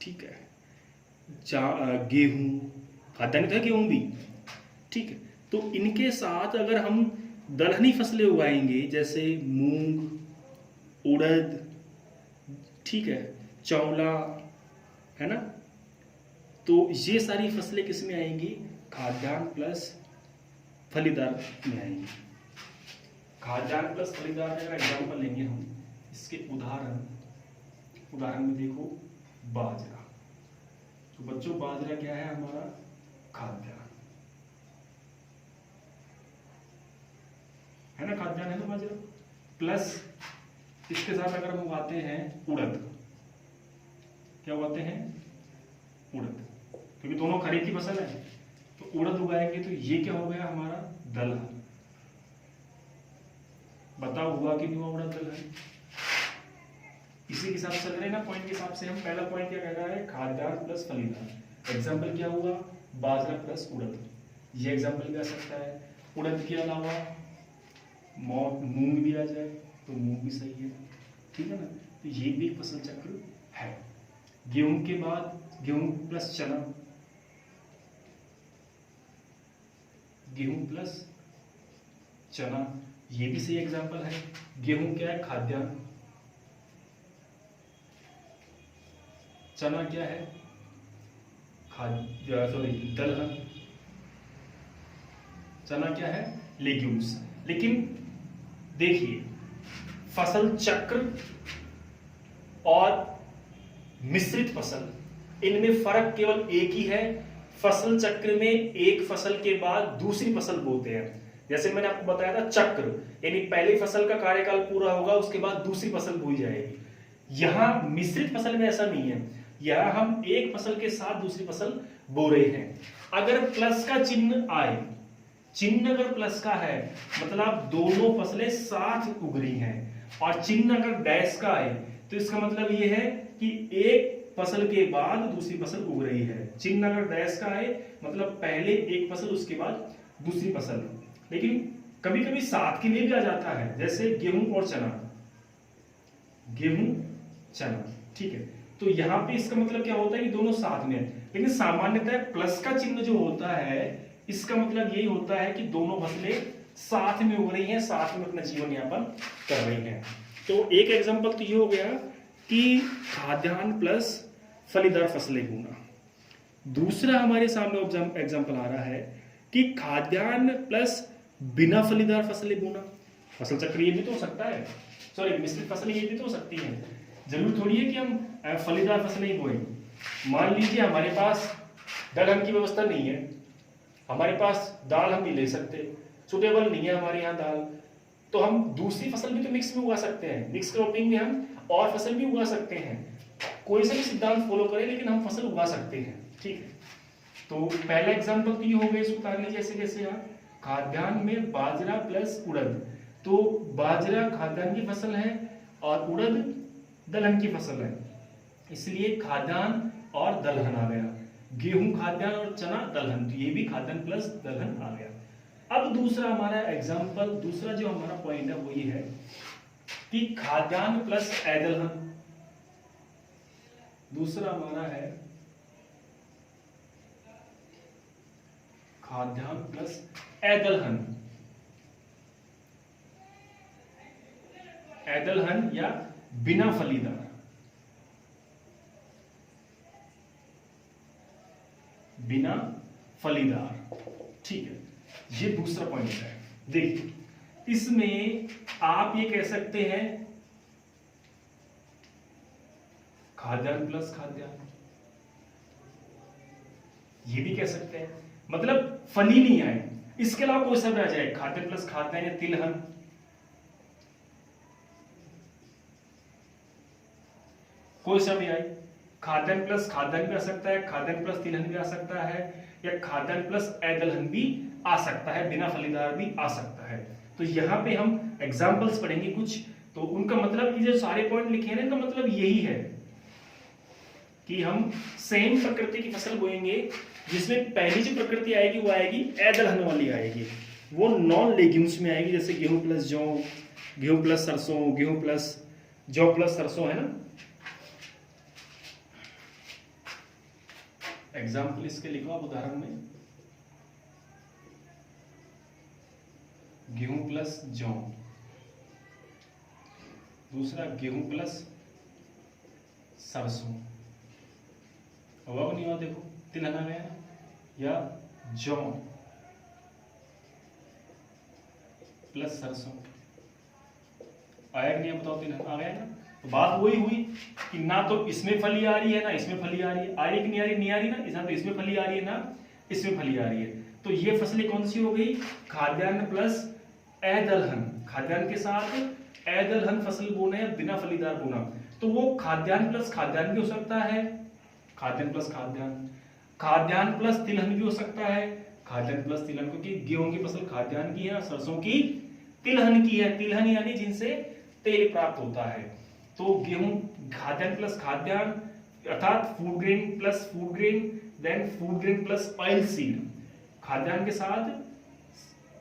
Speaker 1: ठीक है, गेहूं, खाद्यान्न तो है गेहूं भी, ठीक है। तो इनके साथ अगर हम दलहनी फसलें उगाएंगे जैसे मूंग, उड़द, ठीक है, चौला, है ना, तो ये सारी फसलें किस में आएंगी? खाद्यान्न प्लस फलीदार में आएंगी। खाद्यान्न प्लस फलीदार का एग्जाम्पल लेंगे हम, इसके उदाहरण में देखो बाजरा। तो बच्चों बाजरा क्या है? हमारा खाद्यान्न है ना, खाद्यान्न है ना बाजरा। प्लस इसके साथ अगर हम उगाते हैं उड़द, क्या उगाते हैं? उड़द, क्योंकि दोनों खरीफ की फसल है, तो उड़द उगाएंगे तो ये क्या हो गया हमारा? दलहन। बताओ हुआ कि नहीं हुआ उड़द दलहन? इसी के हिसाब से चल रहे हैं ना, पॉइंट के हिसाब से। हम पहला पॉइंट क्या कह रहा है? खाद्यान्न प्लस फलीदार। एग्जाम्पल क्या हुआ? बाजरा प्लस उड़द। ये एग्जाम्पल भी आ सकता है। उड़द के अलावा मूंग भी आ जाए तो मूंग भी सही है, ठीक है ना। तो ये भी फसल चक्र है। गेहूं के बाद गेहूं प्लस चना, गेहूं प्लस चना, ये भी सही एग्जाम्पल है। गेहूं क्या है? खाद्यान्न। चना क्या है? दलहन। चना क्या है? लेग्यूम्स। लेकिन देखिए, फसल चक्र और मिश्रित फसल, इनमें फर्क केवल एक ही है। फसल चक्र में एक फसल के बाद दूसरी फसल बोते हैं। जैसे मैंने आपको बताया था चक्र, यानी पहली फसल का कार्यकाल पूरा होगा, उसके बाद दूसरी फसल बोई जाएगी। यहां मिश्रित फसल में ऐसा नहीं है। यहां हम एक फसल के साथ दूसरी फसल बो रहे हैं। अगर प्लस का चिन्ह आए, चिन्ह अगर प्लस का है मतलब दोनों फसलें साथ उग रही हैं, और चिन्ह अगर डैश का आए तो इसका मतलब ये है कि एक फसल के बाद दूसरी फसल उग रही है। चिन्ह अगर डैश का आए मतलब पहले एक फसल उसके बाद दूसरी फसल। लेकिन कभी कभी साथ के लिए भी आ जाता है, जैसे गेहूं और चना, गेहूं चना, ठीक है। तो यहां पे इसका मतलब क्या होता है कि दोनों साथ में है। लेकिन सामान्यतः प्लस का चिन्ह जो होता है, इसका मतलब यही होता है कि दोनों फसलें साथ में उग रही हैं, साथ में अपना जीवन यापन कर रही हैं। तो एक एग्जांपल तो ये हो गया कि खाद्यान्न प्लस फलीदार फसलें बोना। दूसरा हमारे सामने एग्जांपल आ रहा है कि खाद्यान्न प्लस बिना फलीदार फसलें बोना। फसल चक्र ये भी तो हो सकता है, सॉरी मिश्रित फसलें ये भी तो हो सकती हैं। जरूर थोड़ी है कि हम फलीदार फसलें ही बोएं। मान लीजिए हमारे पास दलहन की व्यवस्था नहीं है, हमारे पास दाल हम नहीं ले सकते, सुटेबल नहीं है हमारे यहाँ दाल, तो हम दूसरी फसल भी तो मिक्स में उगा सकते हैं। मिक्स क्रॉपिंग में हम और फसल भी उगा सकते हैं। कोई सा भी सिद्धांत फॉलो करें लेकिन हम फसल उगा सकते हैं, ठीक है। तो पहला एग्जांपल तो ये हो गया, इसको उतार लीजिए ऐसे कैसे यार, खाद्यान्न में बाजरा प्लस उड़द। तो बाजरा खाद्यान्न की फसल है और उड़द दलहन की फसल है, इसलिए खाद्यान्न और दलहन आ गया। गेहूं खाद्यान्न और चना दलहन, तो ये भी खाद्यान्न प्लस दलहन आ गया। अब दूसरा हमारा एग्जांपल, दूसरा जो हमारा पॉइंट है वो ये है कि खाद्यान्न प्लस एदलहन। दूसरा हमारा है खाद्यान्न प्लस एदलहन, एदलहन या बिना फलीदार, बिना फलीदार, ठीक है। ये दूसरा पॉइंट है। देखिए इसमें आप ये कह सकते हैं खाद्यान्न प्लस खाद्यान्न, ये भी कह सकते हैं, मतलब फली नहीं आए। इसके अलावा कोई सा भी आ जाए, खाद्यान्न प्लस खाद्यान्न या तिलहन, कोई सा भी आए। खाद्यान्न प्लस खाद्यान्न भी आ सकता है, खाद्यान्न प्लस तिलहन भी आ सकता है, या खाद्यान्न प्लस एदलहन भी आ सकता है, बिना फलीदार भी आ सकता है। तो यहाँ पे हम एग्जाम्पल्स पढ़ेंगे कुछ, तो उनका मतलब ये जो सारे पॉइंट लिखे हैं इनका मतलब यही है कि हम सेम प्रकृति की फसल बोएंगे जिसमें पहली जो प्रकृति आएगी वो आएगी ए-दलहन वाली आएगी, वो नॉन लेग्यूम्स में आएगी, जैसे गेहूं प्लस जौ, गेहूं प्लस सरसों, गेहूं प्लस जौ प्लस सरसों, है ना। एग्जाम्पल इसके लिखो आप उदाहरण में, गेहूं प्लस जौ, दूसरा गेहूं प्लस सरसों, हुआ नहीं हुआ, देखो तिलहन आ गया, या जौ प्लस सरसों आया कि नहीं, बताओ तिलहन आ गया ना। तो बात वही हुई कि ना तो इसमें फली आ रही है ना इसमें फली आ रही है, आ रही कि नहीं आ रही, नहीं आ रही ना, इसमें तो इसमें फली आ रही है ना इसमें फली आ रही है। तो ये फसलें कौन सी हो गई, खाद्यान्न प्लस ए-दलहन, खाद्यान्न के साथ ए-दलहन फसल बोना है बिना फलीदार बोना, तो वो खाद्यान्न प्लस खाद्यान्न भी हो सकता है, खाद्यान्न प्लस खाद्यान्न, खाद्यान्न प्लस तिलहन भी हो सकता है, खाद्यान्न प्लस तिलहन, क्योंकि गेहूं की फसल खाद्यान्न की है, सरसों की तिलहन की है, तिलहन यानी जिनसे तेल प्राप्त होता है। तो गेहूं खाद्यान्न प्लस खाद्यान्न अर्थात food grain plus food grain, then food grain plus oil seed, खाद्यान्न के साथ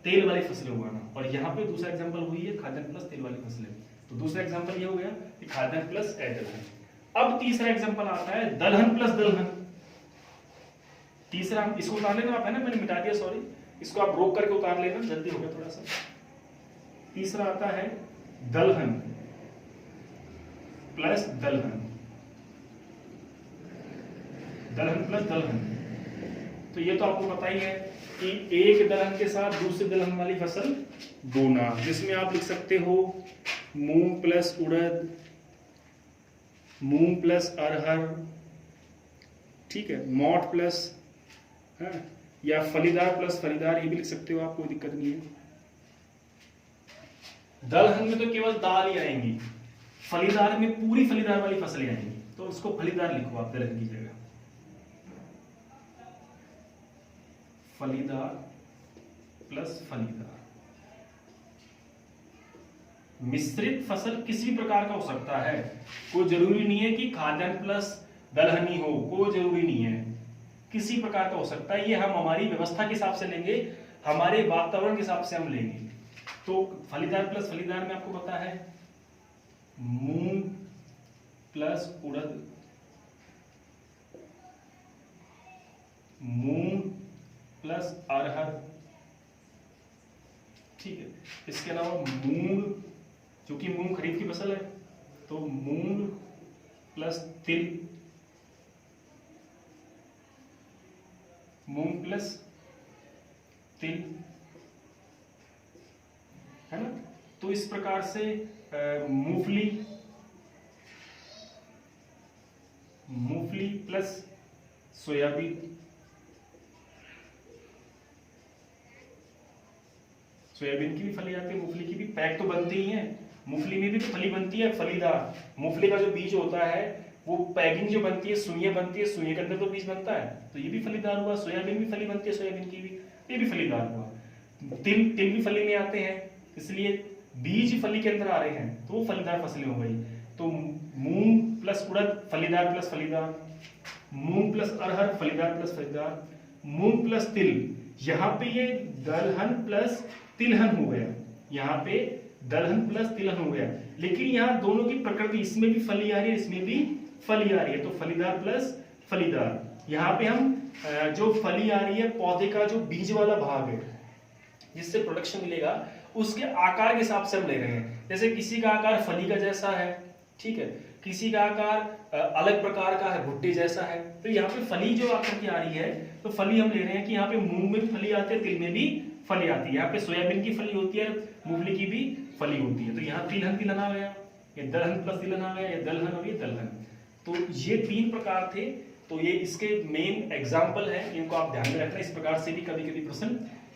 Speaker 1: तेल वाली फसलें उगाना। और यहाँ पे दूसरा एग्जांपल हुई है खाद्यान्न प्लस तेल वाली फसलें, तो दूसरा एग्जांपल ये हो गया कि खाद्यान्न प्लस ए-दलहन। अब तीसरा एग्जांपल आता है दलहन प्लस दलहन। तीसरा, इसको उतार लेना आप, है ना, मैंने मिटा दिया, सॉरी, इसको आप रोक करके उतार लेना, जल्दी हो गया थोड़ा सा। तीसरा आता है दलहन प्लस दलहन, दलहन प्लस दलहन। तो ये तो आपको पता ही है कि एक दलहन के साथ दूसरे दलहन वाली फसल बोना, जिसमें आप लिख सकते हो मूंग प्लस उड़द, मूंग प्लस अरहर, ठीक है, मोठ प्लस, है, या फलीदार प्लस फलीदार, ये भी लिख सकते हो आप, कोई दिक्कत नहीं है। दलहन में तो केवल दाल ही आएंगी, फलीदार में पूरी फलीदार वाली फसलें आएंगी, तो उसको फलीदार लिखो आप दलहन की जगह, फलीदार प्लस फलीदार। मिश्रित फसल किसी भी प्रकार का हो सकता है, कोई जरूरी नहीं है कि खाद्यान्न प्लस दलहन ही हो, कोई जरूरी नहीं है, किसी प्रकार का हो सकता है। ये हम हमारी व्यवस्था के हिसाब से लेंगे, हमारे वातावरण के हिसाब से हम लेंगे। तो फलीदार प्लस फलीदार में आपको पता है मूंग प्लस उड़द, मूंग प्लस अरहर, ठीक है। इसके अलावा मूंग, क्योंकि मूंग खरीफ की फसल है, तो मूंग प्लस तिल, मूंग प्लस तिल, है ना। तो इस प्रकार से मूंगफली, मूंगफली प्लस सोयाबीन, सोयाबीन की भी फली आती है, मूंगफली की भी, पैक तो बनती ही है, मूंगफली में भी फली बनती है फलीदार। मूंगफली का जो बीज होता है वो पैकिंग जो बनती है, सुइयां बनती है, सुइयां के अंदर तो बीज बनता है, तो ये भी फलीदार हुआ। सोयाबीन भी फली बनती है, सोयाबीन की भी, ये भी फलीदार हुआ। तिल, तिल भी फली में आते हैं, इसलिए बीज फली के अंदर आ रहे हैं, तो वो फलीदार फसलें हो गई। तो मूंग प्लस उड़द फलीदार प्लस फलीदार, मूंग प्लस अरहर फलीदार प्लस फलीदार, मूंग प्लस तिल, यहाँ पे ये दलहन प्लस तिलहन हो गया, यहाँ पे दलहन प्लस तिलहन हो गया। लेकिन यहाँ दोनों की प्रकृति, इसमें भी फली आ रही है, इसमें भी फली आ रही है, तो फलीदार प्लस फलीदार। यहाँ पे हम जो फली आ रही है, पौधे का जो बीज वाला भाग है जिससे प्रोडक्शन मिलेगा, उसके आकार के हिसाब से हम ले रहे हैं। जैसे किसी का आकार फली का जैसा है, ठीक है, किसी का आकार अलग प्रकार का है, भुट्टे जैसा है, तो यहाँ पे फली जो आकर के आ रही है, तो फली हम ले रहे हैं कि यहाँ पे मूंग में भी फली आती है, तिल में भी फली आती है, यहाँ पे सोयाबीन की फली होती है, मूंगफली की भी फली होती है। तो यहाँ तिलहन तिलहन आ गया, ये दलहन प्लस तिलहन आ गया, ये दलहन और ये दलहन। तो ये तीन प्रकार थे, तो ये इसके मेन एग्जाम्पल है, इनको आप ध्यान में रखना। इस प्रकार से भी कभी कभी प्रश्न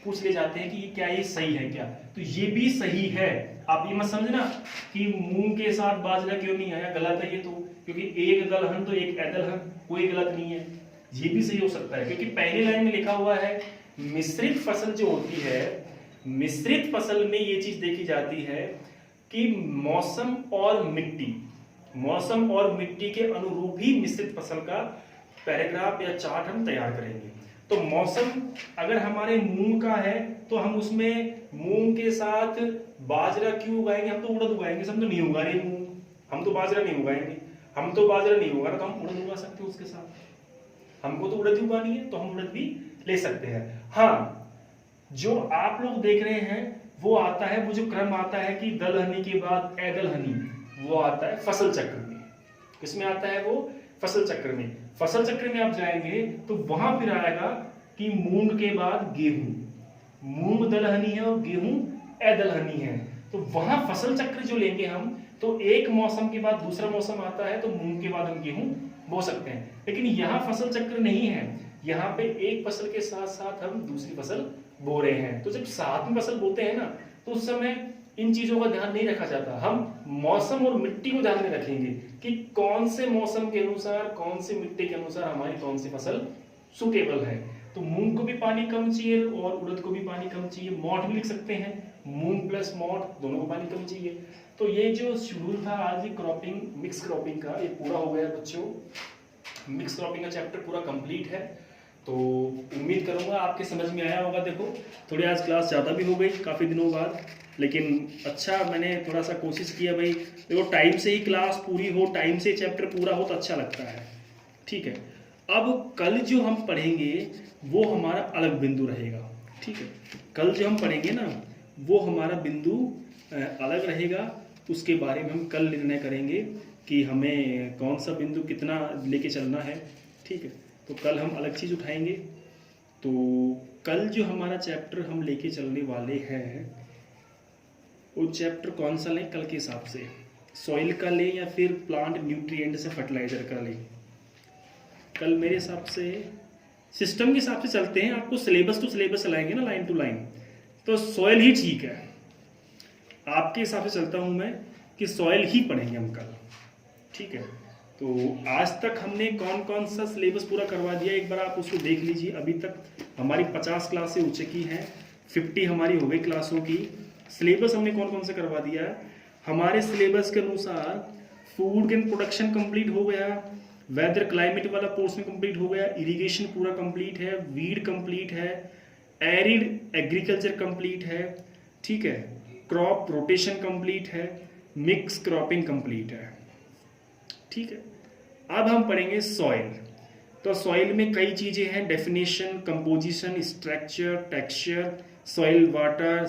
Speaker 1: पूछ ले जाते हैं कि क्या ये सही है क्या, तो ये भी सही है। आप ये मत समझना कि मूंग के साथ बाजरा क्यों नहीं आया, गलत है ये तो, क्योंकि एक दलहन तो एक ए-दलहन, कोई गलत नहीं है, ये भी सही हो सकता है। क्योंकि पहली लाइन में लिखा हुआ है मिश्रित फसल जो होती है, मिश्रित फसल में ये चीज देखी जाती है कि मौसम और मिट्टी, मौसम और मिट्टी के अनुरूप ही मिश्रित फसल का पैराग्राफ या चार्ट हम तैयार करेंगे। तो मौसम अगर हमारे मूंग का है तो हम उसमें मूंग के साथ बाजरा क्यों उगाएंगे? हम तो उड़द उगाएंगे, हम तो नहीं उगा रहे मूंग, हम तो बाजरा नहीं उगाएंगे, हम तो बाजरा नहीं उगा रहे तो हम उड़द उगा सकते हैं उसके साथ। हमको तो उड़द ही उगानी है तो हम उड़द भी ले सकते हैं। हाँ, जो आप लोग देख रहे हैं वो आता है, वो जो क्रम आता है कि दलहनी के बाद एदलहनी, वो आता है फसल चक्र में। किसमें आता है वो? फसल चक्र में। फसल चक्र में आप जाएंगे तो वहां फिर आएगा कि मूंग के बाद गेहूं, मूंग दलहनी है और गेहूं एदलहनी है। तो वहां फसल चक्र जो लेंगे हम, तो एक मौसम के बाद दूसरा मौसम आता है तो मूंग के बाद हम गेहूं बो सकते हैं। लेकिन यहाँ फसल चक्र नहीं है, यहाँ पे एक फसल के साथ साथ हम दूसरी फसल बो रहे हैं। तो जब साथ में फसल बोते हैं ना तो उस समय इन चीजों का ध्यान नहीं रखा जाता। हम मौसम और मिट्टी को ध्यान में रखेंगे कि कौन से मौसम के अनुसार, कौन सी मिट्टी के अनुसार हमारी कौन सी फसल सुटेबल है। तो मूंग को भी पानी कम चाहिए और उड़द को भी पानी कम चाहिए। मोठ भी लिख सकते हैं, मूंग प्लस मोठ दोनों को पानी कम चाहिए। तो ये जो शेड्यूल था आज क्रॉपिंग, मिक्स क्रॉपिंग का, ये पूरा हो गया बच्चों। मिक्स क्रॉपिंग का चैप्टर पूरा कंप्लीट है। तो उम्मीद करूंगा आपके समझ में आया होगा। देखो थोड़ी आज क्लास ज़्यादा भी हो गई काफ़ी दिनों बाद, लेकिन अच्छा मैंने थोड़ा सा कोशिश किया भाई। देखो टाइम से ही क्लास पूरी हो, टाइम से चैप्टर पूरा हो तो अच्छा लगता है। ठीक है, अब कल जो हम पढ़ेंगे वो हमारा अलग बिंदु रहेगा। ठीक है, कल जो हम पढ़ेंगे ना वो हमारा बिंदु अलग रहेगा। उसके बारे में हम कल निर्णय करेंगे कि हमें कौन सा बिंदु कितना लेके चलना है। ठीक है, तो कल हम अलग चीज़ उठाएंगे। तो कल जो हमारा चैप्टर हम लेके चलने वाले हैं वो चैप्टर कौन सा लें कल के हिसाब से? सॉइल का लें या फिर प्लांट न्यूट्रिएंट से फर्टिलाइजर का लें? कल मेरे हिसाब से सिस्टम के हिसाब से चलते हैं। आपको सिलेबस टू सिलेबस चलाएंगे ना, लाइन टू लाइन, तो सॉइल ही ठीक है। आपके हिसाब से चलता हूं मैं कि सॉइल ही पढ़ेंगे हम कल। ठीक है, तो आज तक हमने कौन कौन सा सिलेबस पूरा करवा दिया एक बार आप उसको देख लीजिए। अभी तक हमारी 50 क्लासें हो चुकी हैं, 50 हमारी हो गई क्लासों की। सिलेबस हमने कौन कौन सा करवा दिया है? हमारे सिलेबस के अनुसार फूड एंड प्रोडक्शन कंप्लीट हो गया, वेदर क्लाइमेट वाला पोर्शन कंप्लीट हो गया, इरिगेशन पूरा कंप्लीट है, वीड कंप्लीट है, एरिड एग्रीकल्चर कंप्लीट है। ठीक है, क्रॉप रोटेशन कंप्लीट है, मिक्स क्रॉपिंग कंप्लीट है। ठीक है, अब हम पढ़ेंगे सॉइल। तो सॉइल में कई चीजें हैं, definition, composition, structure, texture, soil water,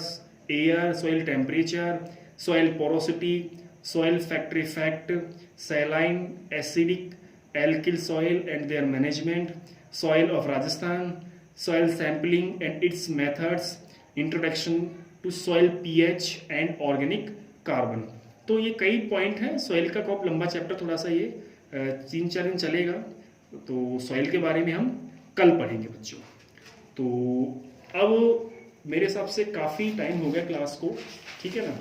Speaker 1: air, soil temperature, soil porosity, soil factor effect, saline, acidic, alkali soil and their management, soil of Rajasthan, soil sampling and its methods, introduction to soil pH and organic carbon. तो ये कई point हैं। Soil का बहुत लंबा chapter, थोड़ा सा ये 3-4 दिन चलेगा। तो सॉइल के बारे में हम कल पढ़ेंगे बच्चों। तो अब मेरे हिसाब से काफ़ी टाइम हो गया क्लास को, ठीक है ना।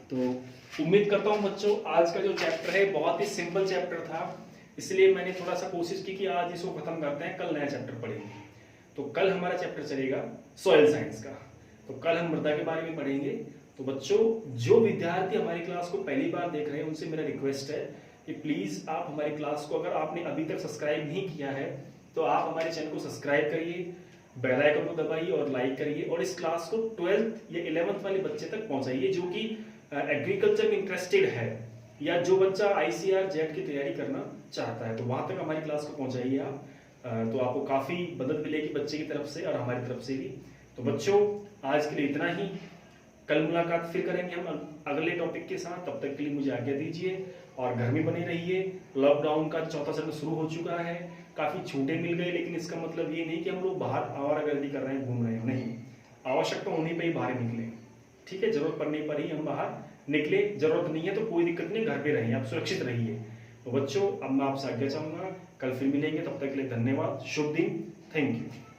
Speaker 1: तो उम्मीद करता हूँ बच्चों आज का जो चैप्टर है बहुत ही सिंपल चैप्टर था, इसलिए मैंने थोड़ा सा कोशिश की कि आज इसको खत्म करते हैं, कल नया चैप्टर पढ़ेंगे। तो कल हमारा चैप्टर चलेगा सॉइल साइंस का। तो कल हम मृदा के बारे में पढ़ेंगे। तो बच्चों जो विद्यार्थी हमारी क्लास को पहली बार देख रहे हैं उनसे मेरा रिक्वेस्ट है कि प्लीज आप हमारी क्लास को, अगर आपने अभी तक सब्सक्राइब नहीं किया है तो आप हमारे चैनल को सब्सक्राइब करिए, बेल आइकन को दबाइए और लाइक करिए, और इस क्लास को 12th या 11th वाले बच्चे तक पहुंचाइए जो कि एग्रीकल्चर में इंटरेस्टेड है, या जो बच्चा ICAR जेट की तैयारी करना चाहता है, तो वहां तक हमारी क्लास को पहुंचाइए आप। तो आपको काफी मदद मिलेगी बच्चे की तरफ से और हमारी तरफ से भी। तो बच्चों आज के लिए इतना ही, कल मुलाकात फिर करेंगे हम अगले टॉपिक के साथ। तब तक के लिए मुझे आज्ञा दीजिए और घर में बने रहिए। लॉकडाउन का चौथा चरण शुरू हो चुका है, काफी छूटे मिल गए, लेकिन इसका मतलब ये नहीं कि हम लोग बाहर आवारागर्दी कर रहे हैं, घूम रहे हैं, नहीं। आवश्यकता होने पर ही बाहर निकले, ठीक है, जरूरत पड़ने पर ही हम बाहर निकले, जरूरत नहीं है तो कोई दिक्कत नहीं, घर पे रहिए, आप सुरक्षित रहिए। तो बच्चों अब मैं आपसे आज्ञा चाहूंगा, कल फिर मिलेंगे, तब तक के लिए धन्यवाद, शुभ दिन, थैंक यू।